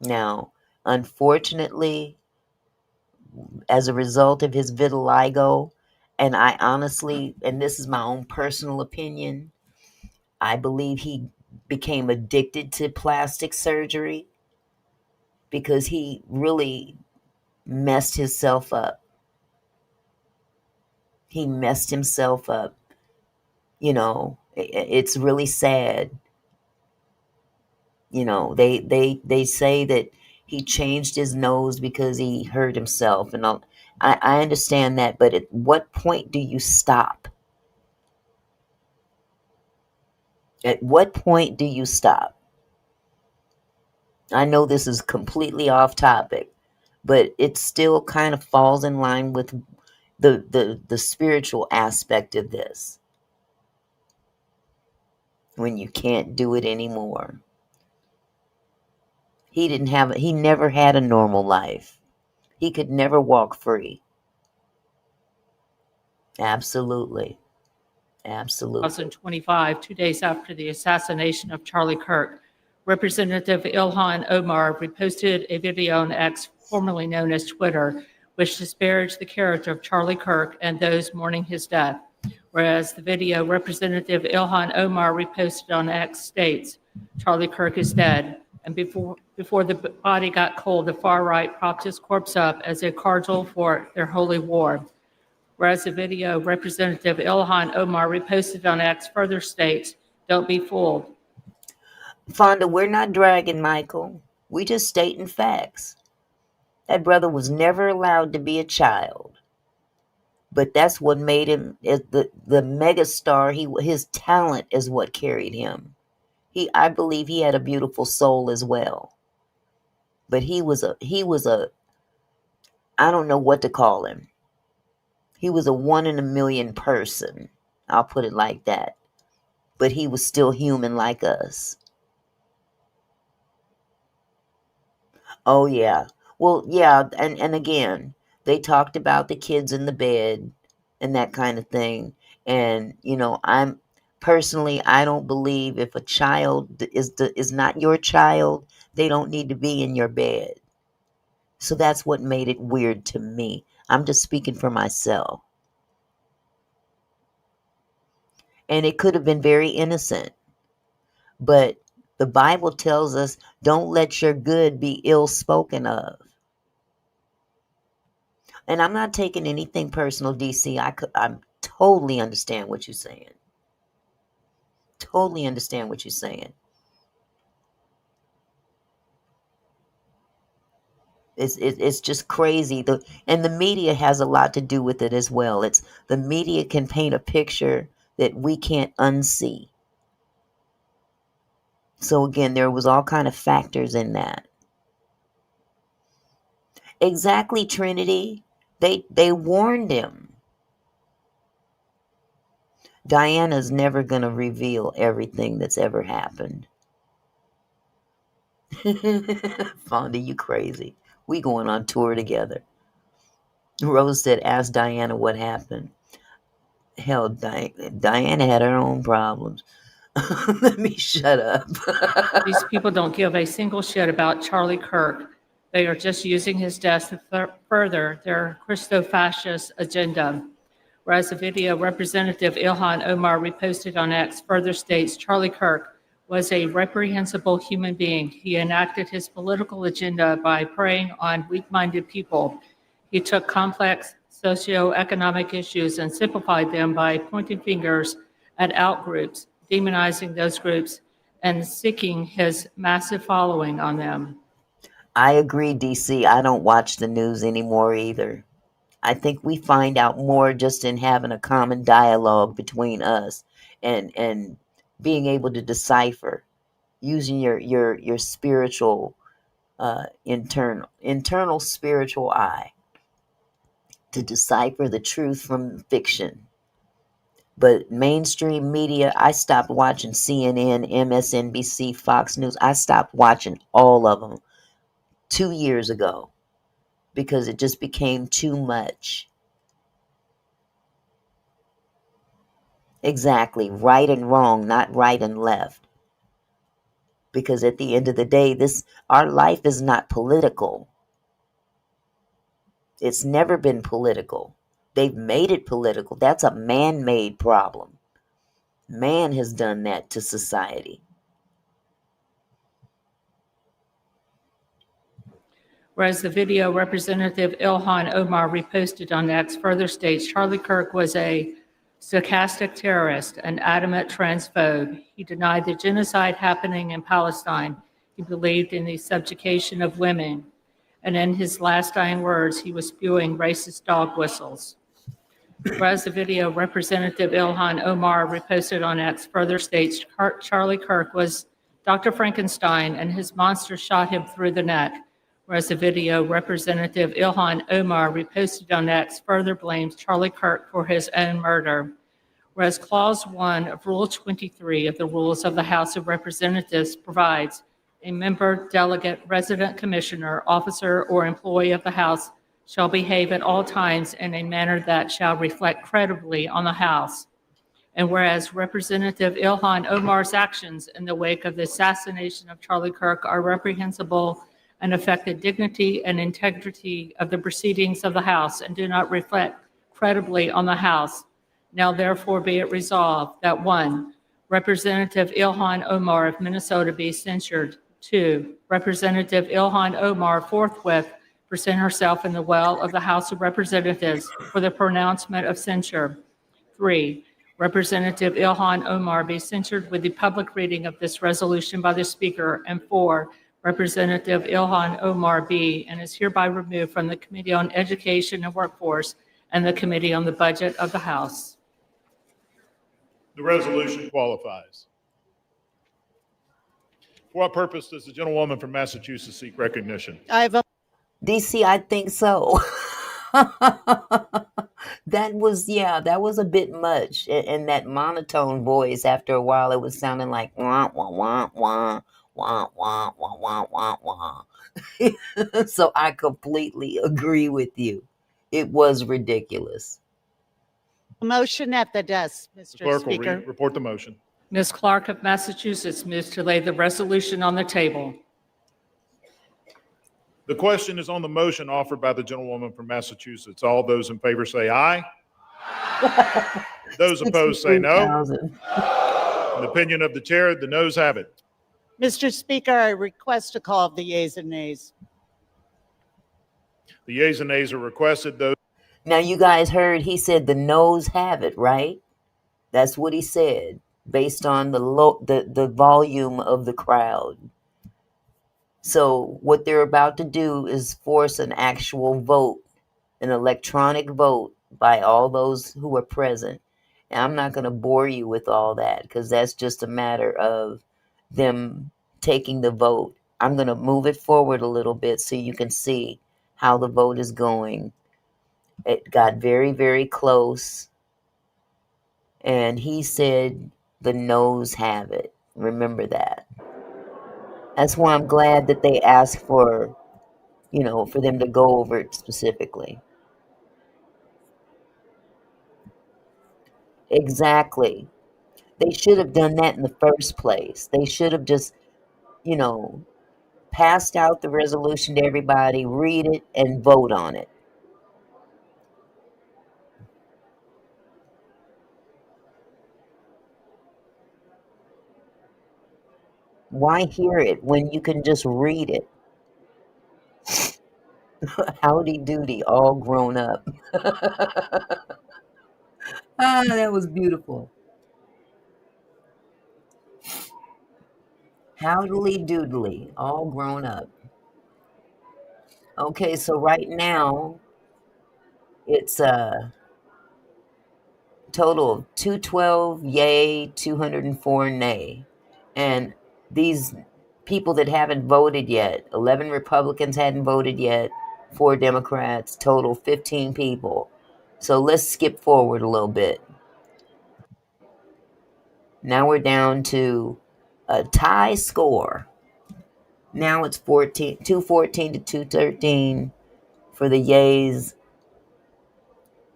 Now, unfortunately, as a result of his vitiligo. And I honestly, and this is my own personal opinion, I believe he became addicted to plastic surgery because he really messed himself up. He messed himself up. You know, it's really sad. You know, they say that he changed his nose because he hurt himself, and all. I understand that, but at what point do you stop? At what point do you stop? I know this is completely off topic, but it still kind of falls in line with the spiritual aspect of this. When you can't do it anymore. He never had a normal life. He could never walk free. Absolutely. Absolutely. 2025, 2 days after the assassination of Charlie Kirk, Representative Ilhan Omar reposted a video on X, formerly known as Twitter, which disparaged the character of Charlie Kirk and those mourning his death. Whereas the video Representative Ilhan Omar reposted on X states, Charlie Kirk is dead. And before the body got cold, the far right propped his corpse up as a cardinal for their holy war. Whereas the video Representative Ilhan Omar reposted on X further states, don't be fooled. Fonda, we're not dragging Michael. We just stating facts. That brother was never allowed to be a child. But that's what made him the megastar. His talent is what carried him. I believe he had a beautiful soul as well. But he was a I don't know what to call him. He was a 1 in a million person. I'll put it like that. But he was still human like us. Oh yeah. Well, yeah, and again, they talked about the kids in the bed and that kind of thing. And you know, I don't believe if a child is not your child, they don't need to be in your bed. So that's what made it weird to me. I'm just speaking for myself. And it could have been very innocent. But the Bible tells us, don't let your good be ill spoken of. And I'm not taking anything personal, DC. I totally understand what you're saying. Totally understand what you're saying. It's just crazy. And the media has a lot to do with it as well. The media can paint a picture that we can't unsee. So again, there was all kind of factors in that. Exactly, Trinity. They warned him. Diana's never going to reveal everything that's ever happened. Fonda, you crazy. We going on tour together. Rose said, ask Diana what happened. Hell, Diana had her own problems. Let me shut up. These people don't give a single shit about Charlie Kirk. They are just using his death to further their Christo-fascist agenda. Whereas the video Representative Ilhan Omar reposted on X further states Charlie Kirk was a reprehensible human being. He enacted his political agenda by preying on weak-minded people. He took complex socioeconomic issues and simplified them by pointing fingers at outgroups, demonizing those groups, and seeking his massive following on them. I agree, DC. I don't watch the news anymore either. I think we find out more just in having a common dialogue between us and being able to decipher, using your spiritual internal spiritual eye to decipher the truth from fiction. But mainstream media, I stopped watching CNN, MSNBC, Fox News. I stopped watching all of them 2 years ago because it just became too much. Exactly. Right and wrong, not right and left. Because at the end of the day, our life is not political. It's never been political. They've made it political. That's a man-made problem. Man has done that to society. Whereas the video Representative Ilhan Omar reposted on X further states Charlie Kirk was a stochastic terrorist, an adamant transphobe. He denied the genocide happening in Palestine. He believed in the subjugation of women. And in his last dying words, he was spewing racist dog whistles. Whereas the video Representative Ilhan Omar reposted on X further states Charlie Kirk was Dr. Frankenstein and his monster shot him through the neck. Whereas the video Representative Ilhan Omar reposted on X further blames Charlie Kirk for his own murder. Whereas Clause 1 of Rule 23 of the Rules of the House of Representatives provides a member, delegate, resident commissioner, officer, or employee of the House shall behave at all times in a manner that shall reflect credibly on the House. And whereas Representative Ilhan Omar's actions in the wake of the assassination of Charlie Kirk are reprehensible and affect the dignity and integrity of the proceedings of the House and do not reflect credibly on the House. Now therefore be it resolved that 1, Representative Ilhan Omar of Minnesota be censured. 2, Representative Ilhan Omar forthwith present herself in the well of the House of Representatives for the pronouncement of censure. 3, Representative Ilhan Omar be censured with the public reading of this resolution by the Speaker. And 4, Representative Ilhan Omar be and is hereby removed from the Committee on Education and Workforce and the Committee on the Budget of the House. The resolution qualifies. For what purpose does the gentlewoman from Massachusetts seek recognition? DC, I think so. That was a bit much. And that monotone voice, after a while, it was sounding like wah, wah, wah, wah, wah, wah, wah, wah, wah, wah. So I completely agree with you. It was ridiculous. Motion at the desk, Mr. Clerk will Speaker. report the motion. Ms. Clark of Massachusetts moves to lay the resolution on the table. The question is on the motion offered by the gentlewoman from Massachusetts. All those in favor say aye. Those opposed say no. In the opinion of the chair, the noes have it. Mr. Speaker, I request a call of the yeas and nays. The yeas and nays are requested. Those. Now, you guys heard he said the noes have it, right? That's what he said, based on the volume of the crowd. So what they're about to do is force an actual vote, an electronic vote by all those who are present. And I'm not going to bore you with all that because that's just a matter of them taking the vote. I'm going to move it forward a little bit so you can see how the vote is going. It got very, very close. And he said the noes have it. Remember that. That's why I'm glad that they asked for, for them to go over it specifically. Exactly. They should have done that in the first place. They should have just, passed out the resolution to everybody, read it, and vote on it. Why hear it when you can just read it? Howdy doody, all grown up. That was beautiful. Howdily doodly, all grown up. Okay, so right now, it's a total of 212 yay, 204 nay. And these people that haven't voted yet, 11 Republicans hadn't voted yet, 4 Democrats, total 15 people. So let's skip forward a little bit. Now we're down to a tie score. Now it's 214 to 213 for the yays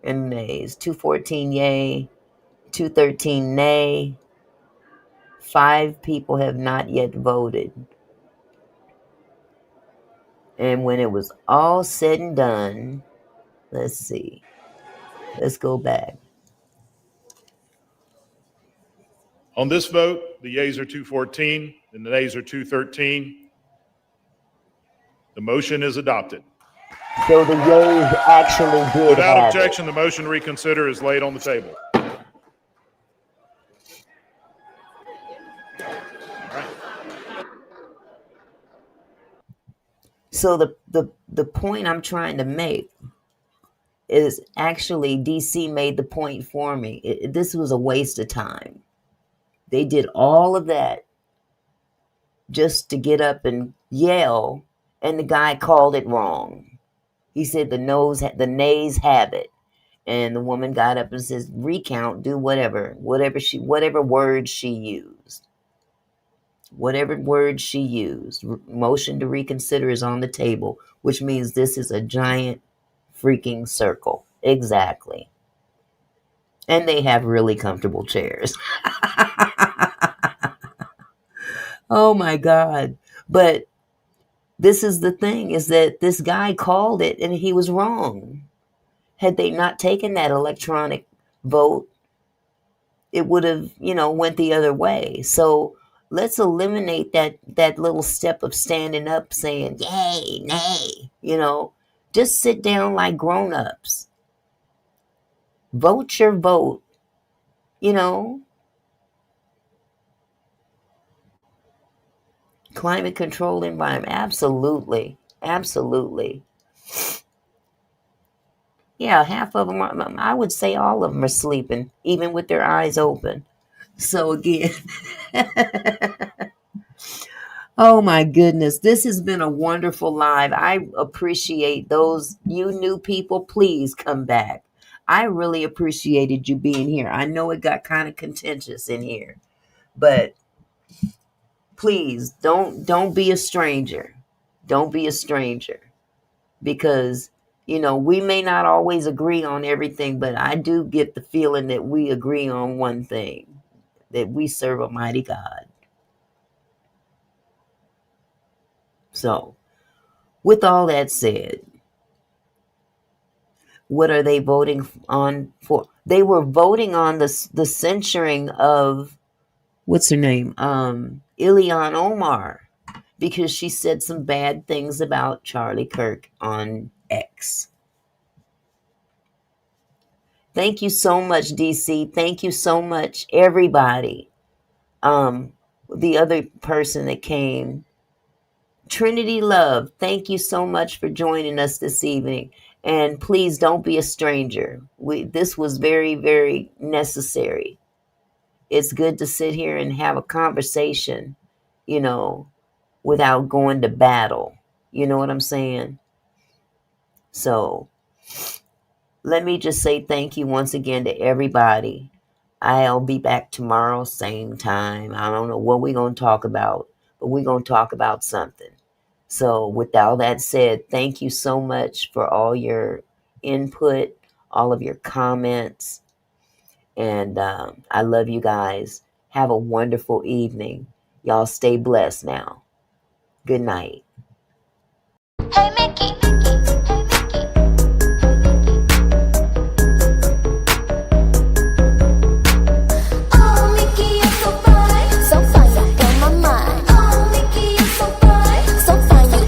and nays. 214 yay, 213 nay. 5 people have not yet voted. And when it was all said and done, Let's see. Let's go back. On this vote, the yeas are 214 and the nays are 213. The motion is adopted. So the yeas actually did Without have objection, the motion to reconsider is laid on the table. So the point I'm trying to make is actually DC made the point for me. This was a waste of time. They did all of that just to get up and yell, and the guy called it wrong. He said the nays have it. And the woman got up and says, recount, do whatever words she used. Whatever words she used. Motion to reconsider is on the table, which means this is a giant freaking circle. Exactly. And they have really comfortable chairs. Oh my God. But this is the thing, is that this guy called it and he was wrong. Had they not taken that electronic vote, it would have, went the other way. So let's eliminate that little step of standing up saying, yay, nay, just sit down like grown-ups. Vote your vote, Climate control environment. Absolutely. Absolutely. Yeah, half of them are, I would say all of them are sleeping, even with their eyes open. So again, oh my goodness, this has been a wonderful live. I appreciate those. You new people, please come back. I really appreciated you being here. I know it got kind of contentious in here, but please don't be a stranger. Don't be a stranger, because we may not always agree on everything, but I do get the feeling that we agree on one thing, that we serve a mighty God. So, with all that said, what are they voting on for? They were voting on the censuring of, what's her name? Ilhan Omar, because she said some bad things about Charlie Kirk on X. Thank you so much, DC. Thank you so much, everybody. The other person that came, Trinity Love, thank you so much for joining us this evening. And please don't be a stranger. This was very, very necessary. It's good to sit here and have a conversation, without going to battle. You know what I'm saying? So let me just say thank you once again to everybody. I'll be back tomorrow, same time. I don't know what we're going to talk about, but we're going to talk about something. So with all that said, thank you so much for all your input, all of your comments. And I love you guys. Have a wonderful evening. Y'all stay blessed now. Good night. Hey, Mickey. Oh, Mickey, you're so fine. So fine, you blow my mind. Oh, Mickey, you're so fine. So fine, you.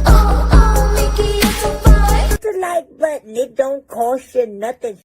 Oh, Mickey, you're so fine. Hit the like button. It don't cost you nothing.